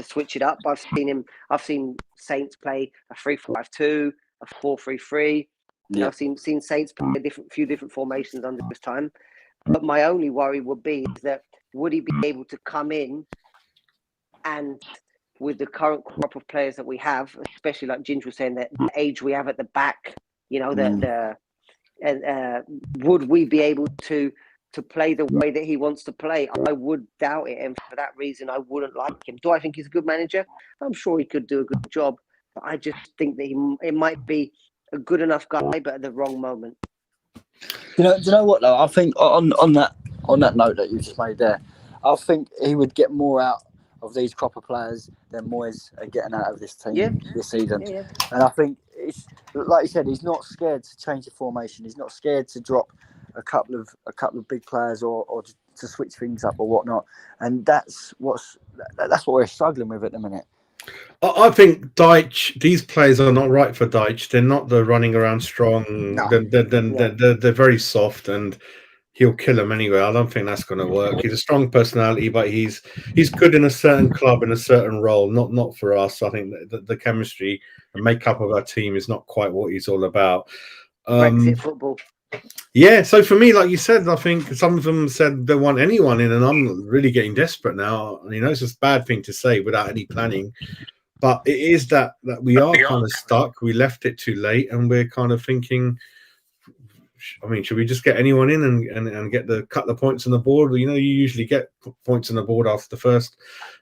switch it up. I've seen Saints play a 3-5-2, a 4-3-3. Yeah. I've seen Saints play a few different formations under this time. But my only worry would be is that would he be able to come in and with the current crop of players that we have, especially like Ginger was saying, that the age we have at the back, you know, would we be able to play the way that he wants to play? I would doubt it, and for that reason, I wouldn't like him. Do I think he's a good manager? I'm sure he could do a good job, but I just think that it might be a good enough guy, but at the wrong moment. Do you know what though? I think on that note that you just made there, I think he would get more out of these crop of players than Moyes are getting out of this team this season. Yeah. And I think it's like you said, he's not scared to change the formation. He's not scared to drop a couple of big players or to switch things up or whatnot. And that's what we're struggling with at the minute. I think Deitch, these players are not right for Deitch. They're not the running around strong. No. They're very soft, and he'll kill them anyway. I don't think that's going to work. He's a strong personality, but he's good in a certain club, in a certain role, not for us. I think the chemistry and makeup of our team is not quite what he's all about. Brexit football. Yeah, so for me, like you said, I think some of them said they want anyone in, and I'm really getting desperate now. You know, it's just a bad thing to say without any planning. But it is that we are kind of stuck. We left it too late, and we're kind of thinking, I mean, should we just get anyone in and get cut the points on the board? You know, you usually get points on the board after the first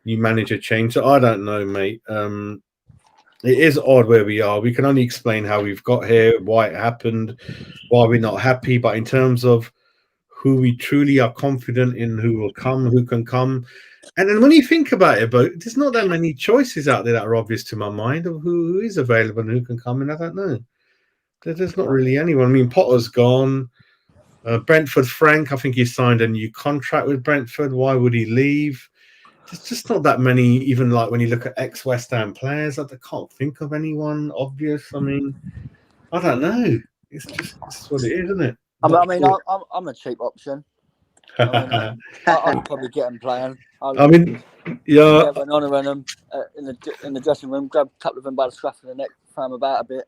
new manager change. So I don't know, mate. It is odd where we are. We can only explain how we've got here, why it happened, why we're not happy. But in terms of who we truly are confident in, who will come, who can come. And then when you think about it, but there's not that many choices out there that are obvious to my mind of who is available and who can come in. I don't know. There's not really anyone. I mean, Potter's gone. Brentford Frank, I think he signed a new contract with Brentford. Why would he leave? There's just not that many, even like when you look at ex-West Ham players, I can't think of anyone obvious. I mean, I don't know. It's what it is, isn't it? I'm a cheap option. I'd probably get them playing. Yeah. Get one on them in the dressing room, grab a couple of them by the scruff of the neck, throw them about a bit.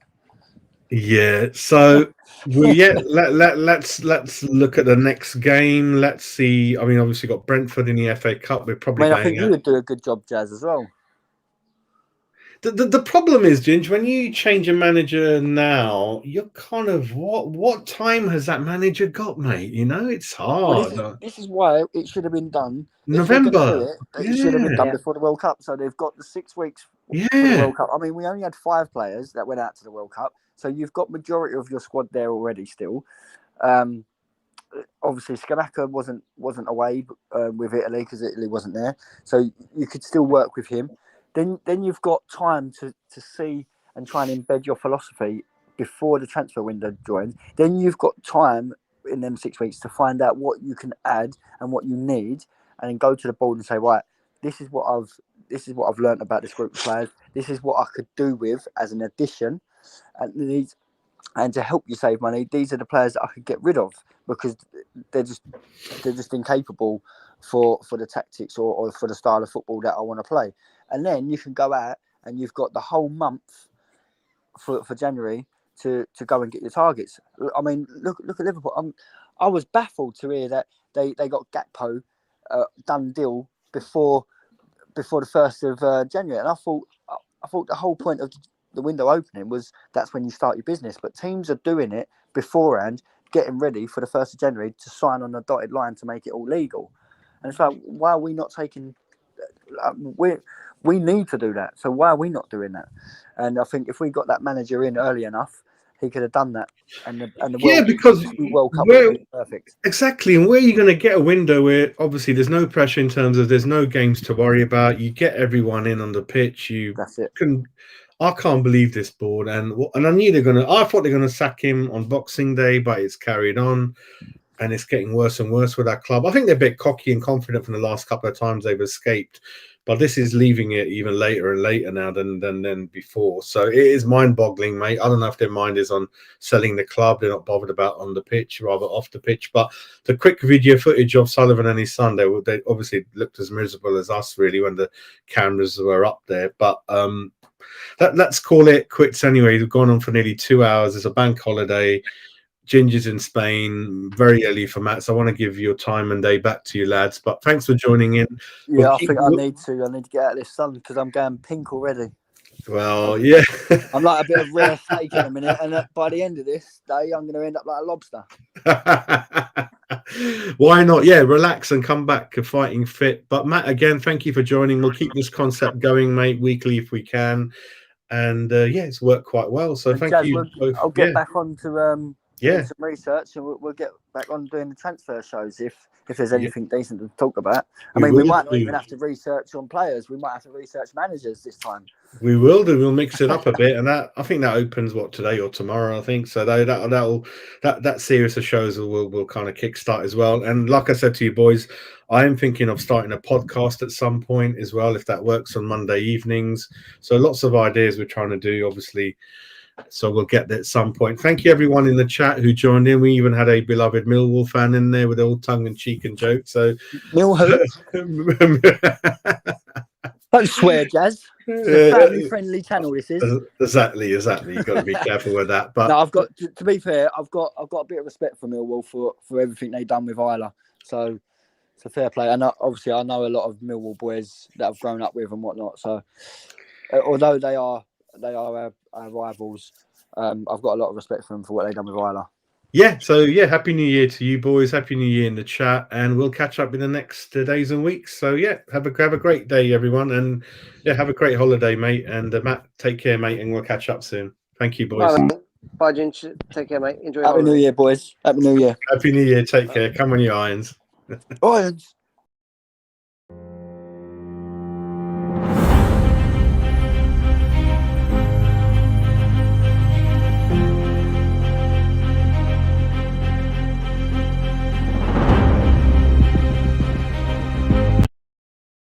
Yeah. So, let's look at the next game. Let's see. I mean, obviously got Brentford in the FA Cup. We're probably. I think you would do a good job, Jazz, as well. The problem is, Ginge, when you change a manager now, you're kind of what time has that manager got, mate? You know, it's hard. Well, this is why it should have been done. November. It should have been done before the World Cup. So they've got the 6 weeks for the World Cup. I mean, we only had 5 players that went out to the World Cup. So you've got majority of your squad there already still. Obviously, Skamaka wasn't away with Italy because Italy wasn't there. So you could still work with him. Then you've got time to see and try and embed your philosophy before the transfer window joins. Then you've got time in them 6 weeks to find out what you can add and what you need, and then go to the board and say, right, this is what I've learned about this group of players. This is what I could do with as an addition, and to help you save money, these are the players that I could get rid of because they're just incapable for the tactics or for the style of football that I want to play. And then you can go out and you've got the whole month for January to go and get your targets. I mean, look at Liverpool. I was baffled to hear that they got Gakpo done deal before the 1st of January. And I thought the whole point of the window opening was that's when you start your business. But teams are doing it beforehand, getting ready for the 1st of January to sign on the dotted line to make it all legal. And it's like, why are we not taking... We need to do that. So why are we not doing that? And I think if we got that manager in early enough, he could have done that. And the World Cup would be perfect. Exactly. And where are you going to get a window where obviously there's no pressure in terms of there's no games to worry about. You get everyone in on the pitch. That's it. I can't believe this board. And I knew I thought they're going to sack him on Boxing Day, but it's carried on. And it's getting worse and worse with our club. I think they're a bit cocky and confident from the last couple of times they've escaped. But this is leaving it even later and later now than before. So it is mind-boggling, mate. I don't know if their mind is on selling the club. They're not bothered about on the pitch, rather off the pitch. But the quick video footage of Sullivan and his son, they obviously looked as miserable as us, really, when the cameras were up there. But let's call it quits anyway. We've gone on for nearly 2 hours. It's a bank holiday. Ginger's in Spain, very early for Matt. So I want to give your time and day back to you, lads. But thanks for joining in. Yeah, I think I need to get out of this sun because I'm going pink already. Well, yeah. I'm like a bit of rare steak in a minute, and by the end of this day, I'm going to end up like a lobster. Why not? Yeah, relax and come back fighting fit. But Matt, again, thank you for joining. We'll keep this concept going, mate, weekly if we can. And it's worked quite well. So thank Jazz, you both. I'll get back on to Yeah, some research, and we'll get back on doing the transfer shows if there's Yeah. anything decent to talk about. I We mean, we will might not do. even have to research on players. We might have to research managers this time. We will do. We'll mix it up a bit, and I think that opens today or tomorrow. I think so. That series of shows will kind of kickstart as well. And like I said to you boys, I am thinking of starting a podcast at some point as well, if that works on Monday evenings. So lots of ideas we're trying to do, obviously. So we'll get there at some point. Thank you everyone in the chat who joined in. We even had a beloved Millwall fan in there with all tongue in cheek and joke. So Mill who? Don't swear, Jazz. It's a family-friendly channel. This is exactly. You've got to be careful with that. But no, I've got to be fair. I've got a bit of respect for Millwall for everything they've done with Isla. So it's a fair play. And obviously, I know a lot of Millwall boys that I've grown up with and whatnot. So although they are our rivals, I've got a lot of respect for them for what they've done with Isla. Yeah, so yeah, Happy New Year to you boys. Happy New Year in the chat, and we'll catch up in the next days and weeks. So yeah, have a great day, everyone, and yeah, have a great holiday, mate. And Matt, take care, mate, and we'll catch up soon. Thank you, boys. Bye, Ginch. Take care, mate. Enjoy. Happy New Year, boys. Happy New Year. Happy New Year. Take care. Come on, you irons. Irons.